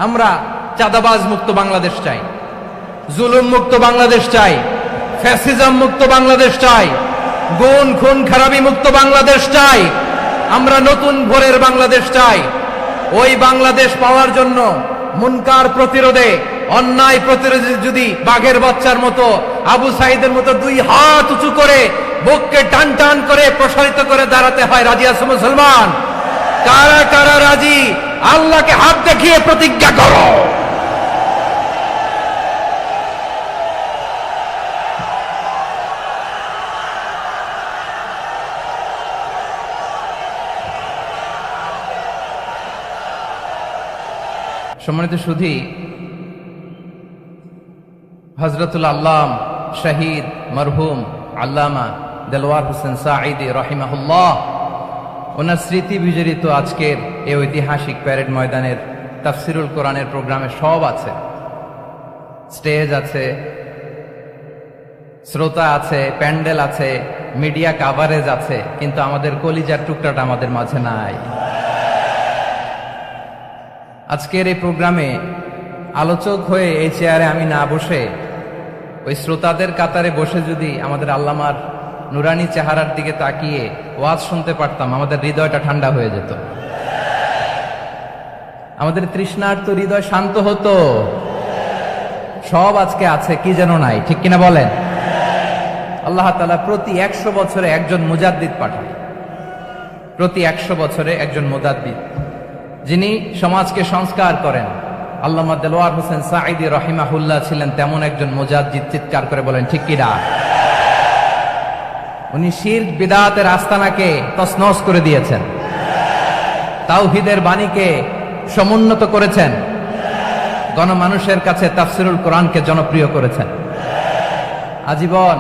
আমরা চাঁদাবাজ মুক্ত বাংলাদেশ চাই, জুলুম মুক্ত বাংলাদেশ চাই, ফ্যাসিজম মুক্ত বাংলাদেশ চাই, গুণ খুন খারাপি মুক্ত বাংলাদেশ চাই। আমরা নতুন ভোরের বাংলাদেশ চাই। ওই বাংলাদেশ পাওয়ার জন্য মুনকার প্রতিরোধে, অন্যায় প্রতিরোধে যদি বাঘের বাচ্চার মতো, আবু সাইদের মতো দুই হাত উঁচু করে বুককে টান টান করে প্রসারিত করে দাঁড়াতে হয়, রাজি আছো মুসলমান? কারা কারা রাজি? আল্লাহকে হাত দেখিয়ে প্রতিজ্ঞা করো। সম্মানিত সুধী, হযরতুল আল্লাম শহীদ মরহুম আল্লামা দেলওয়ার হোসেন সাঈদী রাহিমাহুল্লাহ, ওনার স্মৃতি বিজড়িত আজকের এই ঐতিহাসিক প্যারেড ময়দানের তাফসিরুল কোরআনের প্রোগ্রামে সব আছে। স্টেজ আছে, শ্রোতা আছে, প্যান্ডেল আছে, মিডিয়া কাভারেজ আছে, কিন্তু আমাদের কলিজার টুকরাটা আমাদের মাঝে নাই। আজকের এই প্রোগ্রামে আলোচক হয়ে এই চেয়ারে আমি না বসে ওই শ্রোতাদের কাতারে বসে যদি আমাদের আল্লামার নুরানি চেহারার দিকে তাকিয়ে ওয়াজ শুনতে পারতাম, আমাদের হৃদয়টা ঠান্ডা হয়ে যেত, আমাদের তৃষ্ণার্ত হৃদয় শান্ত হতো। সব আজকে আছে, কি যেন নাই, ঠিক কিনা বলেন? আল্লাহ তাআলা প্রতি 100 বছরে একজন মুজাদ্দিদ পাঠান, প্রতি 100 বছরে একজন মুজাদ্দিদ, যিনি সমাজকে সংস্কার করেন। আল্লামা দেলওয়ার হোসেন সাঈদী রাহিমাহুল্লাহ ছিলেন তেমন একজন মুজাদ্দিদ। চিৎকার করে বলেন ঠিক কিনা? উনি শিরক বিদআতের আস্তানাকে তছনছ করে দিয়েছেন, তাওহীদের বাণীকে সমুন্নত করেছেন, গণমানুষের কাছে তাফসিরুল কোরআনকে জনপ্রিয় করেছেন। আজীবন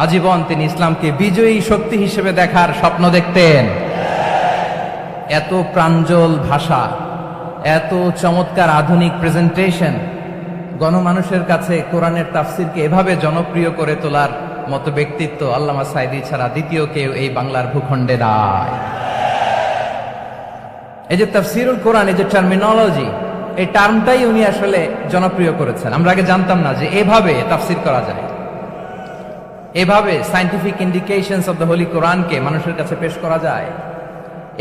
আজীবন তিনি ইসলামকে বিজয়ী শক্তি হিসেবে দেখার স্বপ্ন দেখতেন। এত প্রাঞ্জল ভাষা, এত চমৎকার আধুনিক প্রেজেন্টেশন, গণমানুষের কাছে কোরআনের তাফসিরকে এভাবে জনপ্রিয় করে তোলার মতো ব্যক্তিত্ব আল্লামা সাঈদী ছাড়া দ্বিতীয় কেউ এই বাংলার ভূখণ্ডে নাই। এই যে তাফসিরুল কোরআন, এই যে টার্মিনোলজি, এই টার্মটাই উনি আসলে জনপ্রিয় করেছেন। আমরা আগে জানতাম না যে এভাবে তাফসির করা যায়, এভাবে scientific indications of the Holi কোরআনকে মানুষের কাছে পেশ করা যায়,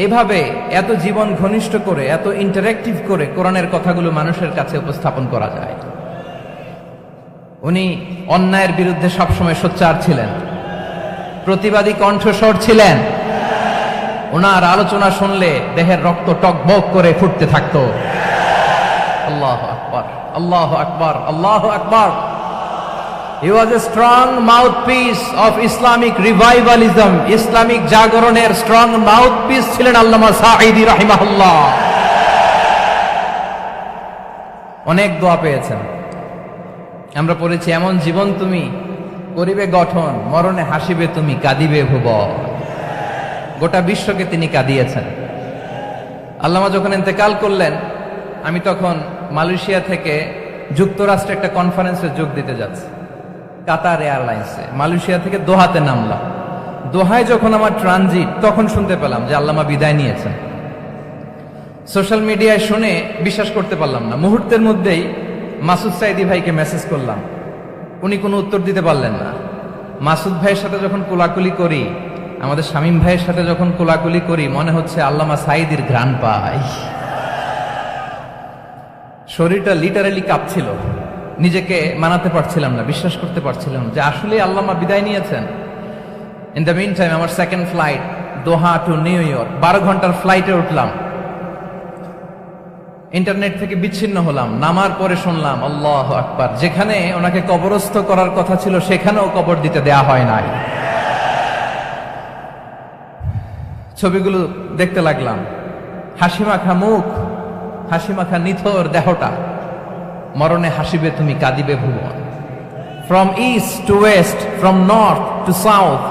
এভাবে এত জীবন ঘনিষ্ঠ করে, এত ইন্টারেক্টিভ করে কোরআনের কথাগুলো মানুষের কাছে উপস্থাপন করা যায়। উনি অন্যায়ের বিরুদ্ধে সবসময় সোচ্চার ছিলেন, প্রতিবাদী কণ্ঠস্বর ছিলেন। ওনার আলোচনা শুনলে দেহের রক্ত টকবক করে ফুটতে থাকতো। আল্লাহু আকবার, আল্লাহু আকবার, আল্লাহু আকবার। He was a strong mouthpiece of Islamic revivalism. Islamic জাগরণের স্ট্রং মাউথপিস ছিলেন আল্লামা সাঈদী রাহিমাহুল্লাহ। অনেক দোয়া পেয়েছেন, আমরা পড়েছি, এমন জীবন তুমি করিবে গঠন, মরণে হাসিবে তুমি, কাঁদিবে ভুবন। গোটা বিশ্বকে তিনি কাঁদিয়েছেন। আল্লামা যখন ইন্তেকাল করলেন, আমি তখন মালয়েশিয়া থেকে যুক্তরাষ্ট্রে একটা কনফারেন্সে যোগ দিতে যাচ্ছি, কাতার এয়ারলাইন্সে। মালয়েশিয়া থেকে দোহাতে নামলাম। দোহায় যখন আমার ট্রানজিট, তখন শুনতে পেলাম যে আল্লামা বিদায় নিয়েছেন। সোশ্যাল মিডিয়ায় শুনে বিশ্বাস করতে পারলাম না। মুহূর্তের মধ্যেই মাসুদ সাঈদী ভাইকে মেসেজ করলাম, উনি কোনো উত্তর দিতে পারলেন না। মাসুদ ভাইয়ের সাথে যখন কোলাকুলি করি, আমাদের শামীম ভাইয়ের সাথে যখন কোলাকুলি করি, মনে হচ্ছে আল্লামা সাঈদীর ঘ্রাণ পাই। শরীরটা লিটারালি কাঁপছিল, নিজেকে মানাতে পারছিলাম না, বিশ্বাস করতে পারছিলাম যে আসলে আল্লামা বিদায় নিয়েছেন। ইন দ্য মিন টাইম আমার সেকেন্ড ফ্লাইট, দোহা টু নিউ ইয়র্ক, 12 ঘন্টার ফ্লাইটে উঠলাম। ইন্টারনেট থেকে বিচ্ছিন্ন হলাম। নামার পরে শুনলাম আল্লাহু আকবার, যেখানে ওনাকে কবরস্থ করার কথা ছিল সেখানেও কবর দিতে দেয়া হয় নাই। ছবিগুলো দেখতে লাগলাম, হাসিমাখা মুখ, হাসিমাখা নিথর দেহটা, মরণে হাসিবে তুমি, কাঁদিবে ভুবন। From east to west, from north to south,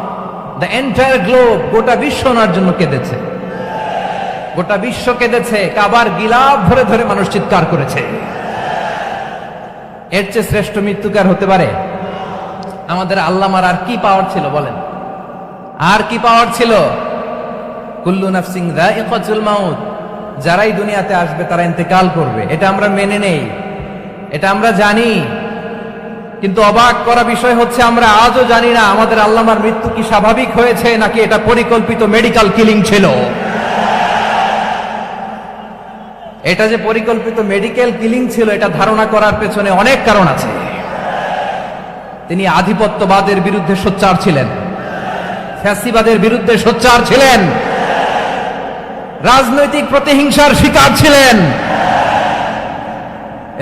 the entire globe, গোটা বিশ্ব ওনার জন্য কেঁদেছে, গোটা বিশ্ব কেঁদেছে। কাবার গিলাফ ধরে ধরে মানুষ চিৎকার করেছে। এর চেয়ে শ্রেষ্ঠ মৃত্যুকার হতে পারে? আমাদের আল্লামার আর কি পাওয়ার ছিল বলেন? আর কি পাওয়ার ছিল? কুল্লু নাফসিন যায়িকাতুল মাউত, যারাই দুনিয়াতে আসবে তারা ইন্তেকাল করবে, এটা আমরা মেনে নেই, এটা আমরা জানি। কিন্তু অবাক করা বিষয় হচ্ছে আমরা আজও জানি না আমাদের আল্লামার মৃত্যু কি স্বাভাবিক হয়েছে নাকি এটা পরিকল্পিত মেডিকেল কিলিং ছিল। এটা যে পরিকল্পিত মেডিকেল কিলিং ছিল এটা ধারণা করার পেছনে অনেক কারণ আছে। তিনি আধিপত্যবাদের বিরুদ্ধে সোচ্চার ছিলেন, ফ্যাসিবাদের বিরুদ্ধে সোচ্চার ছিলেন, রাজনৈতিক প্রতিহিংসার শিকার ছিলেন।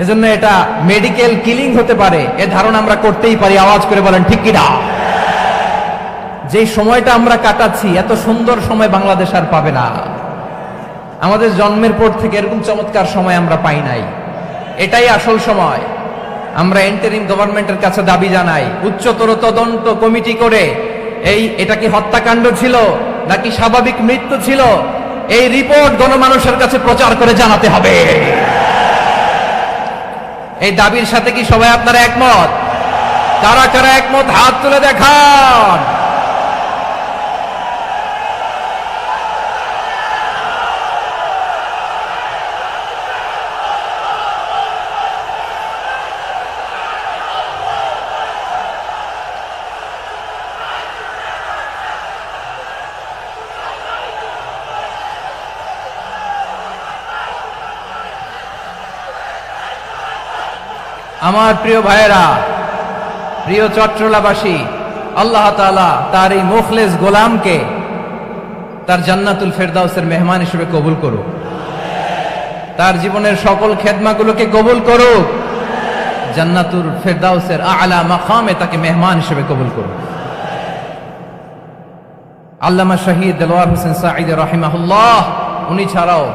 এজন্য এটা মেডিকেল কিলিং হতে পারে এ ধারণা আমরা করতেই পারি। আওয়াজ করে বলেন ঠিক কিনা? যে সময়টা আমরা কাটাচ্ছি এত সুন্দর সময় বাংলাদেশ আর পাবে না। আমাদের জন্মের পর থেকে এরকম চমৎকার সময় আমরা পাই নাই। এটাই আসল সময়। আমরা ইন্টারিম গভর্নমেন্টের কাছে দাবি জানাই, উচ্চতর তদন্ত কমিটি করে এটা কি হত্যাকাণ্ড ছিল নাকি স্বাভাবিক মৃত্যু ছিল, এই রিপোর্ট গণমানুষের কাছে প্রচার করে জানাতে হবে। এই দাবির সাথে কি সবাই আপনারা একমত? কারা কারা একমত হাত তুলে দেখান। আমার প্রিয় ভাইয়েরা, প্রিয় চট্টলাবাসী, আল্লাহ তাআলা তার এই মুখলেস গোলামকে তার জান্নাতুল ফেরদাউসের মেহমান হিসেবে কবুল করুক, তার জীবনের সকল খেদমাগুলোকে কবুল করুক, জান্নাতুল ফেরদাউসের আলা মাকামে তাকে মেহমান হিসেবে কবুল করুক। আল্লামা শহীদ দেলোয়ার হোসেন সাঈদী রাহিমাহুল্লাহ, উনি ছাড়াও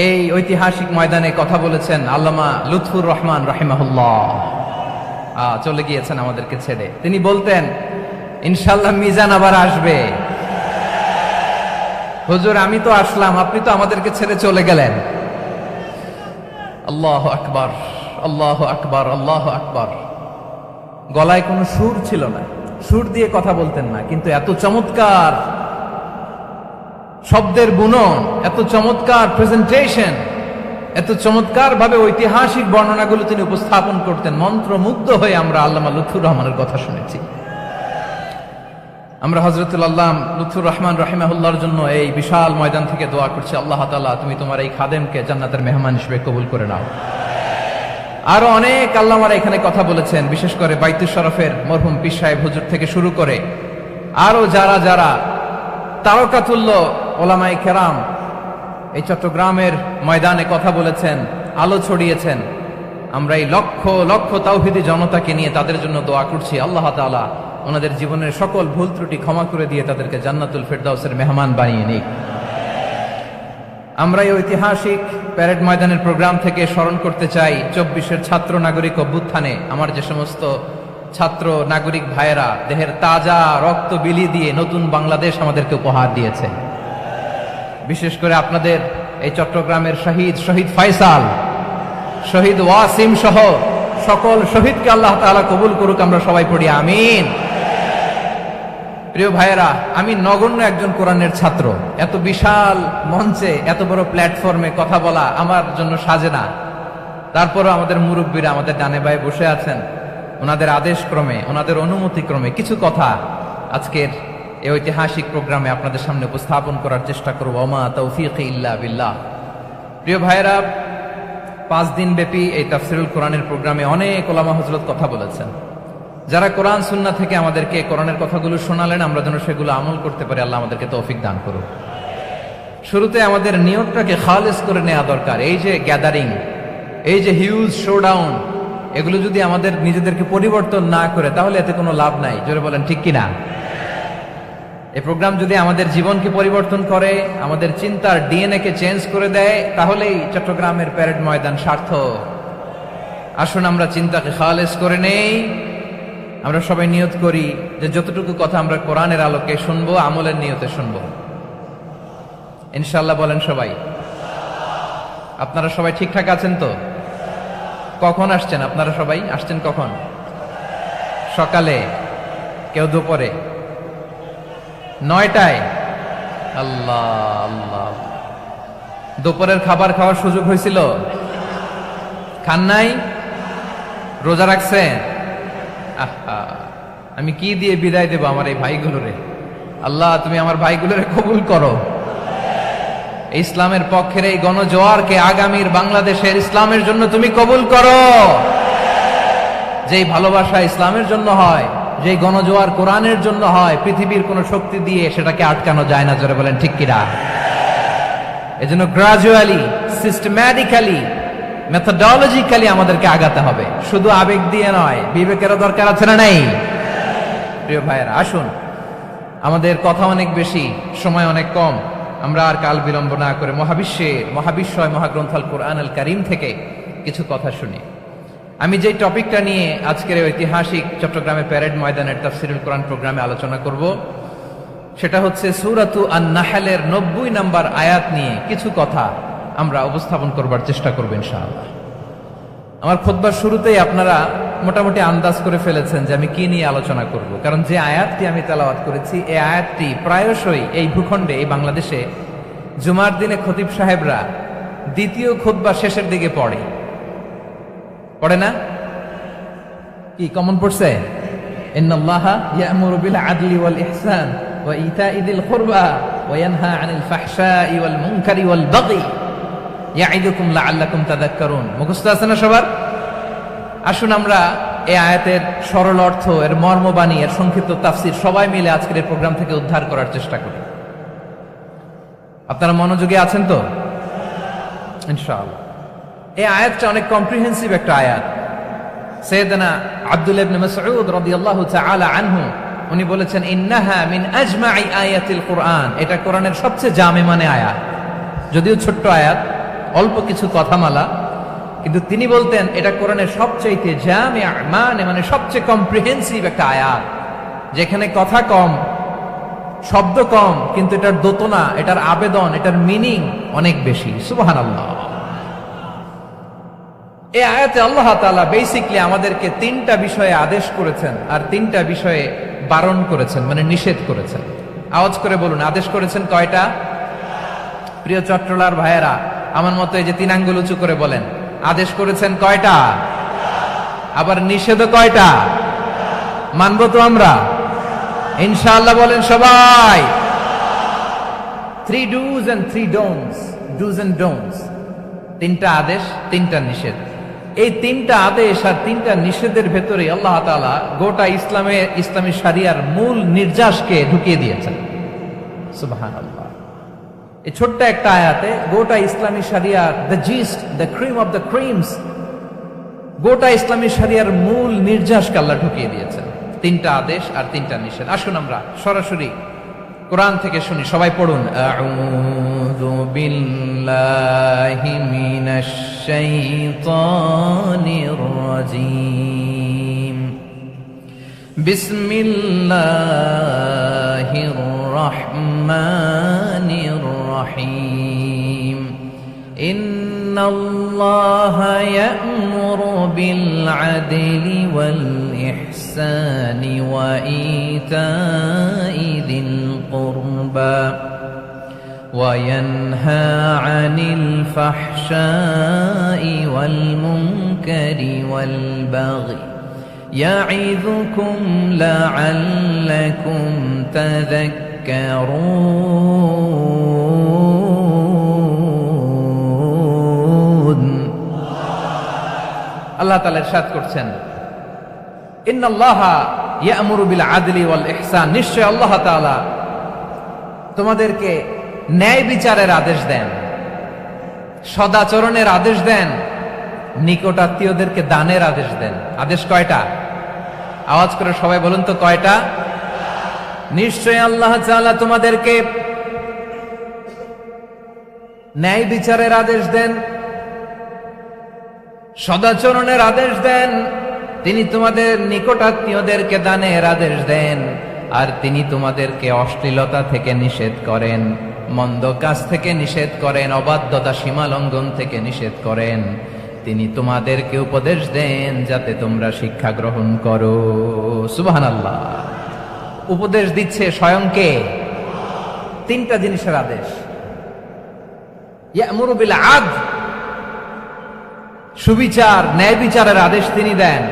এই ঐতিহাসিক ময়দানে কথা বলেছেন আল্লামা লুৎফুর রহমান রাহিমাহুল্লাহ। চলে গিয়েছেন আমাদেরকে ছেড়ে। তিনি বলতেন, ইনশাআল্লাহ মিজান আবার আসবে। হুজুর আমি তো আসলাম, আপনি তো আমাদেরকে ছেড়ে চলে গেলেন। আল্লাহু আকবার, আল্লাহু আকবার, আল্লাহু আকবার। গলায় কোনো সুর ছিল না, সুর দিয়ে কথা বলতেন না, কিন্তু এত চমৎকার শব্দের বুনন, এত চমৎকার প্রেজেন্টেশন, এত চমৎকার ভাবে ঐতিহাসিক বর্ণনাগুলো তিনি উপস্থাপন করতেন। মন্ত্রমুগ্ধ হয়ে আমরা আল্লামা লুৎফুর রহমানের কথা শুনেছি। আমরা হযরতুল আল্লামা লুৎফুর রহমান রাহিমাহুল্লাহর জন্য এই বিশাল ময়দান থেকে দোয়া করছি, আল্লাহ তাআলা তুমি তোমার এই খাদেমকে জান্নাতের মেহমান হিসেবে কবুল করে নাও। আরো অনেক আল্লামারা এখানে কথা বলেছেন, বিশেষ করে বাইতুল শরফের মরহুম পীর সাহেব হুজুর থেকে শুরু করে আরো যারা যারা তারকাতুল্য ওলামায়ে কেরাম এই চট্টগ্রামের ময়দানে কথা বলেছেন, আলো ছড়িয়েছেন। আমরা এই লক্ষ লক্ষ তাওহীদি জনতাকে নিয়ে তাদের জন্য দোয়া করছি, আল্লাহ তাআলা ওনাদের জীবনের সকল ভুল ত্রুটি ক্ষমা করে দিয়ে তাদেরকে জান্নাতুল ফেরদাউসের মেহমান বানিয়ে নিক। আমরা এই ঐতিহাসিক প্যারেড ময়দানের প্রোগ্রাম থেকে স্মরণ করতে চাই 24-এর ছাত্র নাগরিক অভ্যুত্থানে আমার যে সমস্ত ছাত্র নাগরিক ভাইয়েরা দেহের তাজা রক্ত বিলি দিয়ে নতুন বাংলাদেশ আমাদেরকে উপহার দিয়েছে। বিশেষ করে আপনাদের এই চট্টগ্রামের শহীদ ফয়সাল, শহীদ ওয়াসিম সহ সকল শহীদকে আল্লাহ তাআলা কবুল করুক। আমরা সবাই পড়ি আমিন। প্রিয় ভাইয়েরা, আমি নগণ্য একজন কোরআনের ছাত্র, এত বিশাল মঞ্চে এত বড় প্ল্যাটফর্মে কথা বলা আমার জন্য সাজে না। তারপরও আমাদের মুরব্বীরা আমাদের ডানে বায়ে বসে আছেন, ওনাদের আদেশ ক্রমে, ওনাদের অনুমতি ক্রমে কিছু কথা আজকের এই ঐতিহাসিক প্রোগ্রামে আপনাদের সামনে উপস্থাপন করার চেষ্টা করব। ওমা তৌফিক ইল্লা বিল্লাহ। প্রিয় ভাইয়েরা, 5 দিন ব্যাপী এই তাফসিরুল কোরআনের প্রোগ্রামে অনেক ওলামা হযরত কথা বলেছেন। যারা কোরআন সুন্নাহ থেকে আমাদেরকে কোরআনের কথাগুলো শোনালেন, আমরা যেন সেগুলো আমল করতে পারি, আল্লাহ আমাদেরকে তৌফিক দান করুন। শুরুতে আমাদের নিয়তটাকে খালেস করে নেওয়া দরকার। এই যে গ্যাদারিং, এই যে হিউজ শোডাউন, এগুলো যদি আমাদের নিজেদেরকে পরিবর্তন না করে তাহলে এতে কোনো লাভ নাই। জোরে বলেন ঠিক কিনা? এই প্রোগ্রাম যদি আমাদের জীবনকে পরিবর্তন করে, আমাদের চিন্তার ডিএনএ কে চেঞ্জ করে দেয়, তাহলেই চট্টগ্রামের প্যারেড ময়দান সার্থক। আসুন আমরা চিন্তাকে খালেস করে নেই। আমরা সবাই নিয়ত করি যে যতটুকু কথা আমরা কোরআনের আলোকে শুনবো, আমলের নিয়তে শুনবো ইনশাআল্লাহ। বলেন সবাই। আপনারা সবাই ঠিকঠাক আছেন তো? কখন আসছেন আপনারা? সবাই আসছেন কখন? সকালে, কেউ দুপুরে, 9টায়? আল্লাহ আল্লাহ। দুপুরের খাবার খাওয়ার সুযোগ হয়েছিল? খান নাই? রোজা রাখছেন? আহা, আমি কি দিয়ে বিদায় দেব আমার এই ভাইগুলোরে? আল্লাহ তুমি আমার ভাইগুলোরে কবুল করো। ইসলামের পক্ষের এই গণজোয়ারকে আগামীর বাংলাদেশের ইসলামের জন্য তুমি কবুল করো। যেই ভালোবাসা ইসলামের জন্য হয়, যেই গণজোয়ার কোরআনের জন্য হয়, পৃথিবীর কোন শক্তি দিয়ে সেটাকে আটকানো যায় না। জোরে বলেন ঠিক কিনা? এজন্য গ্রাজুয়ালি, সিস্টেম্যাটিক্যালি, মেথোডোলজিক্যালি আমাদেরকে আগাতে হবে, শুধু আবেগ দিয়ে নয়। বিবেকেরও দরকার আছে না নাই? প্রিয় ভাইয়েরা, আসুন, আমাদের কথা অনেক বেশি, সময় অনেক কম। আমরা আর কাল বিলম্ব না করে মহাবিশ্বয় মহাগ্রন্থ আল কোরআন আল কারীম থেকে কিছু কথা শুনি। আমি যে টপিকটা নিয়ে আজকের ঐতিহাসিক চট্টগ্রামে প্যারেড ময়দানের তাফসিরুল কোরআন প্রোগ্রামে আলোচনা করব, সেটা হচ্ছে সূরাতু আন-নাহলের 90 নম্বর আয়াত নিয়ে কিছু কথা আমরা উপস্থাপন করবার চেষ্টা করব ইনশাআল্লাহ। আমার খুতবার শুরুতেই আপনারা মোটামুটি আন্দাজ করে ফেলেছেন যে আমি কি নিয়ে আলোচনা করব, কারণ যে আয়াতটি আমি তেলাওয়াত করেছি এই আয়াতটি প্রায়শই এই ভূখণ্ডে, এই বাংলাদেশে জুমার দিনে খতিব সাহেবরা দ্বিতীয় খুতবা শেষের দিকে পড়ে না? কি কমন পড়ছে? ইন্নাল্লাহা ইয়া'মুরু বিল আদলি ওয়াল ইহসান ওয়া ইতা'i যিল কুরবা ওয়া ইয়ানহা আনিল ফাহশাই ওয়াল মুনকারি ওয়াল বাগি ইয়া'iদুকুম লাআল্লাকুম তাযাক্কারুন। মুখস্থ আছে না সবার? আসুন আমরা এই আয়াতের সরল অর্থ, এর মর্মবাণী, এর সংক্ষিপ্ত তাফসীর সবাই মিলে আজকের এই প্রোগ্রাম থেকে উদ্ধার করার চেষ্টা করি। আপনারা মনোযোগী আছেন তো? ইনশাআল্লাহ। এই আয়াতটা অনেক কম্প্রিহেন্সিভ একটা আয়াত। সাইয়েদনা আব্দুল্লাহ ইবনে মাসউদ রাদিয়াল্লাহু তাআলা আনহু উনি বলেছেন, ইন্নাহা মিন আজমাই আয়াতিল কুরআন, এটা কোরআনের সবচেয়ে জামে মানে আয়াত। যদিও ছোট্ট আয়াত, অল্প কিছু কথামালা, কিন্তু তিনি বলতেন এটা কোরআনের সবচাইতে জামিআ মানে সবচেয়ে কম্প্রিহেন্সিভ একটা আয়াত, যেখানে কথা কম, শব্দ কম, কিন্তু এটার দোতনা, এটার আবেদন, এটার মিনিং অনেক বেশি। সুবহানাল্লাহ। এই আয়াতে আল্লাহ তাআলা বেসিক্যালি আমাদেরকে 3টা বিষয়ে আদেশ করেছেন আর 3টা বিষয়ে বারণ করেছেন, মানে নিষেধ করেছেন। আওয়াজ করে বলুন, আদেশ করেছেন কয়টা? প্রিয় চট্টলার ভাইয়েরা, আমার মতো এই যে 3 আঙ্গুল উঁচু করে বলেন, আদেশ করেছেন কয়টা? আবার নিষেধও কয়টা? মানবো তো আমরা ইনশাআল্লাহ? বলেন সবাই। 3 do's and 3 don'ts, do's and don'ts, 3টা আদেশ, 3টা নিষেধ। এই 3টা আদেশ আর 3টা নিষেধের ভেতরে আল্লাহ তাআলা গোটা ইসলামী শরিয়ার মূল নির্যাসকে ঢুকিয়ে দিয়েছেন। সুবহানাল্লাহ। এই ছোট্ট একটা আয়াতে গোটা ইসলামী শরিয়ার, the gist, the cream of the creams, গোটা ইসলামী শরিয়ার মূল নির্যাসকে আল্লাহ ঢুকিয়ে দিয়েছেন। 3টা আদেশ আর 3টা নিষেধ। আসুন আমরা সরাসরি কোরআন থেকে শুনি, সবাই পড়ুন। আউযু বিল্লাহি মিনাশ শাইতানির রাজীম। বিসমিল্লাহির রাহমানির রাহিম। ইন্নাল্লাহা ইয়া'মুরু বিল আদলি ওয়াল ইহসানি ওয়া ইতা'i যিল কুরবা ওয়া ইয়ানহা আনিল ফাহশাই ওয়াল মুনকারি ওয়াল বাগি ইয়া'ইযুকুম লা'আল্লাকুম তাযাক্কারুন। আল্লাহ তাআলা ইরশাদ করছেন, ইন্নাল্লাহা ইয়া'মুরু বিল আদলি ওয়াল ইহসান, নিশ্চয় আল্লাহ তাআলা তোমাদেরকে ন্যায় বিচারের আদেশ দেন, সদাচরণের আদেশ দেন, নিকটাত্মীয়দেরকে দানের আদেশ দেন। আদেশ কয়টা? আওয়াজ করে সবাই বলুন তো কয়টা? নিশ্চয় আল্লাহ তাআলা তোমাদেরকে ন্যায় বিচারের আদেশ দেন, সদাচরণের আদেশ দেন, তিনি তোমাদের নিকটাত্মীয়দেরকে দানের আদেশ দেন, আর তিনি তোমাদেরকে অশ্লীলতা থেকে নিষেধ করেন, মন্দ কাজ থেকে নিষেধ করেন, অবাধ্যতা সীমা লঙ্ঘন থেকে নিষেধ করেন। তিনি তোমাদেরকে উপদেশ দেন যাতে তোমরা শিক্ষা গ্রহণ করো। সুবহানাল্লাহ। উপদেশ দিচ্ছে স্বয়ং কে? 3টা জিনিসের আদেশ। ইয়া'মুরু বিল আদল, সুবিচার ন্যায় বিচারের আদেশ তিনি দেন,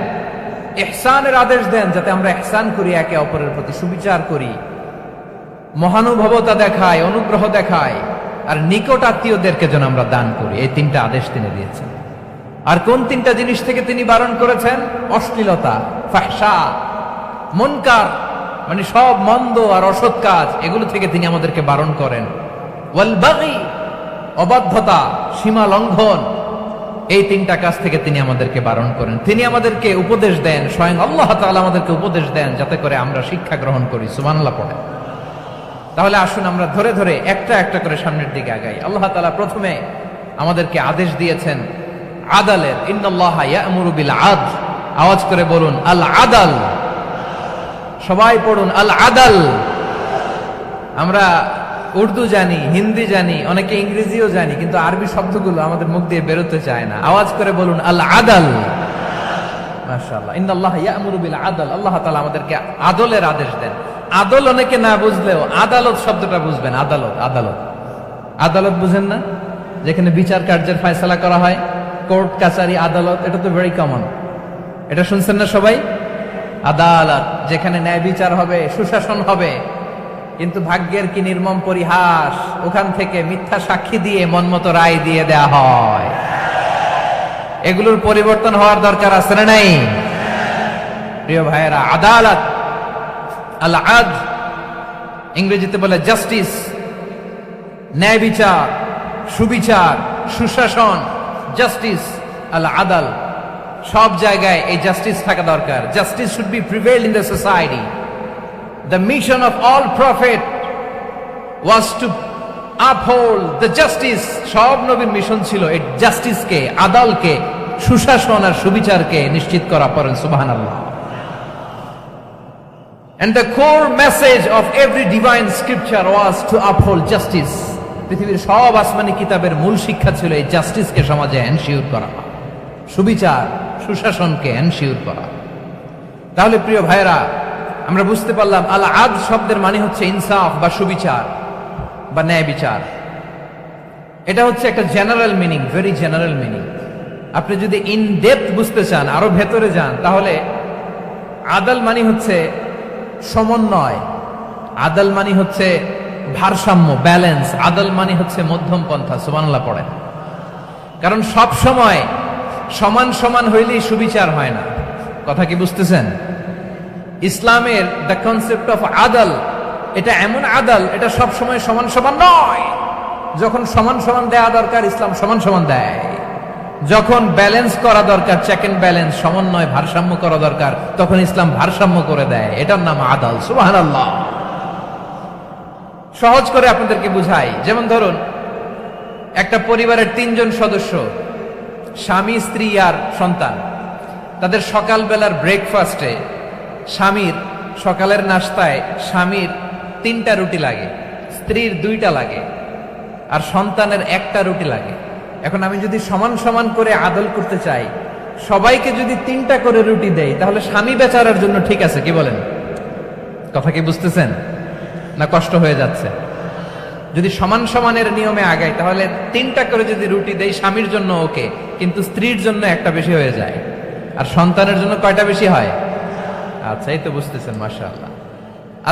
ইহসানের আদেশ দেন, যাতে আমরা ইহসান করি, একে অপরের প্রতি সুবিচার করি, মহানুভবতা দেখায়, অনুগ্রহ দেখায়, আর নিকট আত্মীয়দেরকে যেন আমরা দান করি। এই তিনটা আদেশ তিনি দিয়েছেন। আর কোন তিনটা জিনিস থেকে তিনি বারণ করেছেন? অশ্লীলতা, ফাহশা, মুনকার, মানে সব মন্দ আর অসৎ কাজ, এগুলো থেকে তিনি আমাদেরকে বারণ করেন। ওয়াল বাগি, অবাধ্যতা, সীমা লঙ্ঘন, এই তিনটা কাজ থেকে তিনি আমাদেরকে বারণ করেন। তিনি আমাদেরকে উপদেশ দেন, স্বয়ং আল্লাহ তাআলা আমাদেরকে উপদেশ দেন, যাতে করে আমরা শিক্ষা গ্রহণ করি। সুবহানাল্লাহ পড়ে। তাহলে আসুন আমরা ধরে ধরে একটা একটা করে সামনের দিকে আগাই। আল্লাহ তাআলা প্রথমে আমাদেরকে আদেশ দিয়েছেন আদালের। ইন্নাল্লাহা ইয়া'মুরু বিল আদল। আওয়াজ করে বলুন আল আদাল। সবাই পড়ুন আল আদাল। আমরা উর্দু জানি, হিন্দি জানি, অনেকে ইংরেজিও জানি, কিন্তু আরবি শব্দগুলো আমাদের মুখ দিয়ে বেরোতে চায় না। আওয়াজ করে বলুন আল আদাল। মাশাআল্লাহ। ইন্নাল্লাহা ইয়া'মুরু বিল আদল। আল্লাহ তাআলা আমাদেরকে আদলের আদেশ দেন। আদল অনেকে না বুঝলেও আদালত শব্দটা বুঝবেন। আদালত, আদালত, আদালত বুঝেন না? যেখানে বিচার কার্যের ফয়সালা করা হয়, কোর্ট কাচারি আদালত, এটা তো ভেরি কমন। এটা শুনছেন না সবাই? আদালত, যেখানে ন্যায় বিচার হবে, সুশাসন হবে। কিন্তু ভাগ্যের কি নির্মম পরিহাস, ওখান থেকে মিথ্যা সাক্ষী দিয়ে মনমতো রায় দিয়ে দেয়া হয়। এগুলোর পরিবর্তন হওয়ার দরকার আছে না নাই? প্রিয় ভাইয়েরা, আদালত, আল আদল, ইংরেজিতে বলে জাস্টিস, ন্যায় বিচার, সুবিচার, সুশাসন, জাস্টিস, আল আদল, সব জায়গায় এই জাস্টিস থাকা দরকার। Justice should be prevail in the society. The mission of all prophet was to uphold the justice. সব নবীর মিশন ছিল এই জাস্টিসকে, আদালকে, সুশাসন আর সুবিচারকে নিশ্চিত করা। পড়েন সুবহানাল্লাহ। And the core message of every divine scripture was to uphold justice. পৃথিবীর সব আসমানি কিতাবের মূল শিক্ষা ছিল এই জাস্টিসকে সমাজে এনশিওর করা, সুবিচার, সুশাসনকে এনশিওর করা। তাহলে প্রিয় ভাইরা, আমরা বুঝতে পারলাম আল আদল শব্দের মানে হচ্ছে ইনসাফ বা সুবিচার বা ন্যায় বিচার। এটা হচ্ছে একটা general meaning, very general meaning. আপনি যদি ইন ডেপথ বুঝতে চান, আরো ভেতরে যান, তাহলে আদল মানে হচ্ছে সমন্বয়, আদল মানে হচ্ছে ভারসাম্য, ব্যালেন্স। আদল মানে হচ্ছে মধ্যম পন্থা। সুবহানাল্লাহ পড়েন। কারণ সব সময় সমান সমান হইলেই সুবিচার হয় না। কথা কি বুঝতেছেন? ইসলামের দ্য কনসেপ্ট অফ আদল, এটা এমন আদল, এটা সব সময় সমান সমান নয়। যখন সমান সমান দেয়া দরকার, ইসলাম সমান সমান দেয়। যখন ব্যালেন্স করা দরকার, চেক এন্ড ব্যালেন্স, সমন্বয়, ভারসাম্য করা দরকার, তখন ইসলাম ভারসাম্য করে দেয়। এটার নাম আদল। সুবহানাল্লাহ। সহজ করে আপনাদেরকে বুঝাই। যেমন ধরুন, একটা পরিবারের 3 জন সদস্য, স্বামী, স্ত্রী আর সন্তান। তাদের সকালবেলার ব্রেকফাস্টে, স্বামীর সকালের নাস্তায় স্বামীর 3টা রুটি লাগে, স্ত্রীর 2টা লাগে, আর সন্তানের 1টা রুটি লাগে। এখন আমি যদি সমান সমান করে আদল করতে চাই, সবাইকে যদি 3টা করে রুটি দেই, তাহলে স্বামী বেচারার জন্য ঠিক আছে, কি বলেন? কথা কি বুঝতেছেন না কষ্ট হয়ে যাচ্ছে? যদি সমান সমানের নিয়মে আগাই, তাহলে 3টা করে যদি রুটি দেই, স্বামীর জন্য ওকে, কিন্তু স্ত্রীর জন্য 1টা বেশি হয়ে যায়। আর সন্তানের জন্য কয়টা বেশি হয়? আচ্ছা, এই তো বুঝতেছেন, মাশাআল্লাহ।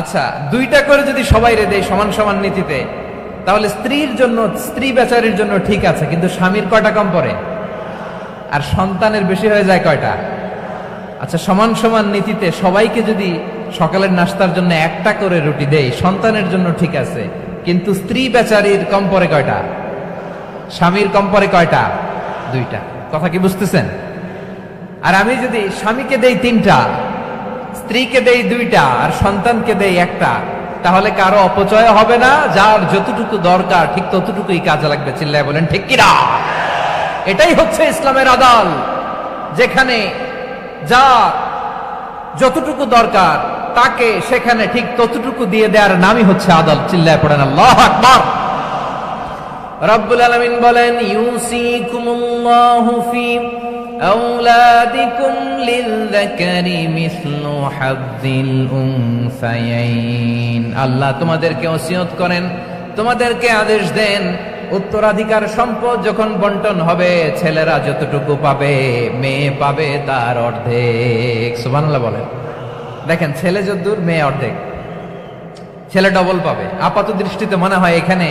আচ্ছা, 2টা করে যদি সবাই রে দেয় সমান সমান নীতিতে, তাহলে স্ত্রীর জন্য, স্ত্রী বেচারির জন্য ঠিক আছে, কিন্তু স্বামীর কয়টা কম পড়ে? আর সন্তানের বেশি হয়ে যায় কয়টা? আচ্ছা, সমান সমান নীতিতে সবাইকে যদি সকালের নাস্তার জন্য 1টা করে রুটি দেই, সন্তানের জন্য ঠিক আছে, কিন্তু স্ত্রী বেচারির কম পড়ে কয়টা? স্বামীর কম পড়ে কয়টা? 2টা। কথা কি বুঝতেছেন? আর আমি যদি স্বামীকে দেই 3টা, স্ত্রীকে দেই 2টা, আর সন্তানকে দেই 1টা, তাহলে কারো অপচয় হবে না। যার যতটুকু দরকার ঠিক ততটুকুই কাজে লাগবে। চিল্লায় বলেন ঠিক কিনা? এটাই হচ্ছে ইসলামের আদল, যেখানে যা যতটুকু দরকার তাকে সেখানে ঠিক ততটুকু দিয়ে দেওয়ার নামই হচ্ছে আদল। চিল্লায় পড়েন আল্লাহু আকবার। রব্বুল আলামিন বলেন, ইউসিকুমুল্লাহু ফি আওলাদিকুম লিযযাকারি মিসলু হাযযিল উনসায়াইন। আল্লাহ তোমাদেরকে ওসিয়ত করেন, তোমাদেরকে আদেশ দেন, উত্তরাধিকার সম্পদ যখন বন্টন হবে, ছেলেরা যতটুকু পাবে, মেয়ে পাবে তার অর্ধেক। সুবহানাল্লাহ বলেন। দেখেন, ছেলে যদ্দূর, মেয়ে অর্ধেক, ছেলে ডবল পাবে। আপাত দৃষ্টিতে মনে হয় এখানে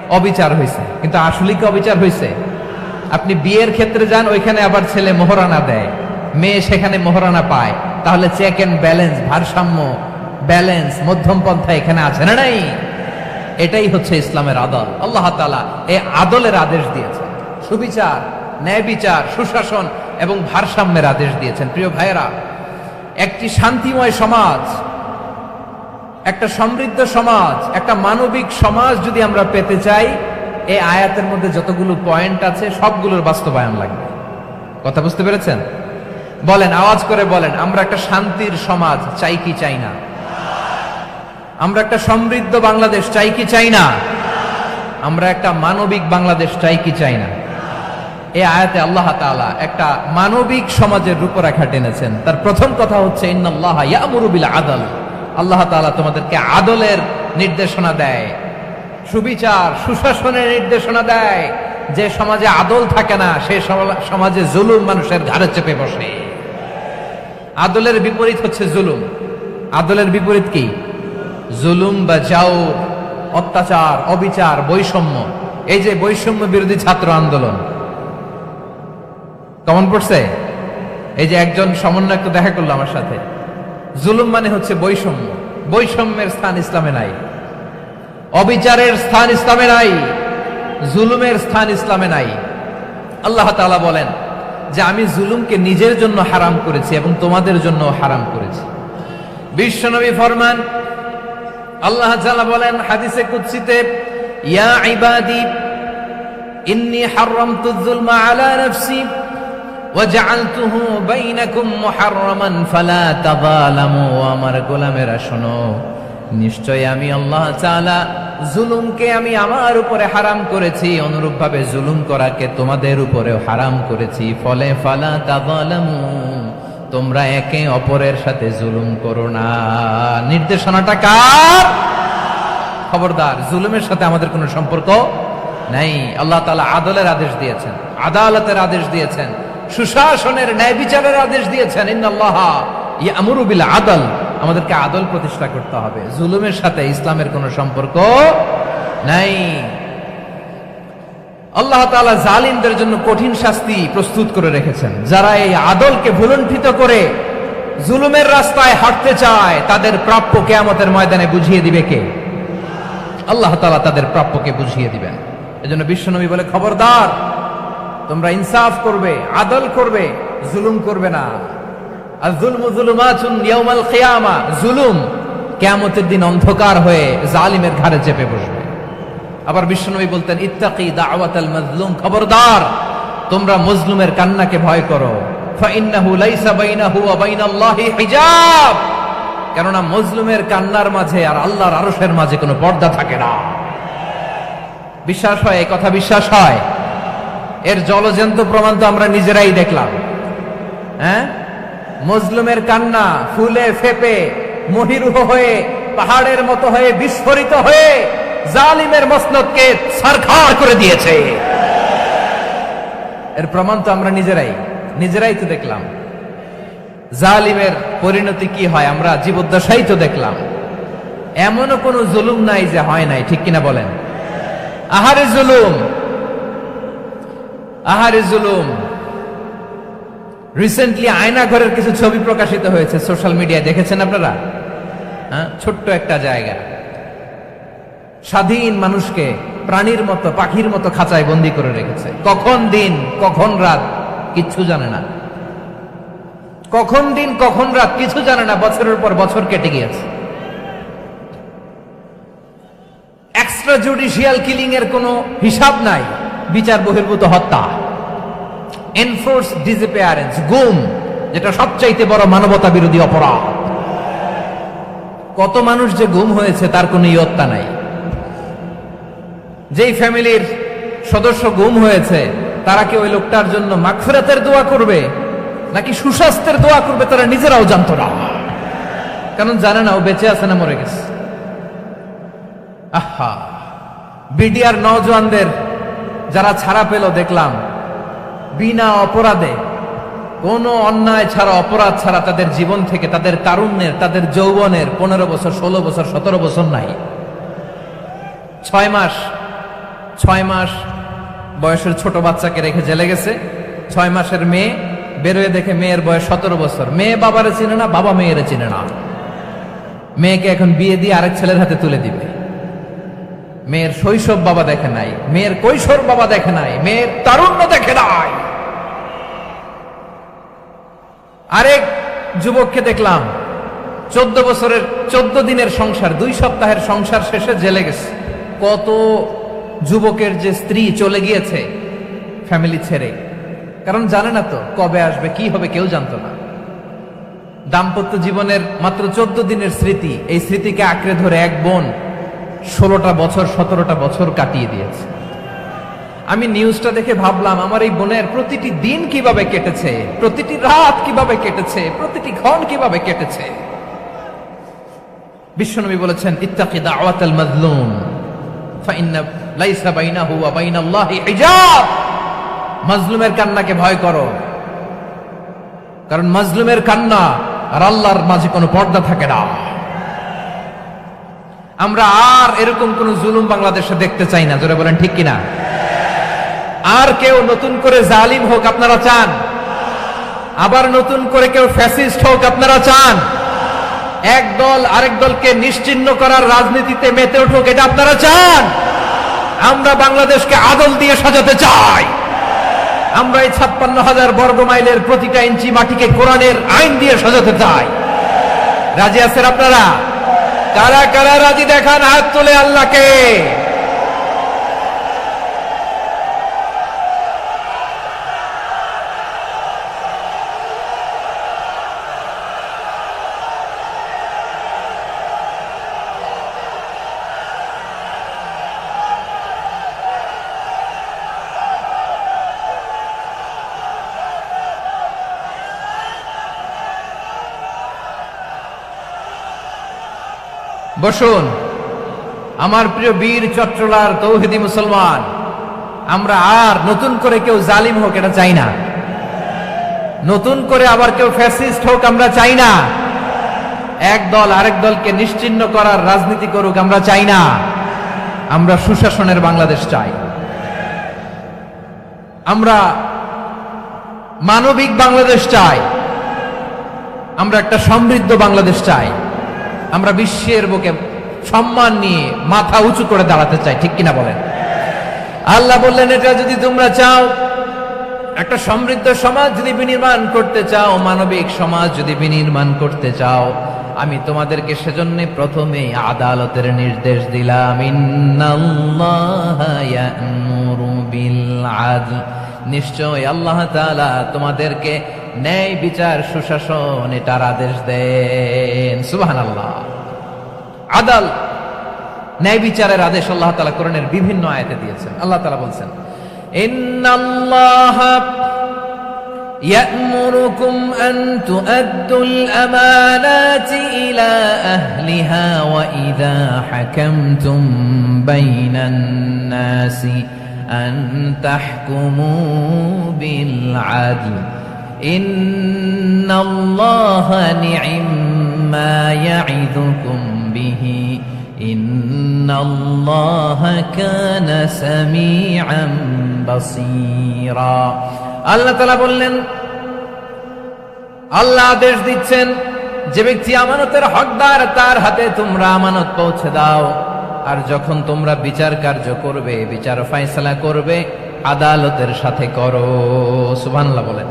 অবিচার হয়েছে, কিন্তু আসলে কি অবিচার হয়েছে? আপনি বিয়ের ক্ষেত্রে যান, ওইখানে আবার ছেলে মোহরানা দেয়, মেয়ে সেখানে মোহরানা পায়। তাহলে চেক এন্ড ব্যালেন্স, ভারসাম্য, ব্যালেন্স, মধ্যম পন্থা এখানে আছে না নাই? এটাই হচ্ছে ইসলামের আদল। আল্লাহ তাআলা এই আদলের আদেশ দিয়েছেন, সুবিচার, ন্যায় বিচার, সুশাসন এবং ভারসাম্যের আদেশ দিয়েছেন। প্রিয় ভাইয়েরা, একটি শান্তিময় সমাজ, একটা সমৃদ্ধ সমাজ, একটা মানবিক সমাজ যদি আমরা পেতে চাই, এই আয়াতের মধ্যে যতগুলো পয়েন্ট আছে সবগুলোর বাস্তবায়ন লাগবে। কথা বুঝতে পেরেছেন? বলেন, আওয়াজ করে বলেন, আমরা একটা শান্তির সমাজ চাই কি চাই না? আমরা একটা সমৃদ্ধ বাংলাদেশ চাই কি চাই না? আমরা একটা মানবিক বাংলাদেশ চাই কি চাই না? এই আয়াতে আল্লাহ তাআলা একটা মানবিক সমাজের রূপরেখা টেনেছেন। তার প্রথম কথা হচ্ছে ইন্নাল্লাহা ইয়ামুরু বিল আদল। আল্লাহ তাআলা তোমাদেরকে আদলের নির্দেশনা দেয়, সুবিচার, সুশাসনের নির্দেশনা দেয়। যে সমাজে আদল থাকে না, সেই সমাজে জুলুম মানুষের ঘাড়ে চেপে বসে। আদলের বিপরীত হচ্ছে জুলুম। আদলের বিপরীত কি? জুলুম বা জাওর, অত্যাচার, অবিচার, বৈষম্য। এই যে বৈষম্য বিরোধী ছাত্র আন্দোলন কেমন পড়ছে? এই যে একজন সমন্বয়ক তো দেখা করলো আমার সাথে। জুলুম মানে হচ্ছে বৈষম্য। বৈষম্যের স্থান ইসলামে নাই, অবিচারের স্থান ইসলামে নাই, জুলুমের স্থান ইসলামে নাই। আল্লাহ তাআলা বলেন যে আমি জুলুমকে নিজের জন্য হারাম করেছি এবং তোমাদের জন্য হারাম করেছি। বিশ্বনবী ফরমান, আল্লাহ তাআলা বলেন হাদিসে কুদসিতে, ইয়া ইবাদি ইন্নী হারামতুয যুলমা আলা নাফসি ওয়া জাআলতুহু বাইনাকুম মুহাররামান ফালা তাযালামু। আমার গোলামেরা শোনো, নিশ্চয় আমি আল্লাহ তাআলা জুলুমকে আমি আমার উপরে হারাম করেছি, অনুরূপভাবে জুলুম করাকে তোমাদের উপরেও হারাম করেছি। ফলে ফালা তাযালামু, তোমরা একে অপরের সাথে জুলুম করো না। নির্দেশনাটা কার? খবরদার, জুলুমের সাথে আমাদের কোনো সম্পর্ক নাই। আল্লাহ তাআলা আদলের আদেশ দিয়েছেন, আদালতের আদেশ দিয়েছেন, সুশাসনের, ন্যায় বিচারের আদেশ দিয়েছেন। ইন্নাল্লাহা ইয়ামুরু বিল আদল। আমাদেরকে আদল প্রতিষ্ঠা করতে হবে। জুলুমের সাথে ইসলামের কোনো সম্পর্ক নাই। আল্লাহ তাআলা জালিমদের জন্য কঠিন শাস্তি প্রস্তুত করে রেখেছেন। যারা এই আদলকে ভুলুণ্ঠিত করে জুলুমের রাস্তায় হাঁটতে চায়, তাদের প্রাপ্য কিয়ামতের ময়দানে বুঝিয়ে দিবে কে? আল্লাহ তাআলা তাদের প্রাপ্যকে বুঝিয়ে দিবেন। এজন্য বিশ্বনবী বলে, খবরদার, তোমরা ইনসাফ করবে, আদল করবে, জুলুম করবে না। আয-যুলমু যুলুমাতুন ইয়াউমাল কিয়ামা। জুলুম কিয়ামতের দিন অন্ধকার হয়ে জালিমের ঘাড়ে চেপে বসবে। আবার বিশ্বনবী বলতেন, ইত্তাকি দাওয়াতাল মাজলুম। খবরদার, তোমরা মজলুমের কান্নাকে ভয় করো। ফাইন্নাহু লাইসা বাইনাহু ওয়া বাইনাল্লাহি হিজাব। কেননা মজলুমের কান্নার মাঝে আর আল্লাহর আরশের মাঝে কোনো পর্দা থাকে না। বিশ্বাস হয়? এই কথা বিশ্বাস হয়? এর জলজন্ত প্রমাণ তো আমরা নিজেরাই দেখলাম। হ্যাঁ, মজলুমের কান্না ফুলে ফেপে মহিরুহ হয়ে, পাহাড়ের মতো হয়ে, বিস্ফোরিত হয়ে জালিমের মসনদকে ছারখাড় করে দিয়েছে। এর প্রমাণ তো আমরা নিজেরাই তো দেখলাম। জালিমের পরিণতি কি হয় আমরা জীবদ্দশাই তো দেখলাম। এমনও কোন জুলুম নাই যে হয় নাই, ঠিক কিনা বলেন? আহারে জুলুম, আহারে জুলুম। রিসেন্টলি আয়না ঘরের কিছু ছবি প্রকাশিত হয়েছে সোশ্যাল মিডিয়ায়, দেখেছেন আপনারা? হ্যাঁ, ছোট্ট একটা জায়গা, স্বাধীন মানুষকে প্রাণীর মতো, পাখির মতো খাঁচায় বন্দী করে রেখেছে। কখন দিন কখন রাত কিচ্ছু জানে না, কখন দিন কখন রাত কিছু জানে না। বছরের পর বছর কেটে গিয়েছে। এক্সট্রা জুডিশিয়াল কিলিং এর কোনো হিসাব নাই। বিচার বহির্ভূত হত্যা, এনফোর্স ডিসঅ্যাপিয়ারেন্স, গুম, যেটা সবচাইতে বড় মানবতা বিরোধী অপরাধ। কত মানুষ যে গুম হয়েছে তার কোনো ইয়ত্তা নাই। যেই ফ্যামিলির সদস্য গুম হয়েছে, তারা কি ওই লোকটার জন্য মাগফিরাতের দোয়া করবে নাকি সুস্বাস্থ্যের দোয়া করবে তারা নিজেরাও জানতো না। কারণ জানে না ও বেঁচে আছে না মরে গেছে। আহা, বিডিআর নওজওয়ানদের যারা ছাড়া পেল দেখলাম বিনা অপরাধে, কোনো অন্যায় ছাড়া, অপরাধ ছাড়া তাদের জীবন থেকে, তাদের তারুণ্যের, তাদের যৌবনের 15 বছর, 16 বছর, 17 বছর নাই। 6 মাস বয়সের ছোট বাচ্চাকে রেখে জেলে গেছে। 6 মাসের মেয়ে বেরোয় দেখে মেয়ের বয়স 17 বছর। মেয়ে বাবারে চিনে না, বাবা মেয়েরে চিনে না। মেয়েকে এখন বিয়ে দিয়ে আরেক ছেলের হাতে তুলে দিবে। মেয়ের শৈশব বাবা দেখে নাই, মেয়ের কৈশোর বাবা দেখে নাই, মেয়ের তারুণ্য দেখে নাই। আরেক যুবককে দেখলাম 14 বছরের 14 দিনের সংসার, 2 সপ্তাহের সংসার শেষে জেলে গেছে। কত যুবকের যে স্ত্রী চলে গিয়েছে ফ্যামিলি ছেড়ে, কারণ জানে না তো কবে আসবে, কি হবে, কেউ জানতো না। দাম্পত্য জীবনের মাত্র 14 দিনের স্মৃতি, এই স্মৃতিকে আঁকড়ে ধরে এক বোন 16টা বছর, 17টা বছর কাটিয়ে দিয়েছে। আমি নিউজটা দেখে ভাবলাম, আমার এই বোনের প্রতিটি দিন কিভাবে কেটেছে, প্রতিটি রাত কিভাবে কেটেছে, প্রতিটি ক্ষণ কিভাবে কেটেছে। বিশ্বনবী বলেছেন, ইত্তাকি দাওয়াতাল মাজলুম ফাইন্না লাইসা বাইনাহু ওয়া বাইনাল্লাহি হিজাব। মাজলুমের কান্নাকে ভয় করো, কারণ মাজলুমের কান্না আর আল্লাহর মাঝে কোনো পর্দা থাকে না। আমরা আর এরকম কোন জুলুম বাংলাদেশে দেখতে চাই না। জোরে বলেন ঠিক কিনা? আর কেউ নতুন করে জালিম হোক আপনারা চান? আবার নতুন করে কেউ ফ্যাসিস্ট হোক আপনারা চান? এক দল আরেক দলকে নিশ্চিহ্ন করার রাজনীতিতে মেতে উঠুক, এটা আপনারা চান? আমরা বাংলাদেশকে আদল দিয়ে সাজাতে চাই। আমরা এই 56,000 বর্গ মাইলের প্রতিটা ইঞ্চি মাটিকে কোরআনের আইন দিয়ে সাজাতে চাই। রাজি আছেন আপনারা? কারা কারা রাজি দেখান হাত তুলে আল্লাহকে। বসুন আমার প্রিয় বীর চট্টলার তৌহিদি মুসলমান, আমরা আর নতুন করে কেউ জালিম হোক এটা চাই না। নতুন করে আবার কেউ ফ্যাসিস্ট হোক আমরা চাই না। এক দল আরেক দলকে নিশ্চিহ্ন করার রাজনীতি করুক আমরা চাই না। আমরা সুশাসনের বাংলাদেশ চাই। আমরা মানবিক বাংলাদেশ চাই। আমরা একটা সমৃদ্ধ বাংলাদেশ চাই। আমরা বিশ্বের বুকে সম্মান নিয়ে মাথা উঁচু করে দাঁড়াতে চাই, ঠিক কিনা বলেন? আল্লাহ বললেন, এটা যদি তোমরা চাও, একটা সমৃদ্ধ সমাজ যদি বিনির্মাণ করতে চাও, মানবিক সমাজ যদি বিনির্মাণ করতে চাও, আমি তোমাদেরকে সেজন্য প্রথমে আদালতের নির্দেশ দিলাম। ইন্নাল্লাহা ইয়া'মুরু বিল আদল, নিশ্চয় আল্লাহ তাআলা তোমাদেরকে ন্যায় বিচার, সুশাসন এটার আদেশ দেন। সুবহানাল্লাহ। আদাল, ন্যায় বিচারের আদেশ আল্লাহ তাআলা কোরআনের বিভিন্ন আয়াতে দিয়েছেন। আল্লাহ তাআলা বলছেন, ইন্নাল্লাহা ইয়া'মুরুকুম আন তুআদ্দুল আমানাতি ইলা আহলিহা ওয়া ইযা হাকামতুম বাইনান নাসি আন তাহকুমু বিল আদল ইন্নাল্লাহা নি'ম্মা ইয়া'iযুকুম বিহি ইন্নাল্লাহা কানা সামিআন বাসীরা। আল্লাহ তাআলা বললেন, আল্লাহ আদেশ দিচ্ছেন, যে ব্যক্তি আমানতের হকদার তার হাতে তোমরা আমানত পৌঁছে দাও। আর যখন তোমরা বিচার কার্য করবে, বিচার ফয়সালা করবে, আদালতের সাথে করো। সুবহানাল্লাহ বলেন।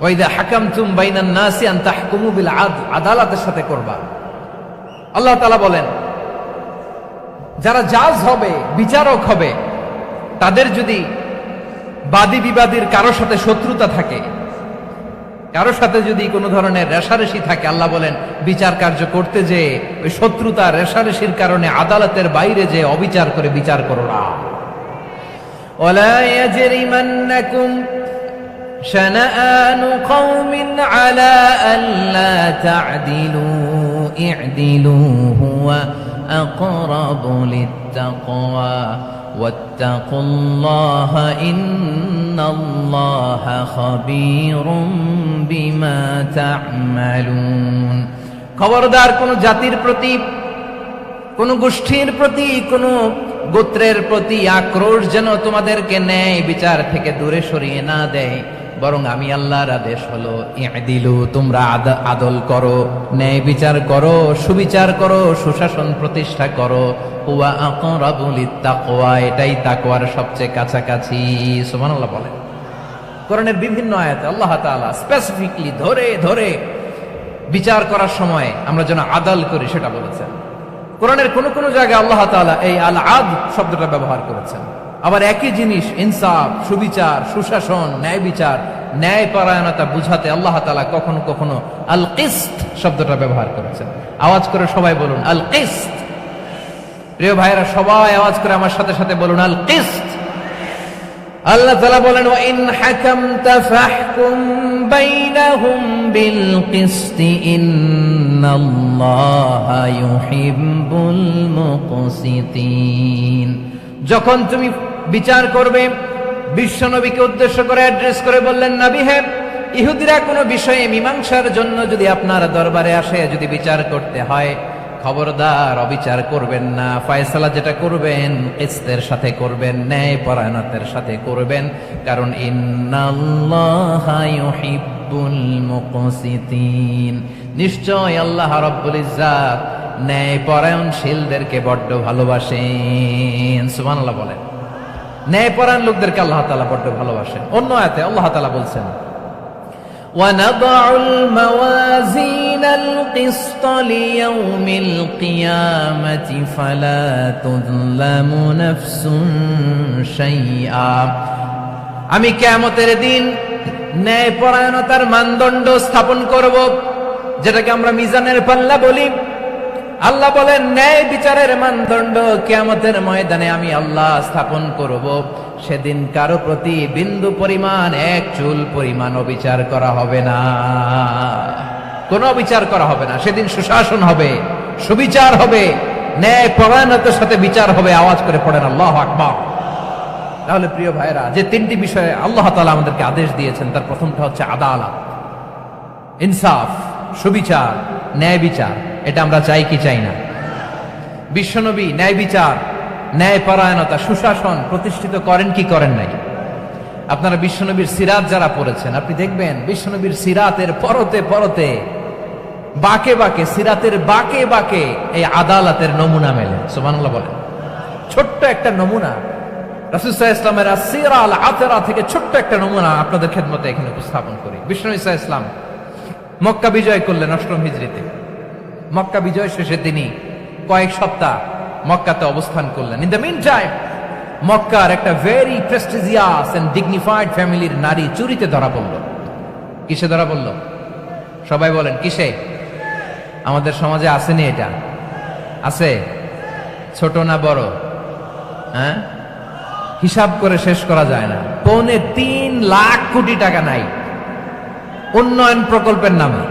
ওয়াইদা হাকামতুম বাইনান নাসি আন তাহকুমু বিল আদল, আদালতের সাথে করবা। আল্লাহ তাআলা বলেন, যারা জাজ হবে, বিচারক হবে, তাদের যদি বাদী বিবাদীর কারো সাথে শত্রুতা থাকে, কারো সাথে যদি কোনো ধরনের রেষারেষি থাকে, আল্লাহ বলেন বিচার কার্য করতে যে ওই শত্রুতা রেষারেষির কারণে আদালতের বাইরে যে অবিচার করে বিচার করো না। ওয়ালা ইয়াজরিমান্নাকুম শানাআনু কওমিন আলা আল্লা তা'দিলু ই'দিলু হুয়া আকরাবু লিত্তাকওয়া ওয়াত্তাকুল্লাহা ইন্নাল্লাহা খাবীরুম বিমা তা'মালুন। খবরদার কোন জাতির প্রতি, কোন গোষ্ঠীর প্রতি, কোন গোত্রের প্রতি আক্রোশ যেন তোমাদেরকে ন্যায় বিচার থেকে দূরে সরিয়ে না দেয়, বরং আমি আল্লাহর আদেশ হলো ই'দিলু, তোমরা আদল করো, ন্যায় বিচার করো, সুবিচার করো, সুশাসন প্রতিষ্ঠা করো। হুয়া আকরাবু লিত্তাকওয়া, এটাই তাকওয়ার সবচেয়ে কাছাকাছি। সুবহানাল্লাহ বলেন। কোরআনের বিভিন্ন আয়াতে আল্লাহ তাআলা স্পেসিফিকলি ধরে ধরে বিচার করার সময় আমরা যেন আদল করি সেটা বলেছেন। কোরআনের কোন কোন জায়গায় আল্লাহ তাআলা এই আল আদল শব্দটা ব্যবহার করেছেন। আবার একই জিনিস ইনসাফ, সুবিচার, সুশাসন, ন্যায় বিচার, ন্যায় পরায়ণতা বুঝাতে আল্লাহ তাআলা কখনো কখনো আল কিসত শব্দটা ব্যবহার করেছেন। আওয়াজ করে সবাই বলুন আল কিসত। প্রিয় ভাইরা, সবাই আওয়াজ করে আমার সাথে সাথে বলুন আল কিসত। আল্লাহ তাআলা বলেন ওয়া ইন হাকামতা ফাহকুম বাইনাহুম বিল কিসতি ইন্নাল্লাহা ইউহিব্বুল মুকসিতিন। যখন তুমি বিচার করবে, বিশ্বনবীকে উদ্দেশ্য করে অ্যাড্রেস করে বললেন, নবী হে, ইহুদিরা কোনো বিষয়ে মীমাংসার জন্য যদি আপনার দরবারে আসে, যদি বিচার করতে হয়, খবরদার অবিচার করবেন না। ফয়সালা যেটা করবেন কিসতের সাথে করবেন, ন্যায় পরায়ণতার সাথে করবেন, কারণ ইন্নাল্লাহা ইউহিব্বুল মুকসিতিন, নিশ্চয় আল্লাহ রাব্বুল ইজ্জাত ন্যায় পরায়ণশীলদেরকে বড্ড ভালোবাসেন। সুবহানাল্লাহ বলেন। ন্যায় পরায়ণ লোকদেরকে আল্লাহ তাআলা বড্ড ভালোবাসেন। অন্য আয়াতে আল্লাহ তাআলা বলছেন وَنَضَعُ الْمَوَازِينَ الْقِسْطَ لِيَوْمِ الْقِيَامَةِ فَلَا تُظْلَمُ نَفْسٌ شَيْئًا। আমি কিয়ামতের দিন ন্যায় পরায়ণতার মানদণ্ড স্থাপন করব, যেটাকে আমরা মিজানের পাল্লা বলি। আল্লাহ বলেন ন্যায় বিচারের মানদণ্ড কিয়ামতের ময়দানে আমি আল্লাহ স্থাপন করব। সেদিন কারো প্রতি বিন্দু পরিমাণ, এক চুল পরিমাণ অবিচার করা হবে না, কোনো অবিচার করা হবে না। সেদিন সুশাসন হবে, সুবিচার হবে, ন্যায় পরায়ণতার সাথে বিচার হবে। আওয়াজ করে পড়েন আল্লাহু আকবার। তাহলে প্রিয় ভাইরা, যে তিনটি বিষয়ে আল্লাহ তাআলা আমাদেরকে আদেশ দিয়েছেন, তার প্রথমটা হচ্ছে আদালত, ইনসাফ, সুবিচার, ন্যায় বিচার। এটা আমরা চাই কি চাই না? বিশ্বনবী ন্যায় বিচার, ন্যায় পরায়ণতা, সুশাসন প্রতিষ্ঠিত করেন কি করেন নাই? আপনারা বিশ্বনবীর সিরাত যারা পড়েছেন, আপনি দেখবেন বিশ্বনবীর সিরাতের পরতে পরতে, বাকে বাকে, সিরাতের বাকে বাকে এই আদালতের নমুনা মেলে। সুবহানাল্লাহ বলেন। ছোট্ট একটা নমুনা রাসূল সাল্লাল্লাহু আলাইহি ওয়াসাল্লামের আসিরা আল আতরা থেকে ছোট্ট একটা নমুনা আপনাদের খেদমতে এখানে উপস্থাপন করি। বিশ্বনবী সাল্লাল্লাহু আলাইহি ওয়াসাল্লাম মক্কা বিজয় করলেন ৮ম হিজরিতে। মক্কা বিজয় শেষে তিনি কয়েক সপ্তাহ মক্কাতে অবস্থান করলেন। ইন দ্য মিন টাইম মক্কার একটা ভেরি প্রেস্টিজিয়াস এন্ড ডিগনিফাইড ফ্যামিলির নারী চুরিতে ধরা পড়ল। কিসে ধরা পড়ল? সবাই বলেন কিসে? আমাদের সমাজে আসেনি এটা? আছে? ছোট না বড়? হ্যাঁ, হিসাব করে শেষ করা যায় না। ৩.৫ লাখ কোটি টাকা নাই উন্নয়ন প্রকল্পের নামে।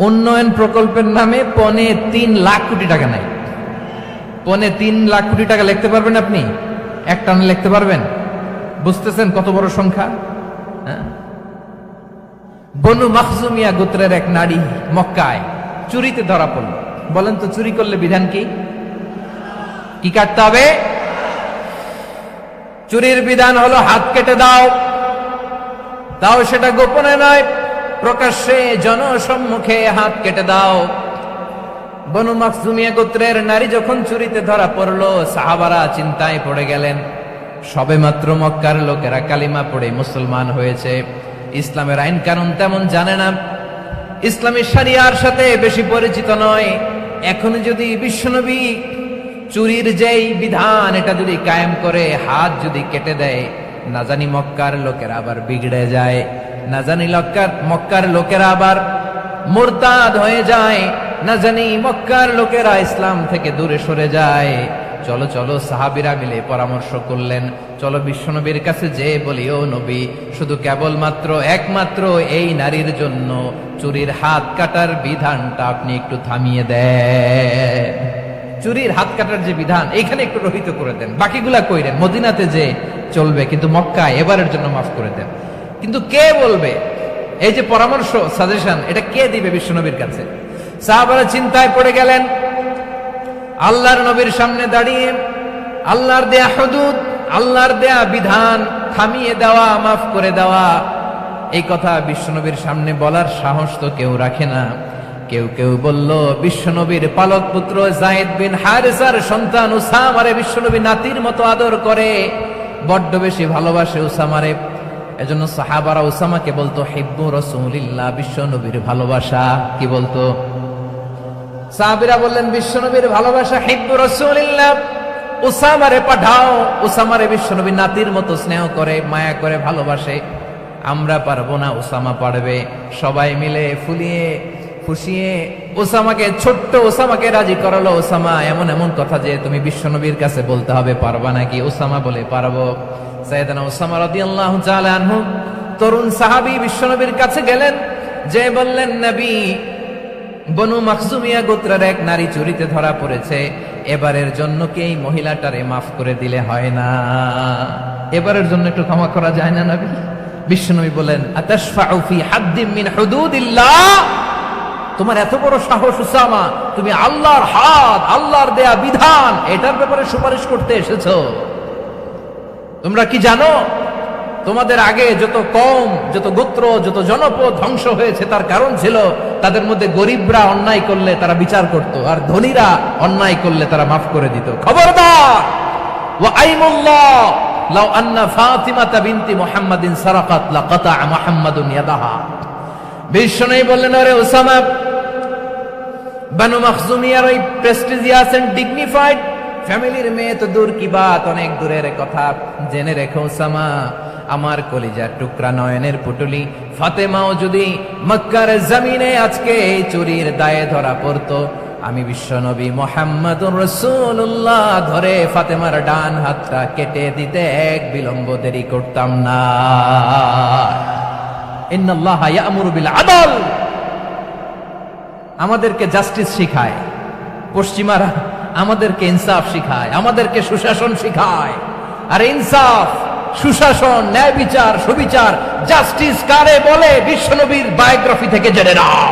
উন্নয়ন প্রকল্পের নামে ৩.৫ লাখ কোটি টাকা নাই। ৩.৫ লাখ কোটি টাকা লিখতে পারবেন আপনি? একটা না লিখতে পারবেন? বুঝতেছেন কত বড় সংখ্যা? হ্যাঁ, বনু মাখজুমিয়া গোত্রের এক নারী মক্কায় চুরিতে ধরা পড়ল। বলেন তো চুরি করলে বিধান কি? কি কাটতে হবে? চুরির বিধান হলো হাত কেটে দাও। তাও সেটা গোপনে নয়, প্রকাশ্যে জনসম্মুখে হাত কেটে দাও। বনু মাখজুমিয়া গোত্রের নারী যখন চুরিতে ধরা পড়লো, সাহাবারা চিন্তায় পড়ে গেলেন। সবেমাত্র মক্কার লোকেরা কালিমা পড়ে মুসলমান হয়েছে, ইসলামের আইন কানুন তেমন জানে না, ইসলামী শরিয়ার সাথে বেশি পরিচিত নয়। এখন যদি বিশ্বনবী চুরির যেই বিধান এটা যদি কায়েম করে হাত যদি কেটে দেয়, না জানি মক্কার লোকেরা আবার বিগড়ে যায়, না জানি মক্কার লোকেরা আবার মুরতাদ হয়ে যায়, না জানি মক্কার লোকেরা ইসলাম থেকে দূরে সরে যায়। চলো চলো, সাহাবীরা মিলে পরামর্শ করলেন, চলো বিশ্বনবীর কাছে যে বলি, ও নবী, শুধু কেবলমাত্র একমাত্র এই নারীর জন্য চুরির হাত কাটার বিধানটা আপনি একটু থামিয়ে দেন। চুরির হাত কাটার যে বিধান এইখানে একটু রহিত করে দেন, বাকিগুলা কইরেন, মদিনাতে যে চলবে, কিন্তু মক্কায় এবারের জন্য মাফ করে দেন। কিন্তু কে বলবে? এই যে পরামর্শ, সাজেশন, এটা কে দিবে বিশ্বনবীর কাছে? সাহাবারা চিন্তায় পড়ে গেলেন। আল্লাহর নবীর সামনে দাঁড়িয়ে আল্লাহর দেয়া হুদুদ, আল্লাহর দেয়া বিধান থামিয়ে দেওয়া, মাফ করে দেওয়া, এই কথা বিশ্বনবীর সামনে বলার সাহস তো কেউ রাখে না। কেউ কেউ বলল, বিশ্বনবীর পালক পুত্র যায়েদ বিন হারেসার সন্তান উসামারে বিশ্বনবী নাতির মতো আদর করে, বড্ড বেশি ভালোবাসে উসামারে। এজন্য সাহাবারা উসামাকে বলতো হিব্বু রাসূলিল্লাহ, বিশ্বনবীর ভালোবাসা। কি বলতো? সাহাবীরা বললেন, বিশ্বনবীর ভালোবাসা হিব্বু রাসূলিল্লাহ, উসামারে পাঠাও। উসামারে বিশ্বনবী নাতির মতো স্নেহ করে, মায়া করে, ভালোবাসে। আমরা পারবো না, উসামা পারবে। সবাই মিলে ফুলিয়ে ফুসিয়ে ওসামাকে, ছোট্ট ওসামাকে রাজি করালো। ওসামা এমন এমন কথা যে তুমি বিশ্বনবীর কাছে বলতে হবে, পারবা নাকি? ওসামা বলে, পারবো। সাইয়েদনা ওসামা রাদিয়াল্লাহু তাআলা আনহু, তরুণ সাহাবী, বিশ্বনবীর কাছে গেলেন, যে বললেন, নবী, বনু মাখজুমিয়া গোত্রের এক নারী চুরিতে ধরা পড়েছে, এবারের জন্য কি এই মহিলাটারে মাফ করে দিলে হয় না? এবারের জন্য একটু ক্ষমা করা যায় না নবী? বিশ্বনবী বলেন, আতাশফাউ ফি হাদ্দিম মিন হুদুদিল্লাহ, তোমার এত বড় সাহস উসামা, তুমি আল্লাহর হাদ, আল্লাহর দেয়া বিধান, এটার ব্যাপারে সুপারিশ করতে এসেছো? তোমরা কি জানো, তোমাদের আগে যত কওম, যত গোত্র, যত জনপদ ধ্বংস হয়েছে, তার কারণ ছিল তাদের মধ্যে গরিবরা অন্যায় করলে তারা বিচার করত, আর ধনীরা অন্যায় করলে তারা মাফ করে দিত। খবরদার! ওয়া আইমুল্লাহ লাউ আন্না ফাতিমাতা বিনতি মুহাম্মাদিন সারাকাত লাকাতা মুহাম্মাদুন ইয়াদাহা। বিশ্বনবী বললেন, আরে ওসামা, বানু মাখজুমিয়ার ওই প্রেস্টিজিয়াস এন্ড ডিগনিফাইড ফ্যামিলির মেয়ে তো দূর কি বাত, অনেক দূরের কথা। জেনে রেখো ওসামা, আমার কলিজার টুকরা, নয়নের পুটুলি ফাতেমাও যদি মক্কার জমিনে আজকে এই চুরির দায়ে ধরা পড়তো, আমি বিশ্বনবী মুহাম্মাদুর রাসূলুল্লাহ ধরে ফাতেমার ডান হাতটা কেটে দিতে এক বিলম্ব দেরি করতাম না। ইন্নাল্লাহা ইয়া'মুরু বিল আদল, আমাদেরকে জাস্টিস শিখায়। পশ্চিমারা আমাদেরকে ইনসাফ শিখায়, আমাদেরকে সুশাসন শিখায়। আর ইনসাফ, সুশাসন, ন্যায় বিচার, সুবিচার, জাস্টিস কারে বলে বিশ্বনবীর বায়োগ্রাফি থেকে জেনে নাও।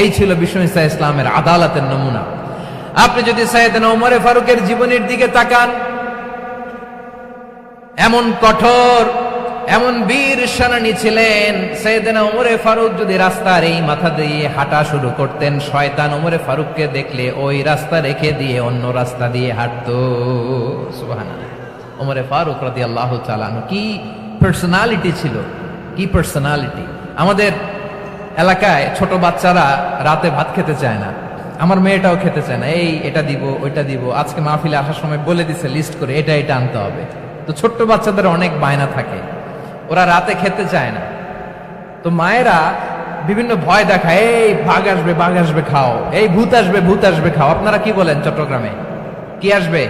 এই ছিল বিশ্বনবী সাল্লাল্লাহু আলাইহি ইসলামের আদালতের নমুনা। আপনি যদি সাইয়েদনা ওমর ফারুকের জীবনের দিকে তাকান, এমন কঠোর, এমন বীর সেনানী ছিলেন। সাইয়েদনা ওমর ফারুক যদি রাস্তার এই মাথা দিয়ে হাঁটা শুরু করতেন, শয়তান ওমর ফারুককে দেখলে ওই রাস্তা রেখে দিয়ে অন্য রাস্তা দিয়ে হাঁটতো। সুবহানাল্লাহ। ওমর ফারুক রাদিয়াল্লাহু তাআলা আনহু কি পার্সোনালিটি ছিল, কি পার্সোনালিটি! আমাদের এলাকায় ছোট বাচ্চারা রাতে ভাত খেতে চায় না, আমার মেয়েটাও খেতে চায় না। এই এটা দিব, ওইটা দিব, আজকে মাহফিলে আসার সময় বলে দিছে লিস্ট করে, এটা এটা আনতে হবে। তো ছোট্ট বাচ্চাদের অনেক বায়না থাকে, ওরা রাতে খেতে চায় না। তো মায়েরা বিভিন্ন ভয় দেখায়, এই বাঘ আসবে, বাঘ আসবে খাও, এই ভূত আসবে, ভূত আসবে খাও। আপনারা কি বলেন চট্টগ্রামে? কি আসবে?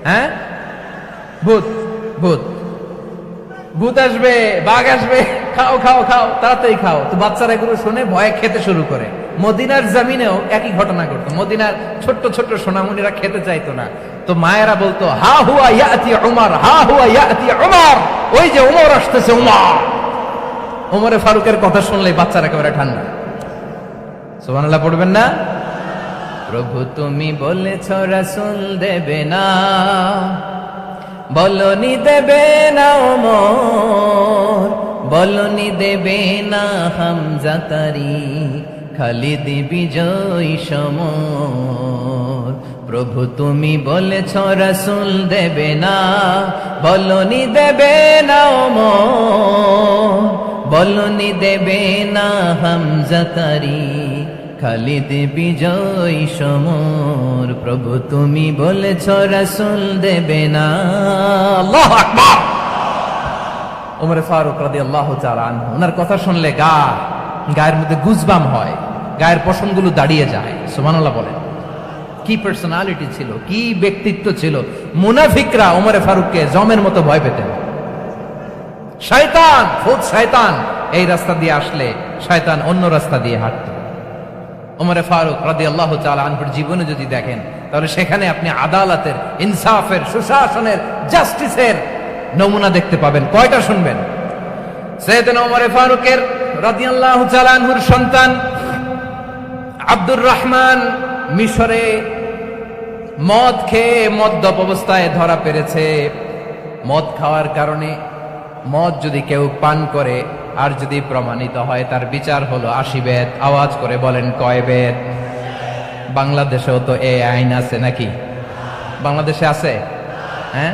হ্যাঁ, ভূত, ভূত, ভূত আসবে, বাঘ আসবে, খাও খাও খাও, তাড়াতাড়ি খাও। তো বাচ্চারা এগুলো শুনে ভয়ে খেতে শুরু করে। মদিনার জমিনেও একই ঘটনা ঘটতো। মদিনার ছোট্ট ছোট্ট সোনামণিরা খেতে চাইতো না। তো মায়েরা বলতো, হা হুয়া ইয়াতি উমর, হা হুয়া ইয়াতি উমর, ওই যে উমর আসতেছে, উমর। ওমরে ফারুকের কথা শুনলেই বাচ্চারা একেবারে ঠান্ডা। সুবহানাল্লাহ পড়বেন না? প্রভু তুমি বলেছ রাসূল দেবে না, বলনি দেবে না ওমর, বলনি দেবে না হামজা তারি, খালিদ বিজয়ী সমর। প্রভু তুমি বলেছ রাসূল দেবে না, বলনি দেবে না ওমর, বলনি দেবে না হামজা তারি, খালিদ বিজয়ী সমর। প্রভু তুমি বলেছ রাসূল দেবে না। আল্লাহু আকবার। ওমর ফারুক রাদিয়াল্লাহু তাআলা আনহু, ওনার কথা শুনলে গায়ের মধ্যে গুজবাম হয়, গায়ের পশমগুলো দাঁড়িয়ে যায়। সুবহানাল্লাহ বলেন। কি পার্সোনালিটি ছিল, কি ব্যক্তিত্ব ছিল! মুনাফিকরা ওমর ফারুককে জমের মতো ভয় পেতেন। শয়তান, ভূত শয়তান এই রাস্তা দিয়ে আসলে শয়তান অন্য রাস্তা দিয়ে হাঁটত। ওমরে ফারুক রাদিয়াল্লাহু তাআলা আনহুর জীবনে যদি দেখেন, তাহলে সেখানে আপনি আদালতের, ইনসাফের, সুশাসনের, জাস্টিসের নমুনা দেখতে পাবেন। কয়টা শুনবেন? সাইয়েদনা ওমরে ফারুকের রাদিয়াল্লাহু তাআলা আনহুর সন্তান আব্দুর রহমান মিশরে মদ খেয়ে মদ্যপ অবস্থায় ধরা পড়েছে। মদ খাওয়ার কারণে, মদ যদি কেউ পান করে আর যদি প্রমাণিত হয়, তার বিচার হলো 80 বেত। আওয়াজ করে বলেন কয় বেত? বাংলাদেশেও তো এই আইন আছে নাকি? বাংলাদেশে আছে? হ্যাঁ,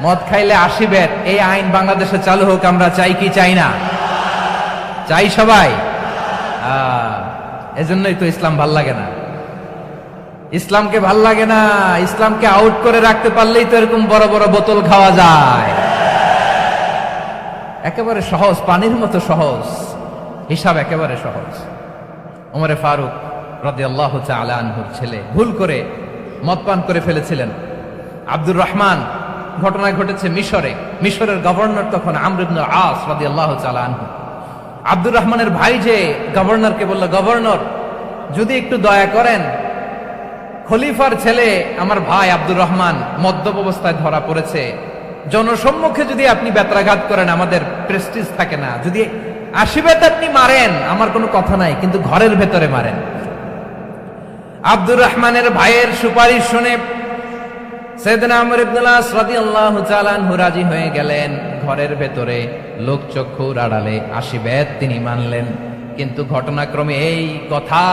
মদ খাইলে 80 বেত, এই আইন বাংলাদেশে চালু হোক। আমরা চাই কি চাই না? চাই সবাই। এজন্যই তো ইসলাম ভাল লাগে না। ইসলামকে ভাল লাগে না। ইসলামকে আউট করে রাখতে পারলেই তো এরকম বড় বড় বোতল খাওয়া যায়। একেবারে সহজ, পানির মতো সহজ, হিসাব একেবারে সহজ। ওমরে ফারুক রাদিয়াল্লাহু তাআলা আনহুর ছেলে ভুল করে মদ পান করে ফেলেছিলেন। আব্দুর রহমান, ঘটনা ঘটেছে মিশরে। মিশরের গভর্নর তখন আমর ইবনে আস রাদিয়াল্লাহু তাআলা আনহু। আব্দুর রহমানের ভাই যে গভর্নরকে বলল, গভর্নর যদি একটু দয়া করেন, খলিফার ছেলে আমার ভাই আব্দুর রহমান মদ্যপ অবস্থায় ধরা পড়েছে, জনসম্মুখে যদি আপনি বেত্রাঘাত করেন আমাদের প্রেস্টিজ থাকে না, যদি 80 বেত আপনি মারেন আমার কোনো কথা নাই, কিন্তু ঘরের ভেতরে মারেন। আব্দুর রহমানের ভাইয়ের সুপারিশ শুনে সাইয়েদনা আমর ইবনে আস রাদিয়াল্লাহু তাআলা আনহু রাজি হয়ে গেলেন। ঘরের ভেতরে লোকচক্ষুর আড়ালে 80 বেত তিনি মানলেন। কিন্তু ঘটনাক্রমে এই কথা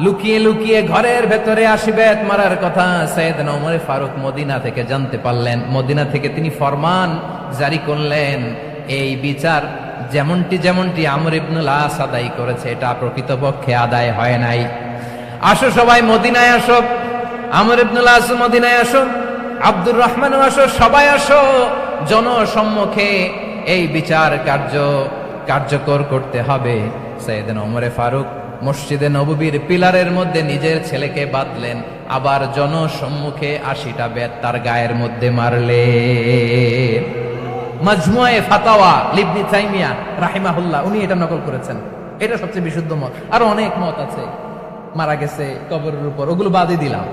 লুকিয়ে লুকিয়ে ঘরের ভেতরে 80 বেত মারার কথা সাইয়েদনা ওমর ফারুক মদিনা থেকে জানতে পারলেন। মদিনা থেকে তিনি ফরমান জারি করলেন, এই বিচার যেমনটি আমর ইবনে আস আদায় করেছে, এটা প্রকৃতপক্ষে আদায় হয় নাই। আসো সবাই মদিনায় আসো, আমর ইবনে আস মদিনায় আসো, আব্দুর রহমানও আসো, সবাই আসো, জনসম্মুখে এই বিচার কার্যকর করতে হবে। সাইয়েদনা ওমর ফারুক মসজিদে নববীর পিলারের মধ্যে নিজের ছেলেকে বাঁধলেন, আবার জনসম্মুখে 80টা বেত তার গায়ের মধ্যে মারলেন। মাজমুয়ে ফাতাওয়া ইবনে তাইমিয়া রাহিমাহুল্লাহ উনি এটা নকল করেছেন। এটা সবচেয়ে বিশুদ্ধ মত। আরো অনেক মত আছে, মারা গেছে কবরের উপর, ওগুলো বাদই দিলাম।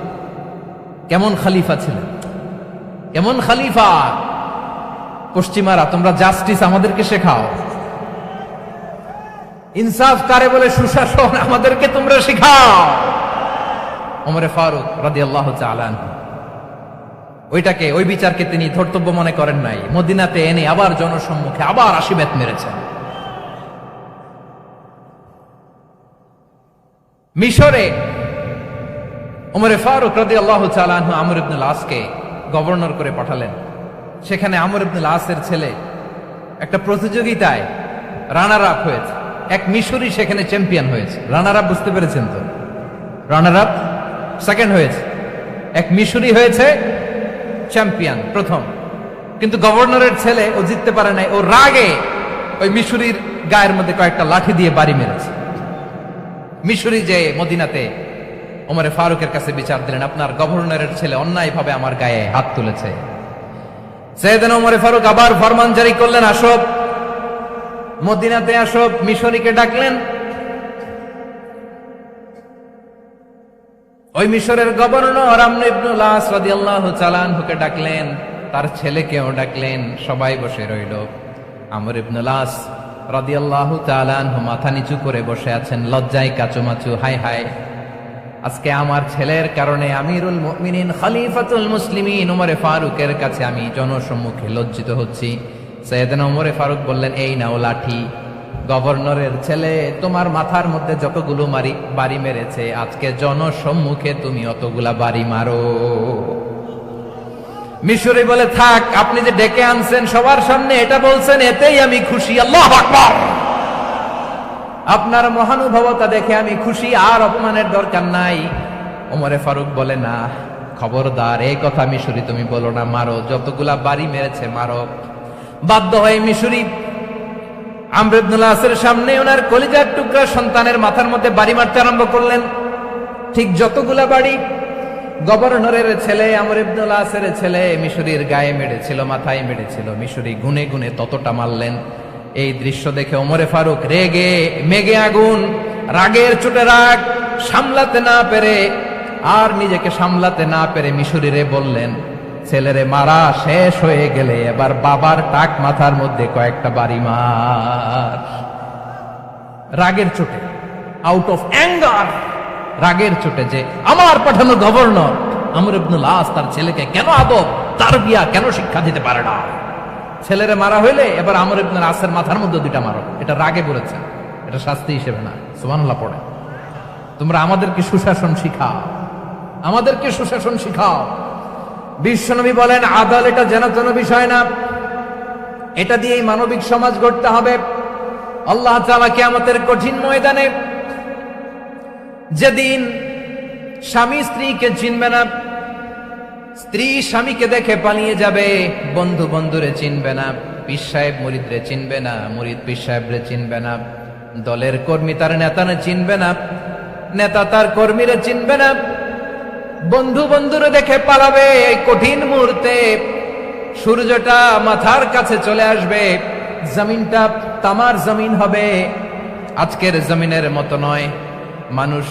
কেমন খলিফা ছিলেন, কেমন খলিফা! পশ্চিমারা তোমরা জাস্টিস আমাদেরকে শেখাও, ইনসাফ কারে বলে, সুশাসন আমাদেরকে তোমরা শেখাও। ওমরে ফারুক রাদিয়াল্লাহু তাআলা আনহু ওইটাকে, ওই বিচারকে তিনি ধর্তব্য মনে করেন নাই। মদিনাতে এনে আবার জনসম্মুখে আবার 80 বেত মেরেছেন। মিশরে ওমরে ফারুক রাদিয়াল্লাহু তাআলা আনহু আমর ইবনে আসকে গভর্নর করে পাঠালেন। সেখানে আমর ইবনে আসের ছেলে একটা প্রতিযোগিতায় রানার আপ হয়েছে। এক মিশরি সেখানে চ্যাম্পিয়ন হয়েছে। রানার আপ বুঝতে পেরেছেন তো? রানার আপ সেকেন্ড হয়েছে, এক মিশরি হয়েছে চ্যাম্পিয়ন প্রথম। কিন্তু গভর্নরের ছেলে ও জিততে পারে নাই। ও রাগে ওই মিশরির গায়ের মধ্যে কয়েকটা লাঠি দিয়ে বাড়ি মেরেছে। মিশরি যে মদিনাতে ওমরে ফারুকের কাছে বিচার দিলেন, আপনার গভর্নরের ছেলে অন্যায়ভাবে আমার গায়ে হাত তুলেছে। সাইয়েদনা ওমরে ফারুক আবার ফরমান জারি করলেন, আসো মদিনাতে আসো। মিশরীকে ডাকলেন। ওই মিশরের গভর্নর আমর ইবনে আস রাদিয়াল্লাহু তাআলা আনহুকে ডাকলেন, তার ছেলেকেও ডাকলেন। সবাই বসে রইল। আমর ইবনে আস রাদিয়াল্লাহু তাআলা আনহু মাথা নিচু করে বসে আছেন, লজ্জায় কাচুমাচু। হায় হায়, আজকে আমার ছেলের কারণে আমিরুল মুমিনিন খলিফাতুল মুসলিমিন ওমরে ফারুকের কাছে আমি জনসম্মুখে লজ্জিত হচ্ছি। সাইয়েদনা ওমরে ফারুক বললেন, এই নাও লাঠি, গভর্নরের ছেলে তোমার মাথার মধ্যে যতগুলো বাড়ি মেরেছে, আজকে জনসম্মুখে তুমি অতগুলা বাড়ি মারো। মিশরি বলে, থাক, আপনি যে ডেকে আনছেন সবার সামনে এটা বলছেন, এতেই আমি খুশি। আল্লাহু আকবার! আপনার মহানুভবতা দেখে আমি খুশি, আর অপমানের দরকার নাই। ওমরে ফারুক বলে, না, খবরদার, এই কথা মিশরি তুমি বলো না, মারো, যতগুলা বাড়ি মেরেছে মারো। বাধ্য হয়ে মিশরি আমর ইবনে আসের সামনে ওনার কলিজার টুকরা সন্তানের মাথার মধ্যে বাড়ি মারতে আরম্ভ করলেন। ঠিক যতগুলা বাড়ি গভর্নরের ছেলে আমর ইবনে আসের ছেলে মিশরির গায়ে মেরেছিল, মাথায় মেরেছিল, মিশরি গুনে গুনে ততটা মারলেন। এই দৃশ্য দেখে ওমরে ফারুক রেগে মেগে আগুন, রাগের চোটে রাগ, সামলাতে না পেরে আর নিজেকে সামলাতে না পেরে মিশরীরে বললেন, ছেলেরে মারা শেষ হয়ে গেলে এবার বাবার টাক মাথার মধ্যে কয়েকটা বাড়ি মার। রাগের চোটে, আউট অফ অ্যাঙ্গার, রাগের চোটে, যে আমার পাঠানো গভর্নর আমর ইবনুল আস তার ছেলেকে কেন আদব তারবিয়া কেন শিক্ষা দিতে পারে না। ছেলেরে মারা হইলে এবার আমর ইবনুল আসের মাথার মধ্যে দুইটা মারো। এটা রাগে বলেছেন, এটা শাস্তি হিসেবে না। সুবহানাল্লাহ পড়ে। তোমরা আমাদেরকে সুশাসন শিখাও, আমাদেরকে সুশাসন শিখাও। বিশ্বনবী বলেন, আদাল এটা যেন বিষয় না, এটা দিয়েই মানবিক সমাজ গড়তে হবে। আল্লাহ তাআলা কিয়ামতের কঠিন ময়দানে, যেদিন স্বামী স্ত্রীকে চিনবে না, স্ত্রী স্বামীকে দেখে পালিয়ে যাবে, বন্ধু বন্ধুরে চিনবে না, পীর সাহেব মুরিদরে চিনবে না, মুরিদ পীর সাহেবরে চিনবে না, দলের কর্মী তার নেতারে চিনবে না, নেতা তার কর্মীরে চিনবে না, বন্ধু বন্ধুরে দেখে পালাবে। এই কঠিন মুহূর্তে সূর্যটা মাথার কাছে চলে আসবে, জমিনটা তামার জমিন হবে, আজকের জমিনের মতো নয়। মানুষ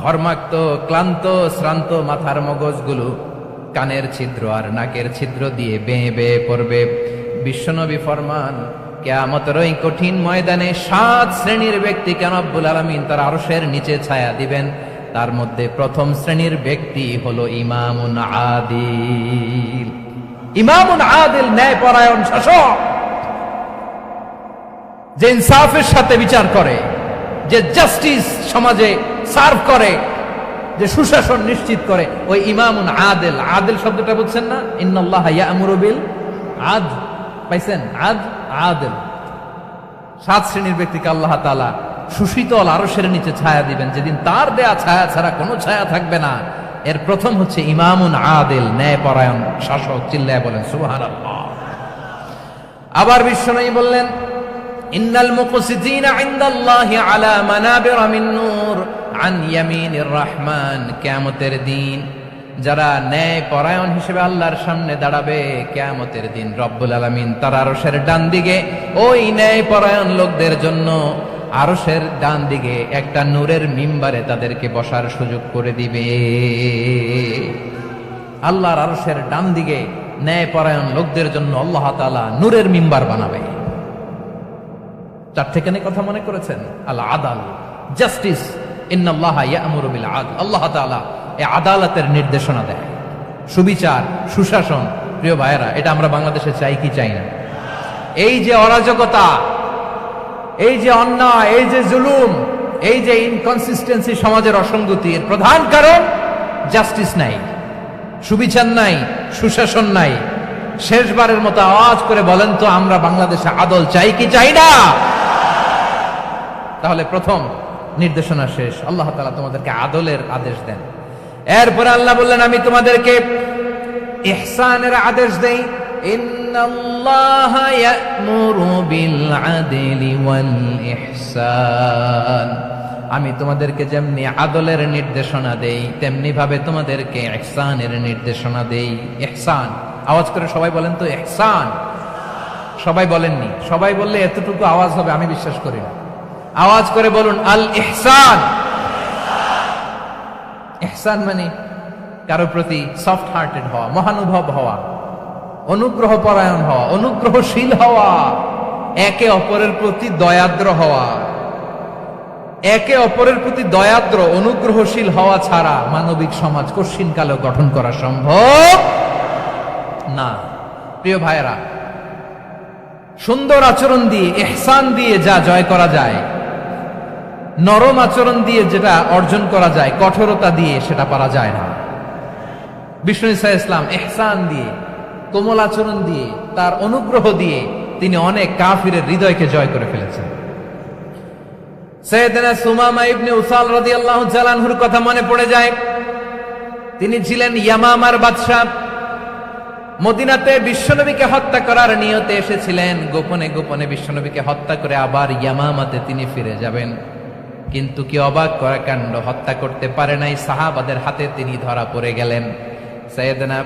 ঘর্মাক্ত, ক্লান্ত, শ্রান্ত মাথার মগজগুলো কানের ছিদ্র আর নাকের ছিদ্র দিয়ে বেয়ে বেয়ে পড়বে। বিশ্বনবী ফরমান, কিয়ামতের ওই কঠিন ময়দানে 7 শ্রেণীর ব্যক্তিকে রব্বুল আলামিন তার আরশের নিচে ছায়া দিবেন। তার মধ্যে প্রথম শ্রেণীর ব্যক্তি হলো ইমামুন আদিল। ইমামুন আদিল, ন্যায়পরায়ণ শাসক, যে ইনসাফের সাথে বিচার করে, যে জাস্টিস সমাজে সার্ভ করে, যে সুশাসন নিশ্চিত করে, ওই ইমামুন আদিল। আদিল শব্দটা বুঝছেন না? ইন্নাল্লাহা ইয়া'মুরু বিল আদল, পাইছেন? আদিল। 7 শ্রেণীর ব্যক্তিকে আল্লাহ তাআলা সুশীতল আরশের নিচে ছায়া দিবেন, যেদিন তার দেয়া ছায়া ছাড়া কোনো ছায়া থাকবে না। এর প্রথম হচ্ছে ইমামুন আদিল, ন্যায়পরায়ণ শাসক। চিল্লায় বলেন সুবহানাল্লাহ। আবার বিশ্বনবী বললেন, ইন্নাল মুকসিতিনা ইনদাল্লাহি আলা মানাবিরা মিন নূর আন ইয়ামিনির রহমান। কিয়ামতের দিন যারা ন্যায়পরায়ণ হিসেবে আল্লাহর সামনে দাঁড়াবে, কিয়ামতের দিন রব্বুল আলামিন তার আরশের ডান দিকে ওই ন্যায়পরায়ণ লোকদের জন্য আরশের ডান দিকে একটা নূরের মিম্বারে তাদেরকে বসার সুযোগ করে দিবে। আল্লাহর আরশের ডান দিকে ন্যায়পরায়ণ লোকদের জন্য আল্লাহ তাআলা নূরের মিম্বার বানাবে। 4 ঠিকানে কথা মনে করেছেন? আল আদাল, জাস্টিস। ইন্নাল্লাহা ইয়া'মুরু বিল আদল। আল্লাহ তাআলা এই আদালতের নির্দেশনা দেয়, সুবিচার, সুশাসন। প্রিয় ভাইয়েরা, এটা আমরা বাংলাদেশে চাই কি চাই না? এই যে অরাজকতা, এই যে অন্যায়, এই যে জুলুম, এই যে ইনকনসিস্টেন্সি, সমাজের অসঙ্গতি, এর প্রধান কারণ জাস্টিস নাই, সুবিচার নাই, সুশাসন নাই। শেষবারের মতো আওয়াজ করে বলেন তো, আমরা বাংলাদেশে আদল চাই কি চাই না? তাহলে প্রথম নির্দেশনা শেষ। আল্লাহ তাআলা তোমাদেরকে আদলের আদেশ দেন। এরপরে আল্লাহ বললেন, আমি তোমাদেরকে ইহসানের আদেশ দেই। ইন্নাল্লাহা ইয়া'মুরু বিল আদলি ওয়াল ইহসান। আমি তোমাদেরকে যেমনি আদলের নির্দেশনা দেই, তেমনি ভাবে তোমাদেরকে ইহসানের নির্দেশনা দেই। ইহসান, আওয়াজ করে সবাই বলেন তো ইহসান। সবাই বলেননি? সবাই বললে এতটুকু আওয়াজ হবে আমি বিশ্বাস করি না। আওয়াজ করে বলুন আল ইহসান। ইহসান মানে কারো প্রতি সফট হার্টেড হওয়া, মহানুভব হওয়া, অনুগ্রহ পরায়ণ হওয়া, অনুগ্রহশীল হওয়া, একে অপরের প্রতি দয়াদ্র হওয়া। একে অপরের প্রতি দয়াদ্র, অনুগ্রহশীল হওয়া ছাড়া মানবিক সমাজ কশিনকালেও গঠন করা সম্ভব না। প্রিয় ভাইয়েরা, সুন্দর আচরণ দিয়ে, ইহসান দিয়ে যা জয় করা যায়, নরম আচরণ দিয়ে যেটা অর্জন করা যায়, কঠোরতা দিয়ে সেটা পারা যায় না। বিষ্ণু ঈসা ইসলাম ইহসান দিয়ে, কোমল আচরণ দিয়ে, তার অনুগ্রহ দিয়ে তিনি অনেক কাফিরের হৃদয়কে জয় করে ফেলেছেন। সাইয়েদনা সুমামা ইবনে উসাল রাদিয়াল্লাহু তাআলা আনহুর কথা মনে পড়ে যায়। তিনি ছিলেন ইয়ামামার বাদশা। মদিনাতে বিশ্বনবীকে হত্যা করার নিয়তে এসেছিলেন। গোপনে গোপনে বিশ্বনবীকে হত্যা করে আবার ইয়ামামাতে তিনি ফিরে যাবেন। কিন্তু কি অবাক করা কাণ্ড, হত্যা করতে পারে নাই, সাহাবাদের হাতে তিনি ধরা পড়ে গেলেন। সাইয়েদনা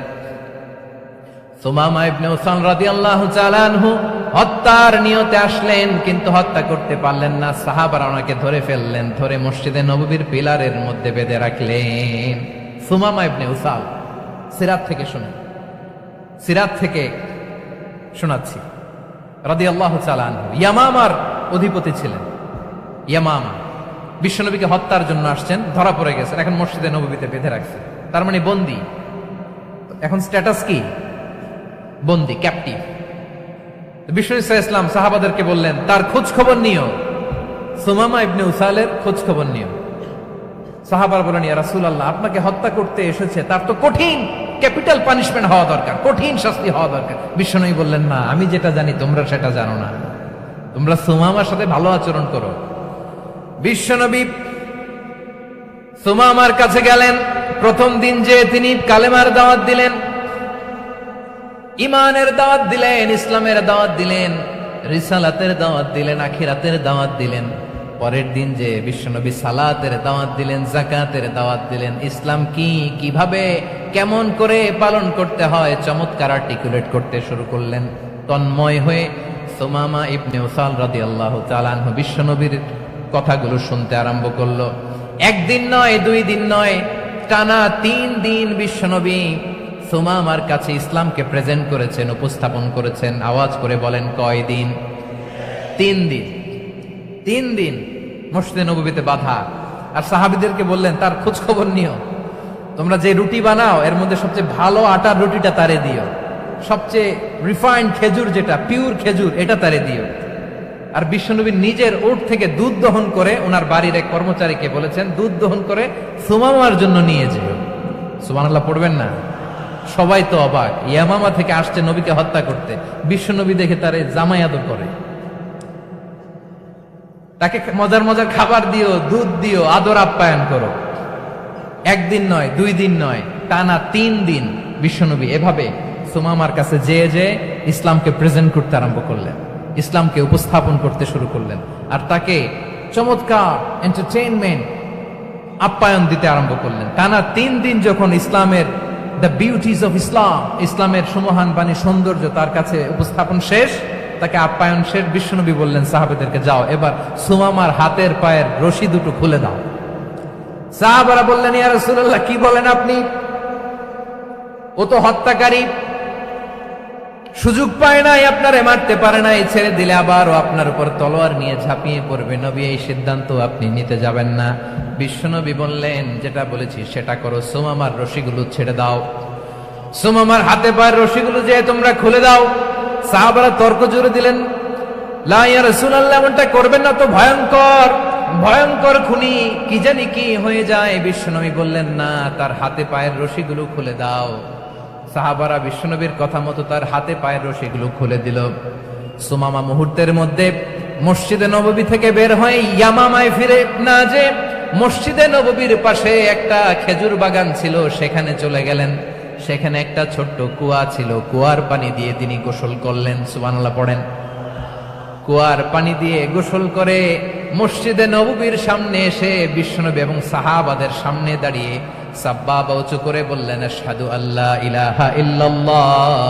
সুমামা ইবনে উসাল রাদিয়াল্লাহু তাআলা আনহু হত্যার নিয়তে আসলেন, কিন্তু হত্যা করতে পারলেন না। সাহাবারা ওনাকে ধরে ফেললেন, ধরে মসজিদে নববীর পিলারের মধ্যে বেঁধে রাখলেন। সুমামা ইবনে উসাল, সিরাত থেকে শুনেন, সিরাত থেকে শোনাচ্ছি। রাদিয়াল্লাহু তাআলা আনহু ইয়ামামার অধিপতি ছিলেন। ইয়ামামা বিশ্বনবীকে হত্যার জন্য আসছেন, ধরা পড়ে গেছেন, এখন মসজিদে নববীতে বেঁধে রাখছে, তার মানে বন্দী। এখন স্ট্যাটাস কি? বন্দী, ক্যাপটিভ। বিশ্বনবী সাল্লাল্লাহু আলাইহি ওয়াসাল্লাম সাহাবাদেরকে বললেন, তার খোঁজ খবর নিও, সুমামা ইবনে উসালের খোঁজ খবর নিও। সাহাবারা বলেন, ইয়া রাসূলুল্লাহ, আপনাকে হত্যা করতে এসেছে, তার তো কঠিন ক্যাপিটাল পানিশমেন্ট হওয়া দরকার, কঠিন শাস্তি হওয়া দরকার। বিশ্বনবী বললেন, না, আমি যেটা জানি তোমরা সেটা জানো না, তোমরা সুমামার সাথে ভালো আচরণ করো। বিশ্বনবী সুমামার কাছে গেলেন। প্রথম দিন যে তিনি কালেমার দাওয়াত দিলেন, ইমানের দাওয়াত দিলেন, ইসলামের দাওয়াত দিলেন, রিসালাতের দাওয়াত দিলেন, আখিরাতের দাওয়াত দিলেন। পরের দিন যে বিশ্বনবী সালাতের দাওয়াত দিলেন, যাকাতের দাওয়াত দিলেন, ইসলাম কি, কিভাবে, কেমন করে পালন করতে হয় চমৎকার আর্টিকুলেট করতে শুরু করলেন। তন্ময় হয়ে সুমামা ইবনে উসাল রাদিয়াল্লাহু তাআলা আনহু বিশ্বনবীর কথাগুলো শুনতে আরম্ভ করলো। একদিন নয়, 2 দিন নয়, টানা 3 দিন বিশ্বনবী সুমামার কাছে ইসলামকে প্রেজেন্ট করেছেন, উপস্থাপন করেছেন। আওয়াজ করে বলেন, কয় দিন? 3 দিন। 3 দিন মসজিদে নববীতে বাধা। আর সাহাবীদেরকে বললেন, তার খোঁজ খবর নিও, তোমরা যে রুটি বানাও এর মধ্যে সবচেয়ে ভালো আটার রুটিটা তারে দিও, সবচেয়ে রিফাইন্ড খেজুর, যেটা পিওর খেজুর, এটা তারে দিও। আর বিশ্বনবী নিজের উট থেকে দুধ দহন করে ওনার বাড়ির এক কর্মচারীকে বলেছেন, দুধ দহন করে সুমামার জন্য নিয়ে যেও। সুবহানাল্লাহ পড়বেন না? সবাই তো অবাক, ইয়ামামা থেকে আসছে নবীকে হত্যা করতে, বিশ্বনবী দেখে তারে জামাই আদর করে, তাকে মজার মজার খাবার দিও, দুধ দিও, আদর আপ্যায়ন করো। 1 দিন নয়, 2 দিন নয়, টানা 3 দিন বিশ্বনবী এভাবে সুমামার কাছে যেয়ে ইসলামকে প্রেজেন্ট করতে আরম্ভ করলেন, ইসলামকে উপস্থাপন করতে শুরু করলেন। আর তাকে চমৎকার এন্টারটেইনমেন্ট, আপ্যায়ন দিতে আরম্ভ করলেন। টানা 3 দিন যখন ইসলামের দ্য বিউটিজ অফ ইসলাম, ইসলামের সুমহান বাণী, সৌন্দর্য তার কাছে উপস্থাপন শেষ, তাকে আপ্যায়ন শেষ, বিশ্বনবী বললেন সাহাবাদেরকে, যাও এবার সুমামার হাতের পায়ের রশি দুটো খুলে দাও। সাহাবারা বললেন, ইয়া রাসূলুল্লাহ, কি বলেন আপনি? ও তো হত্যাকারী, সুযোগ পায় নাই, আপনারে মারতে পারে নাই, ছেড়ে দিলে আবার ও আপনার উপর তলোয়ার নিয়ে ঝাঁপিয়ে পড়বে। নবী, এই সিদ্ধান্ত আপনি নিতে যাবেন না। বিশ্বনবী বললেন, যেটা বলেছি সেটা করো, সুমামার রশিগুলো ছেড়ে দাও, সুমামার হাতে পায়ের রশিগুলো যে তোমরা খুলে দাও। সাহাবারা তর্ক জুড়ে দিলেন, লা ইয়া রাসূলুল্লাহ, এমনটা করবেন না, তো ভয়ঙ্কর, ভয়ঙ্কর খুনি, কি জানি কি হয়ে যায়। বিশ্বনবী বললেন, না, তার হাতে পায়ের রশিগুলো খুলে দাও। সাহাবারা বিশ্বনবীর কথা মতো তার হাতে পায়ের রশিগুলো খুলে দিল। সুমামা মুহূর্তের মধ্যে মসজিদে নববী থেকে বের হয়ে ইয়ামামায় ফিরে না যে মসজিদে নববীর পাশে একটা খেজুর বাগান ছিল, সেখানে চলে গেলেন। সেখানে একটা ছোট্ট কুয়া ছিল, কুয়ার পানি দিয়ে তিনি গোসল করলেন। সুবহানাল্লাহ পড়েন। কুয়ার পানি দিয়ে গোসল করে মসজিদে নববীর সামনে এসে বিশ্বনবী এবং সাহাবাদের সামনে দাঁড়িয়ে সাব্বাবা উঁচু করে বললেন, আশহাদু আল্লা ইলাহা ইল্লাল্লাহ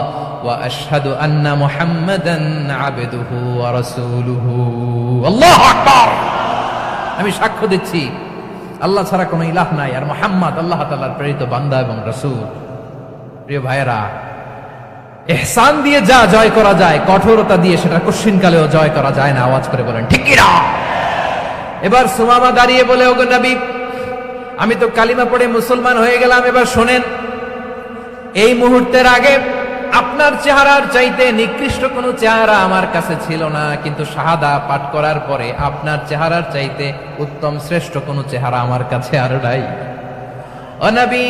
ওয়া আশহাদু আন্না মুহাম্মাদান আবদুহু ওয়া রাসূলুহু। আল্লাহু আকবার। আমি সাক্ষ্য দিচ্ছি আল্লাহ ছাড়া কোনো ইলাহ নাই, আর মুহাম্মদ আল্লাহ তাআলার প্রেরিত বান্দা এবং রাসূল। প্রিয় ভাইয়েরা, ইহসান দিয়ে যা জয় করা যায়, কঠোরতা দিয়ে সেটা কঠিনকালেও জয় করা যায় না। আওয়াজ করে বলেন ঠিক কি না? এবার সুমামা দাঁড়িয়ে বলে, ওগো নবী, আমি তো কালিমা পড়ে মুসলমান হয়ে গেলাম, এবার শোনেন, এই মুহূর্তের আগে আপনার চেহারার চাইতে নিকৃষ্ট কোনো চেহারা আমার কাছে ছিল না, কিন্তু শাহাদা পাঠ করার পরে আপনার চেহারার চাইতে উত্তম শ্রেষ্ঠ কোনো চেহারা আমার কাছে আর নাই। ও নবী,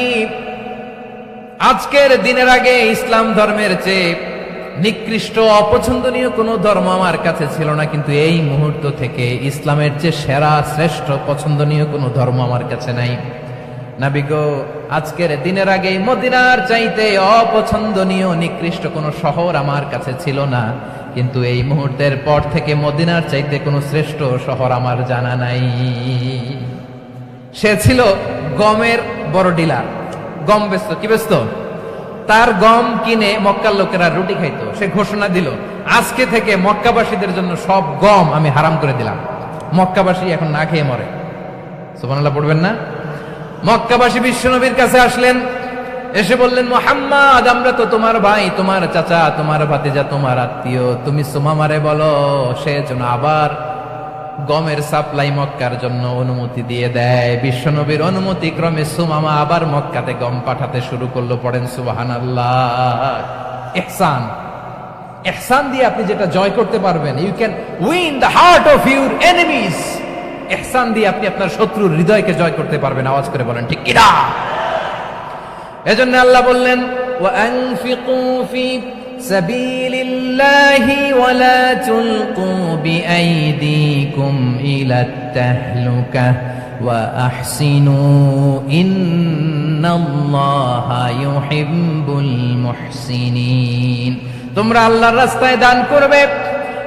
আজকের দিনের আগে ইসলাম ধর্মের চেয়ে নিকৃষ্ট অপছন্দনীয় কোনো ধর্ম আমার কাছে ছিল না, কিন্তু এই মুহূর্ত থেকে ইসলামের চেয়ে সেরা শ্রেষ্ঠ পছন্দনীয় কোনো ধর্ম আমার কাছে নাই। নবী গো, আজকের দিনের আগে মদিনার চাইতে অপছন্দনীয় নিকৃষ্ট কোনো শহর আমার কাছে ছিল না, কিন্তু এই মুহূর্তের পর থেকে মদিনার চাইতে কোনো শ্রেষ্ঠ শহর আমার জানা নাই। সে ছিল গমের বড় ডিলার, গম বেচত। কি বেচত? তার গম কিনে মক্কার লোকেরা রুটি খাইতো। সে ঘোষণা দিল, আজকে থেকে মক্কাবাসীদের জন্য সব গম আমি হারাম করে দিলাম। মক্কাবাসী এখন না খেয়ে মরে। সুবহানাল্লাহ পড়বেন না? মক্কাবাসী বিশ্বনবীর কাছে আসলেন, এসে বললেন, মুহাম্মদ, আমরা তো তোমার ভাই, তোমার চাচা, তোমার ভাতিজা, তোমার আত্মীয়। তুমি সুমামারে বলো সে যেন আবার গমের সাপ্লাই মক্কার জন্য অনুমতি দিয়ে দেয়। বিশ্বনবীর অনুমতি ক্রমে সুমামা আবার মক্কাতে গম পাঠাতে শুরু করলো। পড়েন সুবহানাল্লাহ। ইহসান, ইহসান দিয়ে আপনি যেটা জয় করতে পারবেন, you can win the heart of your enemies. ইহসান দিয়ে আপনি আপনার শত্রুর হৃদয়কে জয় করতে পারবেন। আওয়াজ করে বলেন ঠিক কিনা? এজন্য আল্লাহ বললেন, ওয়ানফিকু ফি সাবিলিল্লাহি ওয়ালা তুলকু বিআইদিকুম ইলাত তাহলুকাহ ওয়া আহসিনু ইন্নাল্লাহা ইউহিব্বুল মুহসিনিন। তোমরা আল্লাহর রাস্তায় দান করবে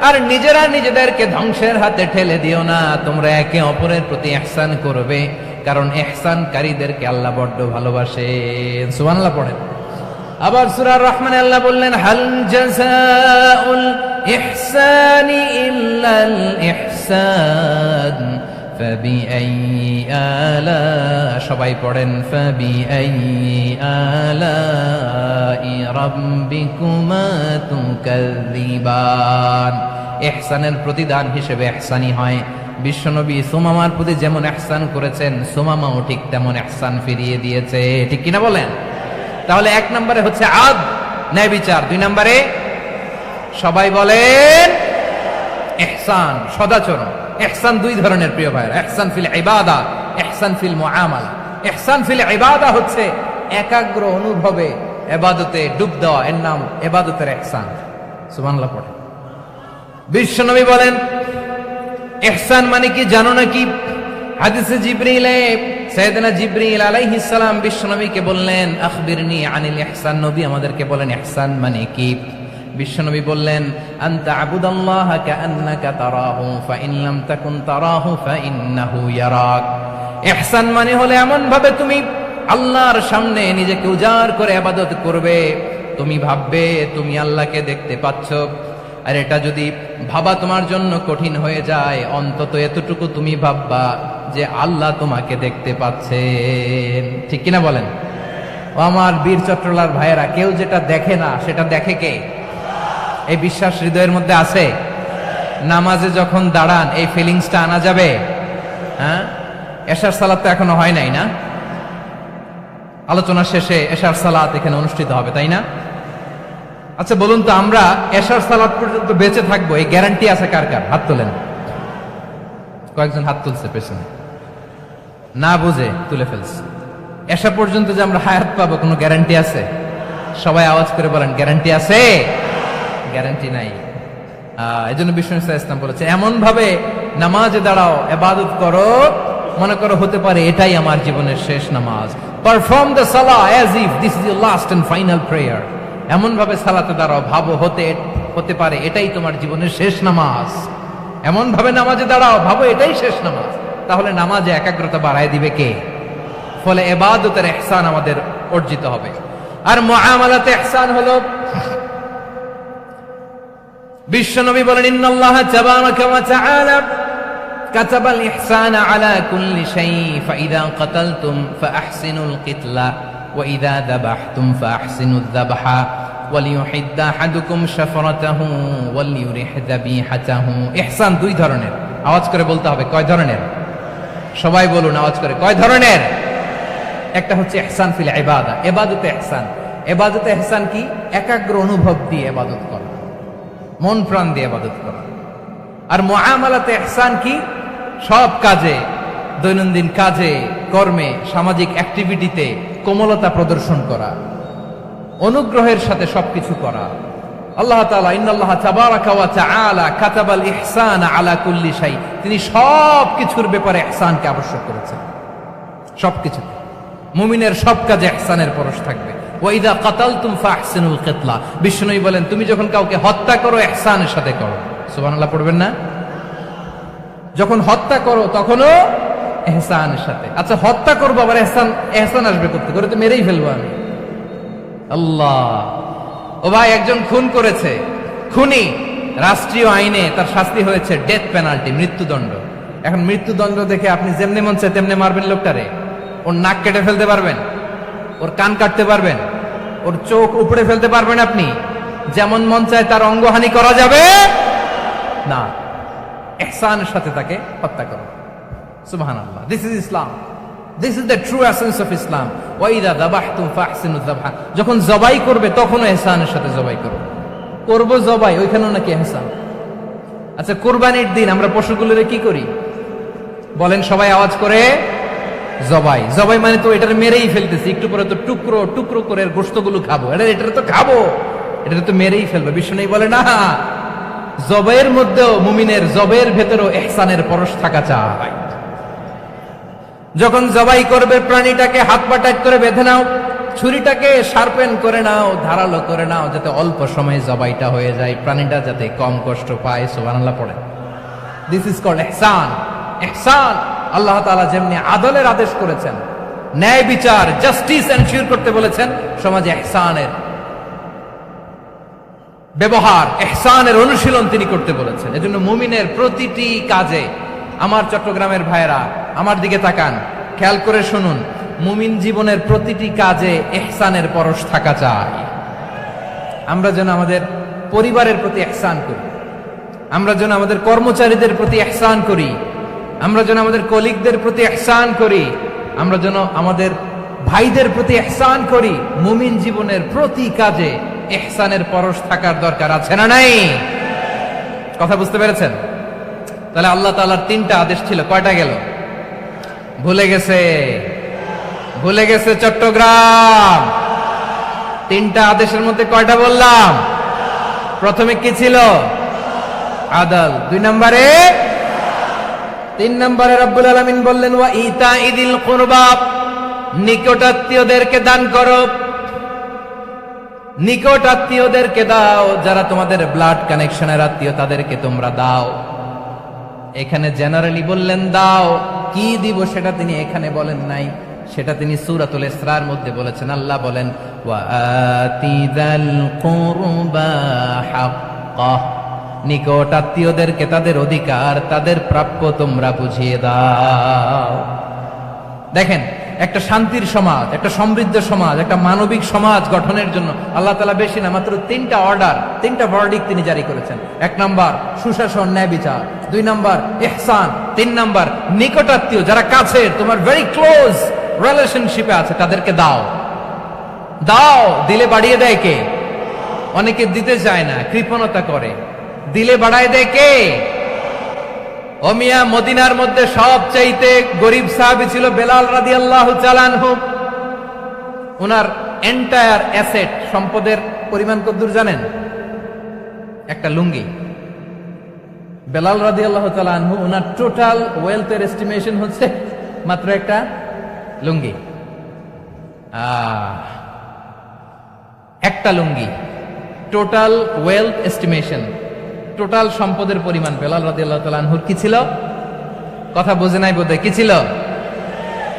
আর নিজেরা নিজেদেরকে ধ্বংসের হাতে ঠেলে দিও না। তোমরা একে অপরের প্রতি ইহসান করবে, কারণ ইহসানকারীদেরকে আল্লাহ বড্ড ভালোবাসেন। সুবহানাল্লাহ পড়েন। আবার সূরা রহমানে আল্লাহ বললেন, হাল জাযাউল ইহসানি ইল্লাল ইহসান ফাবিআইয়ি আলা, সবাই পড়েন, ফাবিআইয়ি আলাই রাব্বিকুমা তুকাযযিবান। ইহসানের প্রতিদান হিসেবে ইহসানি হয়। বিশ্বনবী সুমামার প্রতি যেমন ইহসান করেছেন, সুমামাও ঠিক তেমন ইহসান ফিরিয়ে দিয়েছে। ঠিক কিনা বলেন? তাহলে এক নম্বরে হচ্ছে আদ, ন্যায় বিচার। দুই নম্বরে সবাই বলেন ইহসান, সদাচরণ। ইহসান দুই ধরনের প্রিয় ভাইরা, ইহসান ফিল ইবাদা, ইহসান ফিল মুআমালা। ইহসান ফিল ইবাদা হচ্ছে একাগ্র অনুভবে ইবাদতে ডুব দেওয়া, এর নাম ইবাদতের ইহসান। সুবহানাল্লাহ পড়ে। বিশ্বনবী বলেন ইহসান মানে কি জানো নাকি? হাদিসে জিবরিলে সাইয়েদনা জিবরিল আলাইহিস সালাম বিশ্বনবীকে বললেন, আখবিরনি আনিল ইহসান। নবী আমাদেরকে বলেন ইহসান মানে কি? বিশ্বনবী বললেন, আনতা আবুদাল্লাহা কাআন্নাকা তারাহু ফাইন লাম তাকুন তারাহু ফাইন্নাহু ইয়ারাক। ইহসান মানে হলো এমন ভাবে তুমি আল্লাহর সামনে নিজেকে উজাড় করে ইবাদত করবে, তুমি ভাববে তুমি আল্লাহকে দেখতে পাচ্ছ। আর এটা যদি ভাবা তোমার জন্য কঠিন হয়ে যায়, অন্তত এতটুকু তুমি ভাববা যে আল্লাহ তোমাকে দেখতে পাচ্ছেন। ঠিক কিনা বলেন? ও আমার বীর চট্টলার ভাইয়েরা, কেউ যেটা দেখে না সেটা দেখে কে? এই বিশ্বাস হৃদয়ের মধ্যে আছে? নামাজে যখন দাঁড়ান এই ফিলিংসটা আনা যাবে? হ্যাঁ, এশার সালাত তো এখনো হয় নাই না? আলোচনা শেষে এশার সালাত এখানে অনুষ্ঠিত হবে, তাই না? আচ্ছা বলুন তো, আমরা এশার সালাত পর্যন্ত বেঁচে থাকবো এই গ্যারান্টি আছে কার কার? হাত তোলেন। কয়েকজন হাত তুলছে পেছনে, না বুঝে তুলে ফেলছে। এশা পর্যন্ত যে আমরা হায়াত পাবো কোনো গ্যারান্টি আছে? সবাই আওয়াজ করে বলেন গ্যারান্টি আছে? গ্যারান্টি নাই। এই জন্য বিষ্ণু ইসলাম বলেছে, এমন ভাবে নামাজে দাঁড়াও, ইবাদত করো, মনে করো হতে পারে এটাই আমার জীবনের শেষ নামাজ। পারফর্ম দ্য সালাহ as if this is your last and final prayer. এমন ভাবে সালাতে দাঁড়াও, ভাবো হতে পারে এটাই তোমার জীবনের শেষ নামাজ। এমন ভাবে নামাজে দাঁড়াও, ভাবো এটাই শেষ নামাজ। তাহলে নামাজে একাগ্রতা বাড়ায় দিবে কে? ফলে ইবাদতের ইহসান আমাদের অর্জিত হবে। আর মুআমালাতে ইহসান হলো, বিশ্বনবী বলেন, ইন্নাল্লাহা তাবারাকা ওয়া তাআলা কাতাবাল ইহসানা আলা কুল্লি শাই ফাইদা কাতালতুম ফাআহসিনুল কিতলা ওয়া ইযা যাবাহতুম ফাআহসিনুয যাবহা ওয়ালিয়ুহিদ্দা আহাদুকুম শাফরাতাহু ওয়ালিয়ুরিহ যাবিহাতাহু। ইহসান দুই ধরনের। আওয়াজ করে বলতে হবে কয় ধরনের? সবাই বলুন আওয়াজ করে, কয় ধরনের? একটা হচ্ছে ইহসান ফিল ইবাদা, ইবাদতে ইহসান। ইবাদতে ইহসান কি? একাগ্র অনুভব দিয়ে ইবাদত করা, মন প্রাণ দিয়ে ইবাদত করা। আর মুআমালাতে ইহসান কি? সব কাজে, দৈনন্দিন কাজে, কর্মে, সামাজিক অ্যাক্টিভিটিতে কোমলতা প্রদর্শন করা, অনুগ্রহের সাথে সবকিছু করা। আল্লাহ তাআলা ইন্নাল্লাহা তাবারাকা ওয়া তাআলা কাতাবাল ইহসানা আলা কুল্লি শাই, তিনি সব কিছুর ব্যাপারে ইহসানকে আবশ্যক করেছেন। সবকিছু, মুমিনের সব কাজে ইহসানের পরশ থাকবে। ওয়া ইযা কাতালতুম ফাহসিনুল কিতলা, বিষ্ণুই বলেন তুমি যখন কাউকে হত্যা করো ইহসানের সাথে করো। সুবহানাল্লাহ পড়বেন না? যখন হত্যা করো তখনও ইহসানের সাথে। আচ্ছা হত্যা করবো আবার ইহসান আসবে করতে করে, তো মেরেই ফেলবো আমি। আল্লাহ, ও ভাই একজন খুন করেছে, খুনি, রাষ্ট্রীয় আইনে তার শাস্তি হয়েছে ডেথ পেনাল্টি, মৃত্যুদণ্ড। এখন মৃত্যুদণ্ড দেখে আপনি যেমনি মন চায় তেমনি মারবেন লোকটারে? ওর নাক কেটে ফেলতে পারবেন? ওর কান কাটতে পারবেন? ওর চোখ উপড়ে ফেলতে পারবেন আপনি? যেমন মন চায় তার অঙ্গহানি করা যাবে না। ইহসানের সাথে তাকে হত্যা করো। সুবহানাল্লাহ, this is Islam, this is the true essence of Islam. ওয়া ইযা যাবাহতুম ফাহসিনু যাবহা, যখন জবাই করবে তখনও ইহসানের সাথে জবাই করো। করব জবাই, ওইখানেও নাকি ইহসান। আচ্ছা, কুরবানির দিন আমরা পশুগুলোরে কি করি বলেন? সবাই আওয়াজ করে জবাই। জবাই মানে তো এটার মেরেই ফেলতেছি, একটু পরে তো টুকরো টুকরো করে গোশতগুলো খাবো, এটা তো খাবো, এটা তো মেরেই ফেলবো। বিশ্ব নেই বলে না, জবাইয়ের মধ্যেও মুমিনের জবাইয়ের ভেতরেও ইহসানের পরশ থাকা চাই। যখন জবাই করবে প্রাণীটাকে হাত পা টাইট করে বেঁধে নাও, ছুরিটাকে শার্পেন করে নাও, ধারালো করে নাও, যাতে অল্প সময়ে জবাইটা হয়ে যায়, প্রাণীটা যাতে কম কষ্ট পায়। সুবহানাল্লাহ পড়ে। দিস ইজ কল্ড ইহসান। ইহসান আল্লাহ তাআলা যেমনি আদলের আদেশ করেছেন, ন্যায় বিচার, জাস্টিস এনশিওর করতে বলেছেন, সমাজে ইহসানের ব্যবহার, ইহসানের অনুশীলন তিনি করতে বলেছেন। এজন্য মুমিনের প্রতিটি কাজে, আমার চট্টগ্রামের ভাইয়েরা আমার দিকে তাকান, খেয়াল করে শুনুন, মুমিন জীবনের প্রতিটি কাজে ইহসানের পরশ থাকা চাই। আমরা যেন আমাদের পরিবারের প্রতি ইহসান করি, আমরা যেন আমাদের কর্মচারীদের প্রতি ইহসান করি, আমরা যেন আমাদের কলিগদের প্রতি ইহসান করি, আমরা যেন আমাদের ভাইদের প্রতি ইহসান করি। মুমিন জীবনের প্রতি কাজে ইহসানের পরশ থাকার দরকার আছে না নাই? কথা বুঝতে পেরেছেন? তাহলে আল্লাহ তাআলার তিনটা আদেশ ছিল, কয়টা গেল? ভুলে গেছে, ভুলে গেছে চট্টগ্রাম। তিনটা আদেশের মধ্যে কয়টা বললাম? প্রথমে কি ছিল? আদল। 2 নম্বরে, 3 নম্বরে রব্বুল আলামিন বললেন ওয়া ইতাইদিল কুরবা, নিকটাত্মীয়দেরকে দান করো। নিকট আত্মীয়দেরকে দাও, যারা তোমাদের ব্লাড কানেকশনের আত্মীয় তাদেরকে তোমরা দাও। এখানে জেনারেলি বললেন দাও, কি দিব সেটা তিনি এখানে বলেন নাই, সেটা তিনি সূরাতুল ইসরার মধ্যে বলেছেন। আল্লাহ বলেন ওয়া আতিযাল কুরবা হাক্কা, নিকট আত্মীয়দেরকে তাদের অধিকার, তাদের প্রাপ্য তোমরা বুঝিয়ে দাও। দেখেন, একটা শান্তির সমাজ, একটা সমৃদ্ধ সমাজ, একটা মানবিক সমাজ গঠনের জন্য আল্লাহ তাআলা বেশি না, মাত্র 3টা অর্ডার, 3টা ভার্ডিক্ট তিনি জারি করেছেন। 1 নাম্বার সুশাসন, ন্যায় বিচার। 2 নাম্বার ইহসান। 3 নাম্বার নিকটাত্মীয়, যারা কাছে, তোমার ভেরি ক্লোজ রিলেশনশিপে আছে, তাদেরকে দাও। দাও, দিলে বাড়িয়ে দেয় কে? অনেকে দিতে চায় না, কৃপণতা করে। দিলে বাড়ায় দেয় কে? ও মিয়া, মদিনার মধ্যে সবচাইতে গরিব সাহাবী ছিল বেলাল রাদিয়াল্লাহু তাআলা আনহু। ওনার এন্টায়ার অ্যাসেট, সম্পদের পরিমাণ কতদূর জানেন? একটা লুঙ্গি। বেলাল রাদিয়াল্লাহু তাআলা আনহু, ওনার টোটাল ওয়েলথের এস্টিমেশন হচ্ছে মাত্র একটা লুঙ্গি। একটা লুঙ্গি, টোটাল ওয়েলথ এস্টিমেশন, টোটাল সম্পদের পরিমাণ বেলাল রাদিয়াল্লাহু তাআলা আনহুর কি ছিল? কথা বোঝে নাই বোধহয়, কি ছিল?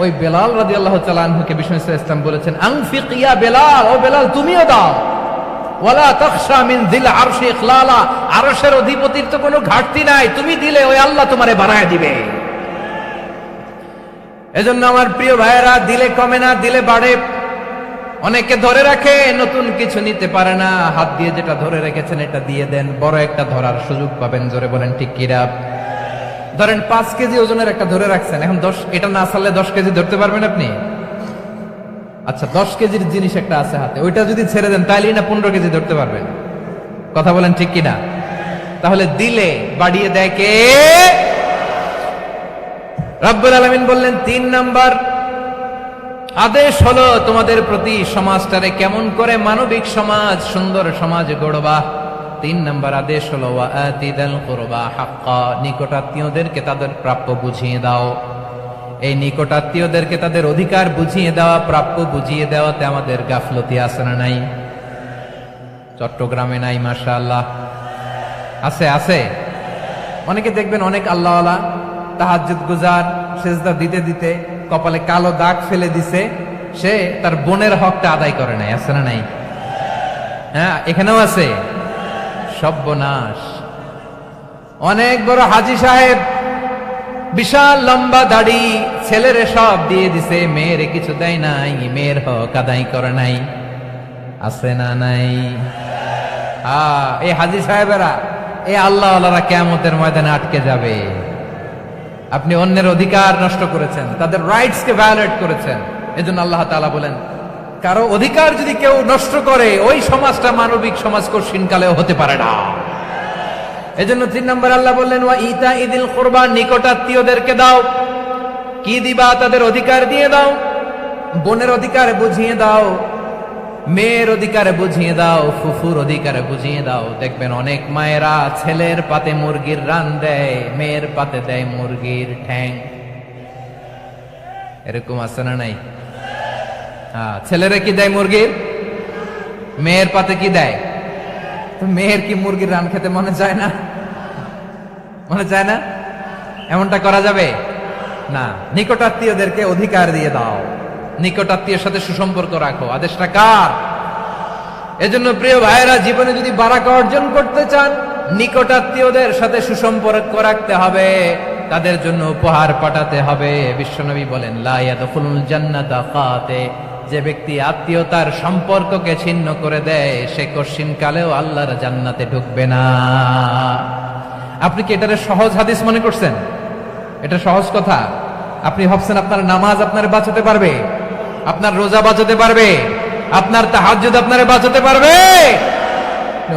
ওই বেলাল রাদিয়াল্লাহু তাআলা আনহুকে বিষ্ণু ইসলাম বলেছেন আনফিক ইয়া বেলাল, ও বেলাল তুমিও দাও। ওয়ালা তাখশা মিন যিল আরশি ইখলালা, আরশের অধিপতির তো কোনো ঘাটতি নাই, তুমি দিলে ওই আল্লাহ তোমারে বাড়ায় দিবে। এজন্য আমার প্রিয় ভাইয়েরা, দিলে কমে না, দিলে বাড়ে। অনেকে ধরে রাখে, নতুন কিছু নিতে পারে না, হাত দিয়ে যেটা ধরে রেখেছেন এটা দিয়ে দেন, বড় একটা ধরার সুযোগ পাবেন। জোরে বলেন ঠিক কিনা? ধরেন 5 কেজি ওজনের একটা ধরে রাখছেন, এখন 10, এটা না ছাড়লে 10 কেজি ধরতে পারবেন আপনি? আচ্ছা, 10 কেজির জিনিস একটা আছে হাতে, ওইটা যদি ছেড়ে দেন তাইলেই না 15 কেজি ধরতে পারবেন। কথা বলেন ঠিক কিনা? তাহলে দিলে বাড়িয়ে দেয় কে? রব্বুল আলামিন বললেন 3 নাম্বার আদেশ হলো তোমাদের প্রতি সমাজটারে কেমন করে মানবিক সমাজ, সুন্দর সমাজ গড়বা। 3 নাম্বার আদেশ হলো ওয়া আতিদাল কুরবা হাক্কা, নিকটাত্মীয়দেরকে তাদের প্রাপ্য বুঝিয়ে দাও। এই নিকটাত্মীয়দেরকে তাদের অধিকার বুঝিয়ে দেওয়া, প্রাপ্য বুঝিয়ে দেওয়াতে আমাদের গাফলতি আছে না নাই? চট্টগ্রামে নাই? মাশাআল্লাহ আছে, আছে। অনেকে দেখবেন অনেক আল্লাহওয়ালা, তাহাজ্জুদ গুজার, সেজদা দিতে দিতে কপালে কালো দাগ ফেলে দিছে, সে তার বোনের হকটা আদায় করে নাই। আছে না নাই? হ্যাঁ, এখানেও আছে। সর্বনাশ। অনেক বড় হাজী সাহেব, বিশাল লম্বা দাড়ি, ছেলেরে সব দিয়ে দিছে, মেয়েরে কিছু দেয় নাই, মেয়ের হক আদায় করে নাই। আছে না নাই? এই হাজী সাহেবেরা, এই আল্লাহ আল্লাহরা কিয়ামতের ময়দানে আটকে যাবে। আপনি অন্যের অধিকার নষ্ট করেছেন, তাদের রাইটস কে ভায়োলেট করেছেন। এজন্য আল্লাহ তাআলা বলেন, কারো অধিকার যদি কেউ নষ্ট করে, ওই সমাজটা মানবিক সমাজ কঠিনকালেও হতে পারে না। এজন্য 3 নম্বর আল্লাহ বললেন, ওয়া ইতা ইদিল কুরবা, নিকটাত্মীয়দেরকে দাও। কি দিবা? তাদের অধিকার দিয়ে দাও। বোনের অধিকার বুঝিয়ে দাও, মেয়ের অধিকার বুঝিয়ে দাও, ফুফুর অধিকার বুঝিয়ে দাও। দেখবেন অনেক মায়েরা ছেলের পাতে মুরগির রান দেয়, মেয়ের পাতে দেয় মুরগির ঠ্যাং। এরকম আছে না নাই? ছেলেরা কি দেয়? মুরগির। মেয়ের পাতে কি দেয়? তো মেয়ের কি মুরগির রান খেতে মনে চায় না? মনে চায় না? এমনটা করা যাবে না। নিকটাত্মীয়দেরকে অধিকার দিয়ে দাও, নিকটাত্মীয়ের সাথে সুসম্পর্ক রাখো। আদেশটা কার? এজন্য প্রিয় ভাইয়েরা, জীবনে যদি বারাকা অর্জন করতে চান, নিকটাত্মীয়দের সাথে সুসম্পর্ক রাখতে হবে, তাদের জন্য উপহার পাঠাতে হবে। বিশ্বনবী বলেন, লা ইয়াদখুলুল জান্নাতা কাতে, যে ব্যক্তি আত্মীয়তার সম্পর্ককে ছিন্ন করে দেয়, সে কঠিনকালেও আল্লাহর জান্নাতে ঢুকবে না। আপনি কি এটারে সহজ হাদিস মনে করছেন? এটা সহজ কথা। আপনি ভাবছেন আপনার নামাজ আপনারে বাঁচাতে পারবে, আপনার রোজা বাঁচাতে পারবে, আপনার তাহাজ্জুদ আপনারে বাঁচাতে পারবে?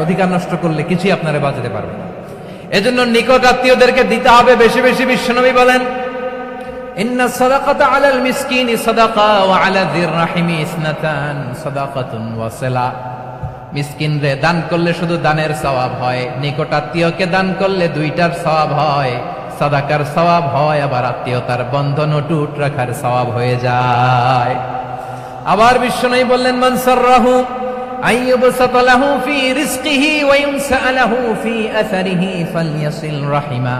অধিকার নষ্ট করলে কিছুই আপনারে বাঁচাতে পারবে না। এজন্য নিকট আত্মীয়দেরকে দিতে হবে বেশি বেশি। বিশ্বনবী বলেন, ইন্না সাদাকাতা আলাল মিসকিনি সাদাকা ওয়া আলা যির রাহিমি ইসনাতান সাদাকাতুন ওয়া সিলা। মিসকিনরে দান করলে শুধু দানের সওয়াব হয়, নিকট আত্মীয়কে দান করলে দুইটার সওয়াব হয়। সাদাকার সওয়াব হয়, আবার আত্মীয়তার বন্ধন অটুট রাখার সওয়াব হয়ে যায়। আবার বিশ্বনবী বললেন, মান সাররাহু আইয়ুবসাতা লাহু ফি রিজকিহি ওয়া ইউনসা লাহু ফি আসারিহি ফালইয়াসিল রাহিমা।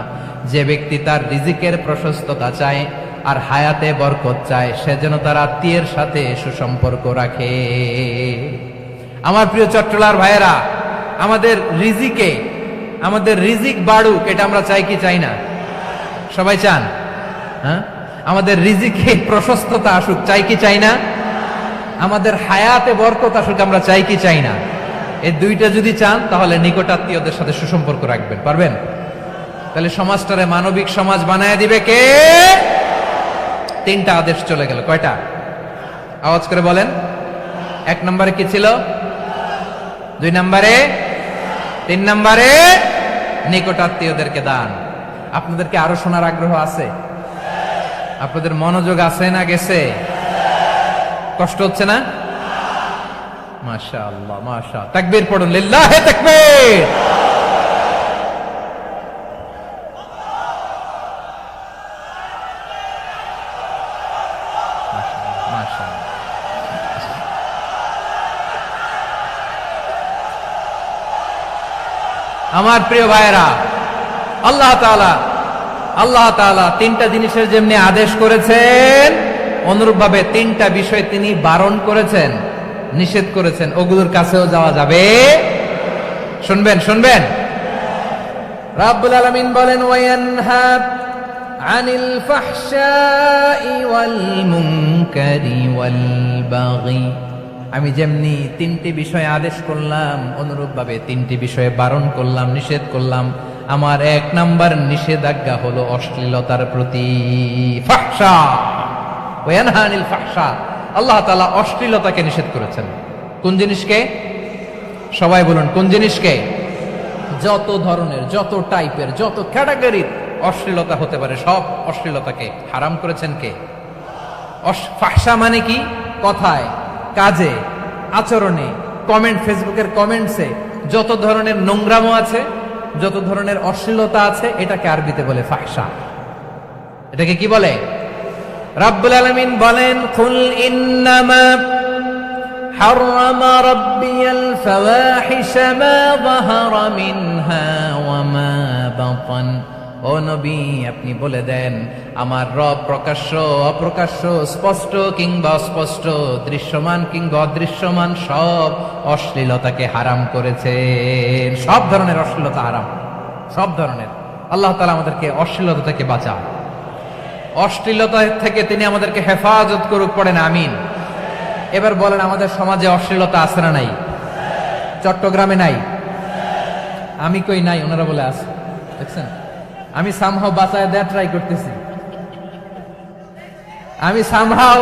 যে ব্যক্তি তার রিজিকের প্রশস্ততা চায় আর হায়াতে বরকত চায়, সে যেন তার আত্মীয়ের সাথে সুসম্পর্ক রাখে। আমার প্রিয় চট্টলার ভাইয়েরা, আমাদের রিজিক বাড়ুক, এটা আমরা চাই কি চাই না? সবাই চান? হ্যাঁ, আমাদের রিজিকে প্রশস্ততা আসুক, চাই কি চাই না? আমাদের হায়াতে বরকত আসুক, আমরা চাই কি চাই না? এই দুইটা যদি চান, তাহলে নিকটাত্মীয়দের সাথে সুসম্পর্ক রাখবেন। পারবেন? তাহলে সমাজটারে মানবিক সমাজ বানায় দিবে কে? 3টা আদেশ চলে গেল। কয়টা? আওয়াজ করে বলেন। 1 নম্বরে কি ছিল? 2 নম্বরে, 3 নম্বরে নিকটাত্মীয়দেরকে দান। আপনাদেরকে আরো শোনার আগ্রহ আছে? আপনাদের মনোযোগ আছে না গেছে? কষ্ট হচ্ছে না? মাশাআল্লাহ, মাশাআল্লাহ। তাকবীর পড়ুন, লিল্লাহি তাকবীর। আমার প্রিয় ভাইয়েরা, আল্লাহ তাআলা 3টা জিনিসের যেমনি আদেশ করেছেন, অনুরূপভাবে 3টা বিষয় তিনি বারণ করেছেন, নিষেধ করেছেন। ওগুলোর কাছেও যাওয়া যাবে। শুনবেন। রাব্বুল আলামিন বলেন, ওয়ায়ানহা আনিল ফাহশাই ওয়াল মুনকারি ওয়াল বাগি। আমি যেমনি 3টি বিষয়ে আদেশ করলাম, অনুরূপভাবে 3টি বিষয়ে বারণ করলাম, নিষেধ করলাম। আমার 1 নাম্বার নিষেধাজ্ঞা হলো অশ্লীলতার প্রতি। ফাহশা, ওয়ায়ানহা আনিল ফাহশা। আল্লাহ তাআলা অশ্লীলতাকে নিষেধ করেছেন। কোন জিনিসকে? সবাই বলুন, কোন জিনিসকে? যত ধরনের, যত টাইপের, যত ক্যাটাগরির অশ্লীলতা হতে পারে, সব অশ্লীলতাকে হারাম করেছেন কে? ফাহশা মানে কি? কথায়, কাজে, আচরণে, কমেন্ট, ফেসবুকের কমেন্টসে যত ধরনের নোংরামো আছে, যত ধরনের অশ্লীলতা আছে, এটাকে আরবিতে বলে ফাহশা। এটাকে কি বলে? রাব্বুল আলামিন বলেন, কুল ইন্নামা হাররামা রাব্বিয়াল ফাওয়াহিশা মা যাহারা মিনহা ওয়া মা বাতান ও নবী, আপনি বলে দেন আমার রব প্রকাশ্য অপ্রকাশ্য, স্পষ্ট কিংবা অস্পষ্ট, দৃশ্যমান কিংবা অদৃশ্যমান সব অশ্লীলতাকে হারাম করেছেন। সব ধরনের অশ্লীলতা হারাম, সব ধরনের। আল্লাহ তাআলা আমাদেরকে অশ্লীলতা থেকে বাঁচান, অশ্লীলতা থেকে তিনি আমাদেরকে হেফাজত করুক, পড়েন আমিন। এবার বলেন, আমাদের সমাজে অশ্লীলতা আছে না নাই? চট্টগ্রামে নাই? আমি কই নাই, ওনারা বলে আছে। দেখছেন, আমি সামহাও বাঁচায় দেওয়া ট্রাই করতেছি, আমি সামহাও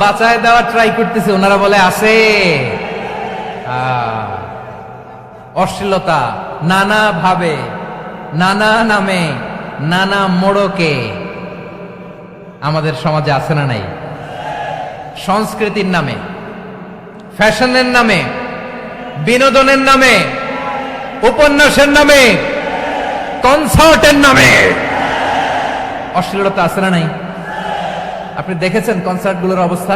বাঁচায় দেওয়া ট্রাই করতেছি, ওনারা বলে আছে। অশ্লীলতা নানা ভাবে, নানা নামে, নানা মোড়কে আমাদের সমাজে আছে না নাই? সংস্কৃতির নামে, ফ্যাশনের নামে, বিনোদনের নামে, উপন্যাসের নামে, কনসার্টের নামে অশ্লীলতা আছে না নাই? আপনি দেখেছেন কনসার্টগুলোর অবস্থা?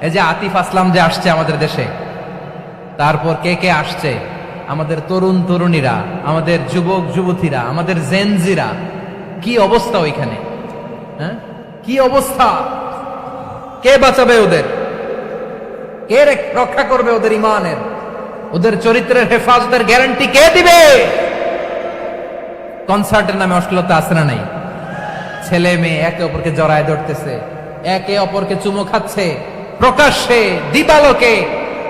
এই যে আতিফ আসলাম যে আসছে আমাদের দেশে, তারপর কে কে আসছে, আমাদের তরুণ তরুণীরা, আমাদের যুবক যুবতীরা, আমাদের জেনজিরা, কি অবস্থা ওইখানে? হ্যাঁ, কি অবস্থা? কে বাঁচাবে ওদের? কে রক্ষা করবে ওদের ইমানের, ওদের চরিত্রের হেফাজতের গ্যারান্টি কে দিবে? কনসার্টের নামে অশ্লীলতা আছে না নাই? ছেলে মেয়ে একে অপরকে জড়ায় ধরতেছে, একে অপরকে চুমো খাচ্ছে, প্রকাশ্যে দিবালোকে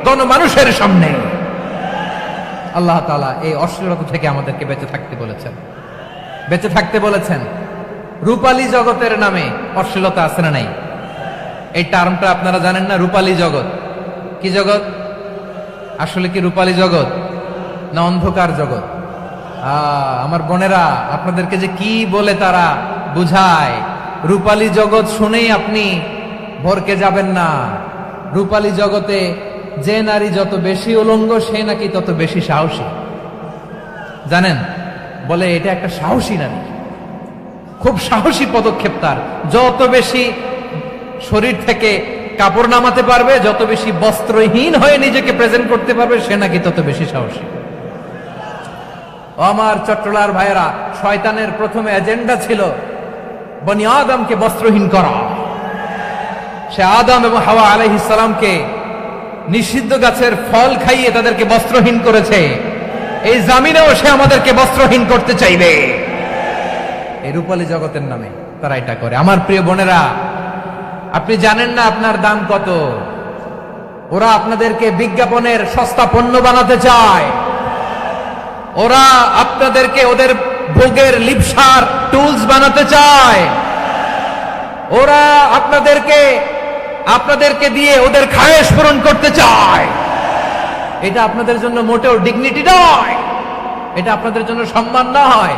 গণমানুষের সামনে। আল্লাহ তাআলা এই অশ্লীলতা থেকে আমাদেরকে বেঁচে থাকতে বলেছেন, বেঁচে থাকতে বলেছেন। রূপালী জগতের নামে অশ্লীলতা আছে না নাই? এই টার্মটা আপনারা জানেন না? রূপালী জগৎ কি জগৎ? আসলে কি রূপালী জগৎ না অন্ধকার জগৎ? আমার বোনেরা, আপনাদেরকে যে কি বলে তারা বুঝায়, রূপালী জগৎ শুনেই আপনি ভরকে যাবেন না। রূপালী জগতে যে নারী যত বেশি উলঙ্গ, সে নাকি তত বেশি সাহসী। জানেন, বলে এটা একটা সাহসী নারী, খুব সাহসী পদক্ষেপ তার। যত বেশি শরীর থেকে কাপড় নামাতে পারবে, যত বেশি বস্ত্রহীন হয়ে নিজেকে প্রেজেন্ট করতে পারবে, সে নাকি তত বেশি সাহসী। আমার চট্টলার ভাইয়েরা, শয়তানের প্রথমে এজেন্ডা ছিল বনি আদমকে বস্ত্রহীন করা। সে আদম এবং হাওয়া আলাইহিস সালামকে নিষিদ্ধ গাছের ফল খাইয়ে তাদেরকে বস্ত্রহীন করেছে। এই জামিনেও সে আমাদেরকে বস্ত্রহীন করতে চাইবে। এই রূপালী জগতের নামে তারা এটা করে। আমার প্রিয় বোনেরা, আপনি জানেন না আপনার দাম কত। ওরা আপনাদেরকে বিজ্ঞাপনের সস্তা পণ্য বানাতে চায়। ওরা আপনাদেরকে ওদের ভোগের লিপসার টুলস বানাতে চায়। ওরা আপনাদেরকে দিয়ে ওদের খায়েশ পূরণ করতে চায়। এটা আপনাদের জন্য মোটেও ডিগনিটি নয়, এটা আপনাদের জন্য সম্মান নয়।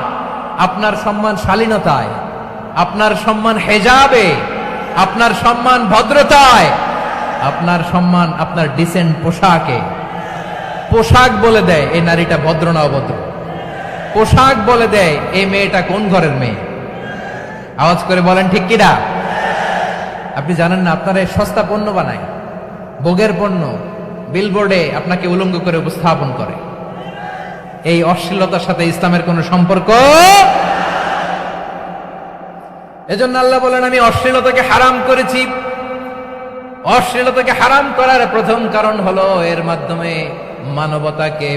আপনার সম্মান শালীনতায়, আপনার সম্মান হেজাবে, আপনার সম্মান ভদ্রতায়, আপনার সম্মান আপনার ডিসেন্ট পোশাকে। পোশাক বলে দেয় এই নারীটা ভদ্র না অভদ্র। পোশাক বলে দেয় এই মেয়েটা কোন ঘরের মেয়ে। আওয়াজ করে বলেন ঠিক কিনা? আপনি জানেন না, আপনারা সস্তা পণ্য বানায়, ভোগের পণ্য, বিলবোর্ডে আপনাকে উলঙ্গ করে উপস্থাপন করে। এই অশ্লীলতার সাথে ইসলামের কোন সম্পর্ক। এজন্য আল্লাহ বলেন, আমি অশ্লীলতাকে হারাম করেছি। অশ্লীলতাকে হারাম করার প্রথম কারণ হলো এর মাধ্যমে মানবতাকে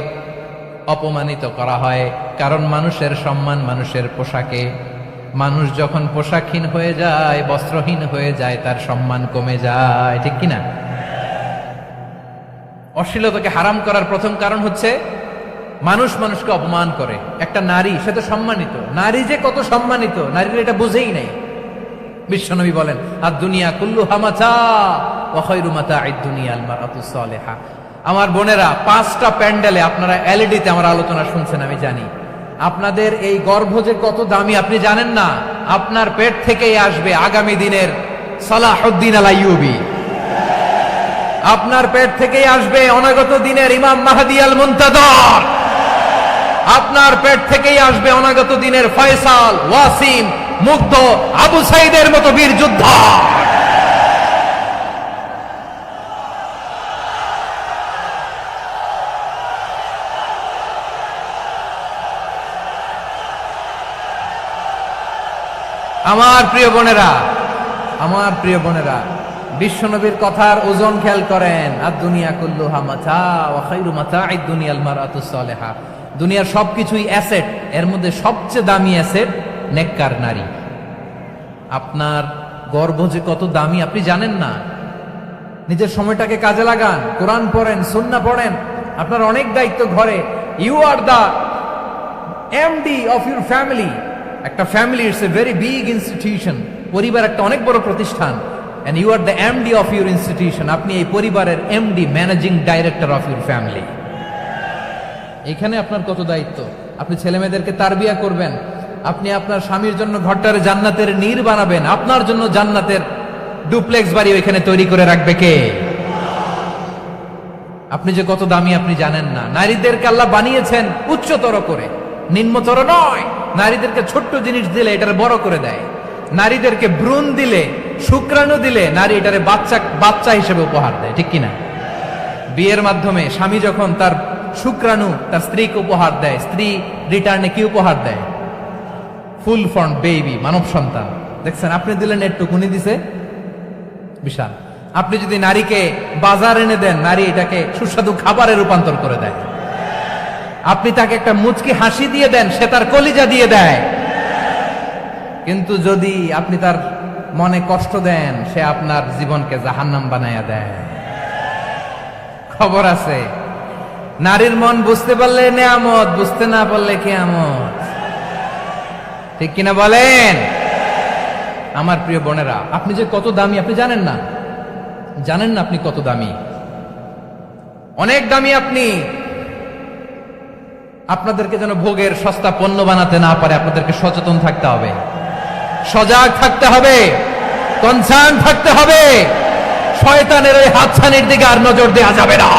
অপমানিত করা হয়। কারণ মানুষের সম্মান মানুষের পোশাকে। মানুষ যখন পোশাকহীন হয়ে যায়, বস্ত্রহীন হয়ে যায়, তার সম্মান কমে যায়, ঠিক কিনা? অশ্লীলতাকে হারাম করার প্রথম কারণ হচ্ছে মানুষ মানুষকে অপমান করে। একটা নারী, সে তো সম্মানিত। নারী যে কত সম্মানিত, নারীরা এটা বুঝেই নাই। বিশ্বনবী বলেন, আর দুনিয়া কুল্লুহা মাতা ওয়া খায়রু মাতা'আদ দুনিয়া আল মারআতুস সালিহা। আমার বোনেরা, 5টা প্যান্ডেলে আপনারা এলইডিতে আমার আলোচনা শুনছেন, আমি জানি। আপনাদের এই গর্ভ যে কত দামি আপনি জানেন না। আপনার পেট থেকেই আসবে আগামী দিনের সালাহুদ্দিন আল আইয়ুবী। আপনার পেট থেকেই আসবে অনাগত দিনের ইমাম মাহদী আল মুনতাযর। আপনার পেট থেকেই আসবে অনাগত দিনের ফয়সাল, ওয়াসিম, মুগ্ধ, আবু সাইদের মতো বীর যোদ্ধা। আমার প্রিয় বোনেরা, আমার প্রিয় বোনেরা, বিশ্বনবীর কথার ওজন খেয়াল করেন। আর দুনিয়া কুল্লুহা মাতা ওয়া খায়রু মাতা'আদ দুনিয়াল মারআতুস সালিহা। দুনিয়ার সবকিছুই অ্যাসেট, এর মধ্যে সবচেয়ে দামি অ্যাসেট নেককার নারী। আপনার গর্ভ যে কত দামি আপনি জানেন না। নিজের সময়টাকে কাজে লাগান, কোরআন পড়েন, সুন্নাহ পড়েন। আপনার অনেক দায়িত্ব ঘরে। You are the MD of your family. একটা family it's a very big institution. পরিবার একটা অনেক বড় প্রতিষ্ঠান। And you are the MD of your institution. আপনি এই পরিবারের MD, managing director of your family. এখানে আপনার কত দায়িত্ব। আপনি ছেলে মেয়েদেরকে তারবিয়া করবেন, আপনি আপনার স্বামীর জন্য ঘরটারে জান্নাতের নীর বানাবেন, আপনার জন্য জান্নাতের ডুপ্লেক্স বাড়ি ওইখানে তৈরি করে রাখবে কে? আপনি যে কত দামি আপনি জানেন না। নারীদেরকে আল্লাহ বানিয়েছেন উচ্চতর করে, নিম্নতর নয়। নারীদেরকে ছোট্ট জিনিস দিলে এটারে বড় করে দেয়। নারীদেরকে ভ্রূণ দিলে, শুক্রাণু দিলে নারী এটারে বাচ্চা হিসেবে উপহার দেয়, ঠিক কিনা? বিয়ের মাধ্যমে স্বামী যখন তার শুক্রাণু তার স্ত্রীকে উপহার দেয়, স্ত্রী রিটার্নে কি উপহার দেয়? ফুল ফর্ম বেবি, মানব সন্তান। দেখছেন, আপনি দিলেন একটুকুনি, দিছে বিশাল। আপনি যদি নারীকে বাজার এনে দেন, নারী এটাকে সুস্বাদু খাবারে রূপান্তর করে দেয়। আপনি তাকে একটা মুচকি হাসি দিয়ে দেন, সে তার কলিজা দিয়ে দেয়। কিন্তু যদি আপনি তার মনে কষ্ট দেন, সে আপনার জীবনকে জাহান্নাম বানায়া দেয়। খবর আছে, নারীর মন বুঝতে পারলে নেয়ামত, বুঝতে না পারলে কিয়ামত। ঠিক কিনা বলেন? আমার প্রিয় বোনেরা, আপনি যে কত দামি আপনি জানেন না। জানেন না আপনি কত দামি, অনেক দামি আপনি। আপনাদেরকে যেন ভোগের সস্তা পণ্য বানাতে না পারে, আপনাদেরকে সচেতন থাকতে হবে, সজাগ থাকতে হবে, কনসার্ন থাকতে হবে। শয়তানের ওই হাতছানির দিকে আর নজর দেওয়া যাবে না।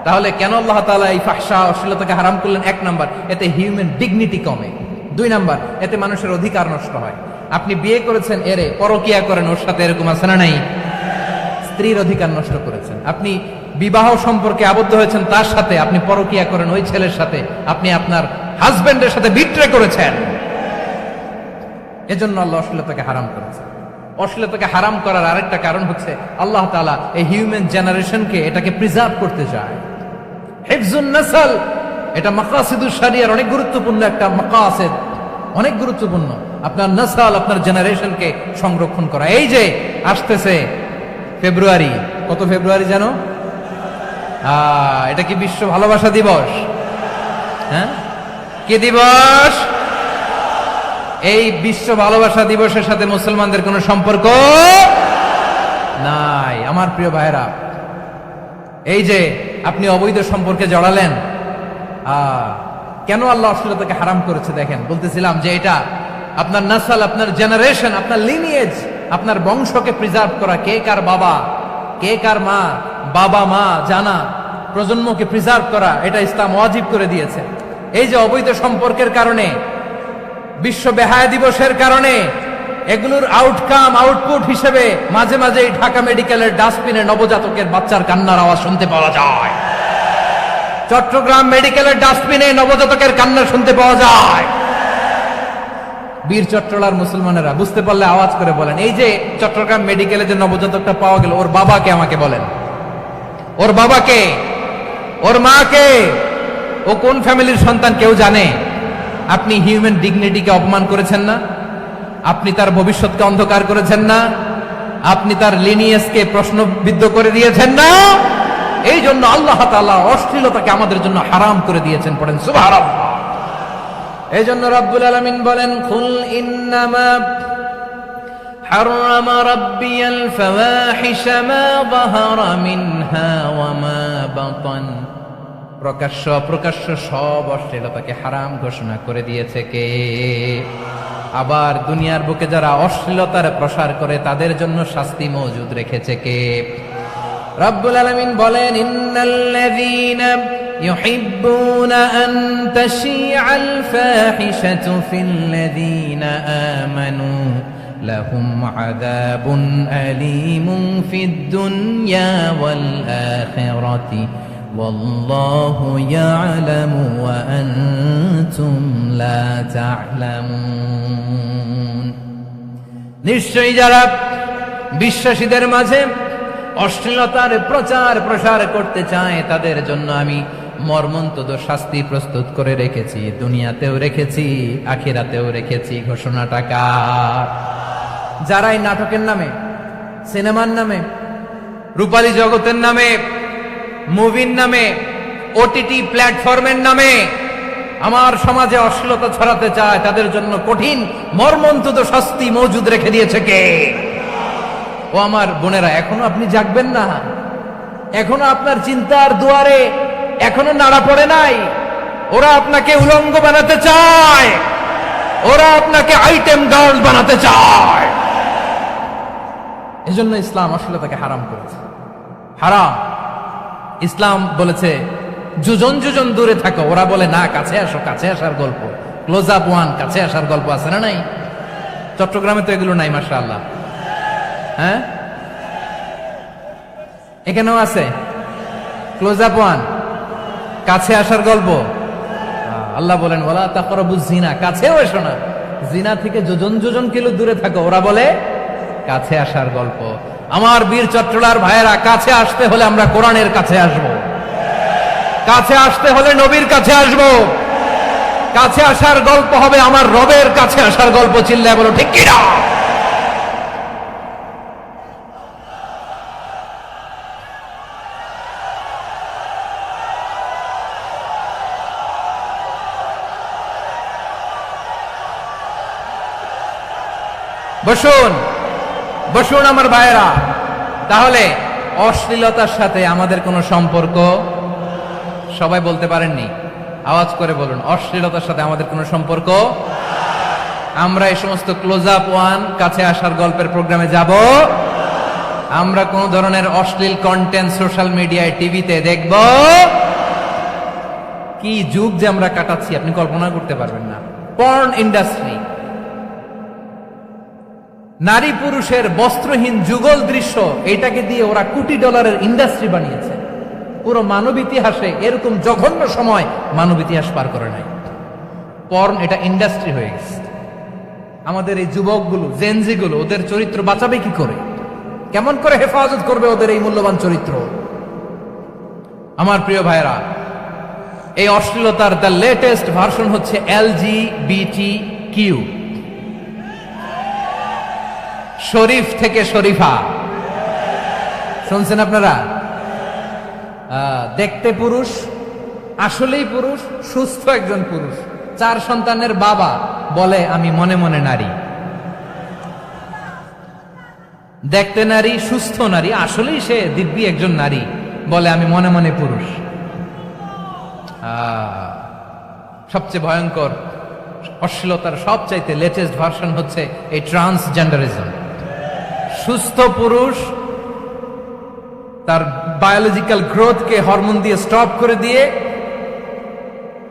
তাহলে কেন আল্লাহ তাআলা এই ফাহশা, অশ্লীলতাকে হারাম করলেন? এক নাম্বার, এতে হিউম্যান ডিগনিটি কমে। দুই নাম্বার, এতে মানুষের অধিকার নষ্ট হয়। আপনি বিয়ে করেছেন, এরে পরকিয়া করেন, ওর সাথে এরকম আছে না নাই? স্ত্রীর অধিকার নষ্ট করেছেন। আপনি বিবাহ সম্পর্কে আবদ্ধ হয়েছেন তার সাথে, আপনি পরকিয়া করেন ওই ছেলের সাথে, আপনি আপনার হাজবেন্ডের সাথে বিট্রে করেছেন। এজন্য আল্লাহ অশ্লীলতাকে হারাম করেছেন। অশ্লীলতাকে হারাম করার আরেকটা কারণ হচ্ছে আল্লাহ তাআলা এই হিউম্যান জেনারেশনকে এটাকে প্রিজার্ভ করতে চায়। হিফজুন নাসল, এটা মাকাসিদুশ শরিয়ার অনেক গুরুত্বপূর্ণ একটা মাকাসিদ, অনেক গুরুত্বপূর্ণ। আপনার নাসল, আপনার জেনারেশনকে সংরক্ষণ করা। এই যে আসতেছে ফেব্রুয়ারি, কত ফেব্রুয়ারি জানো? এটা কি বিশ্ব ভালোবাসা দিবস? হ্যাঁ, কি দিবস? এই বিশ্ব ভালোবাসা দিবসের সাথে মুসলমানদের কোনো সম্পর্ক নাই। আমার প্রিয় ভাইরা, এই যে আপনি অবৈধ সম্পর্কে জড়ালেন, কেন আল্লাহ অশ্লীলতাকে হারাম করেছে দেখেন। বলতেছিলাম যে এটা আপনার নাসল, আপনার জেনারেশন, আপনার লিনিয়েজ, আপনার বংশকে প্রিজার্ভ করা। কে কার বাবা, কে কার মা, বাবা মা জানা, প্রজন্মকে প্রিজার্ভ করা, এটা ইসলাম ওয়াজিব করে দিয়েছে। এই যে অবৈধ সম্পর্কের কারণে, বিশ্ব বেহায়া দিবসের কারণে, এগুলোর আউটপুট হিসেবে মাঝে মাঝে ঢাকা মেডিকেলের ডাস্টবিনে নবজাতকের বাচ্চার কান্নার আওয়াজ শুনতে পাওয়া যায়। চট্টগ্রাম মেডিকেলের ডাস্টবিনে নবজাতকের কান্না শুনতে পাওয়া যায়। বীর চট্টলার মুসলমানেরা বুঝতে পারলে আওয়াজ করে বলেন, এই যে চট্টগ্রাম মেডিকেলে যে নবজাতকটা পাওয়া গেল, ওর বাবাকে আমাকে বলেন, ওর বাবাকে, ওর মাকে, ও কোন ফ্যামিলির সন্তান কেউ জানে? আপনি হিউম্যান ডিগনিটিকে অপমান করেছেন না? আপনি তার ভবিষ্যৎকে অন্ধকার করেছেন না? আপনি তার লিনিয়েজকে প্রশ্নবিদ্ধ করে দিয়েছেন না? এই জন্য আল্লাহ তাআলা অশ্লীলতাকে আমাদের জন্য হারাম করে দিয়েছেন। পড়েন সুবহানাল্লাহ। এই জন্য রাব্বুল আলামিন বলেন, কুল ইন্নামা হারামা রাব্বিয়াল ফাওয়াহিশা মা যাহারা মিনহা ওয়া মা বাতান। প্রকাশ্য অপ্রকাশ্য সব অশ্লীলতাকে হারাম ঘোষণা করে দিয়েছে কে? আবার দুনিয়ার বুকে যারা অশ্লীলতার প্রসার করে তাদের জন্য শাস্তি মজুদ রেখেছে কে? রব্বুল আলামিন বলেন, ইন্নাল্লাযীনা ইউহিব্বুনা আন তাশিআল ফাহিশাতু ফিল্লাযীনা আমানু লাহুম আযাবুন আলীমুন ফিদ দুনিয়া ওয়াল আখিরাতি ওয়াল্লাহু ইয়ালামু ওয়া আনতুম লা তা'লামুন। নিশ্চয়ই যারা বিশ্বাসীদের মাঝে অশ্লীলতার প্রচার প্রসার করতে চায় তাদের জন্য আমি মর্মন্তুদ শাস্তি প্রস্তুত করে রেখেছি, দুনিয়াতেও রেখেছি, আখিরাতেও রেখেছি। ঘোষণাটা কার? যারা এই নাটকের নামে, সিনেমার নামে, রূপালী জগতের নামে, মুভির নামে, ওটিটি প্ল্যাটফর্মের নামে আমার সমাজে অশ্লীলতা ছড়াতে চায়, তাদের জন্য কঠিন মর্মন্তুদ শাস্তি মজুদ রেখে দিয়েছে কে? ও আমার বোনেরা, এখনো আপনি জাগবেন না? এখনো আপনার চিন্তার দুয়ারে এখনো নাড়া পড়ে নাই? ওরা আপনাকে উলঙ্গ বানাতে চায়, ওরা আপনাকে আইটেম গার্ল বানাতে চায়। এজন্য ইসলাম অশ্লীলতাকে হারাম করেছে। হারাম। ইসলাম বলেছে যোজন যোজন দূরে থাকো, ওরা বলে না কাছে আসো, কাছে আসার গল্প, ক্লোজ আপ ওয়ান, কাছে আসার গল্প আছে না নাই? চট্টগ্রামে তো এগুলো নাই মাশাআল্লাহ। হ্যাঁ, এখানেও আছে ক্লোজ আপ ওয়ান, কাছে আসার গল্প। আল্লাহ বলেন ওয়ালা তাকরাবুজ জিনা, কাছেও এসো না, জিনা থেকে যোজন যোজন কিলো দূরে থাকো, ওরা বলে কাছে আসার গল্প। আমার বীর চট্টলার ভাইয়েরা, কাছে আসতে হলে আমরা কোরআনের কাছে আসব, কাছে আসতে হলে নবীর কাছে আসব, কাছে আসার গল্প হবে আমার রবের কাছে আসার গল্প। চিল্লায় বলো ঠিক কিনা? বসুন বসুন আমার ভাইয়েরা। তাহলে অশ্লীলতার সাথে আমাদের কোনো সম্পর্ক? সবাই বলতে পারেননি, আওয়াজ করে বলুন, অশ্লীলতার সাথে আমাদের কোনো সম্পর্ক? আমরা এই সমস্ত ক্লোজ আপ ওয়ান, কাছে আসার গল্পের প্রোগ্রামে যাব? আমরা কোন ধরনের অশ্লীল কন্টেন্ট সোশ্যাল মিডিয়ায়, টিভিতে দেখব? কি যুগ যে আমরা কাটাচ্ছি আপনি কল্পনা করতে পারবেন না। পর্ন ইন্ডাস্ট্রি, নারী পুরুষের বস্ত্রহীন যুগল দৃশ্য, এটাকে দিয়ে ওরা কোটি ডলারের ইন্ডাস্ট্রি বানিয়েছে। পুরো মানব ইতিহাসে এরকম জঘন্য সময় মানব ইতিহাস পার করে নাই। পর্ন এটা ইন্ডাস্ট্রি হয়ে গেছে। আমাদের এই যুবকগুলো, জেনজিগুলো, ওদের চরিত্র বাঁচাবে কি করে? কেমন করে হেফাজত করবে ওদের এই মূল্যবান চরিত্র? আমার প্রিয় ভাইরা, এই অশ্লীলতার দ্য লেটেস্ট ভার্সন হচ্ছে LGBTQ, শরীফ থেকে শরীফা। শুনছেন আপনারা? দেখতে পুরুষ, আসলেই পুরুষ, সুস্থ একজন পুরুষ, 4 সন্তানের বাবা, বলে আমি মনে মনে নারী। দেখতে নারী, সুস্থ নারী, আসলেই সে দিব্যি একজন নারী, বলে আমি মনে মনে পুরুষ। সবচেয়ে ভয়ঙ্কর অশ্লীলতার সবচাইতে লেটেস্ট ভার্সন হচ্ছে এই ট্রান্সজেন্ডারিজম। সুস্থ পুরুষ তার বায়োলজিক্যাল গ্রোথকে হরমোন দিয়ে স্টপ করে দিয়ে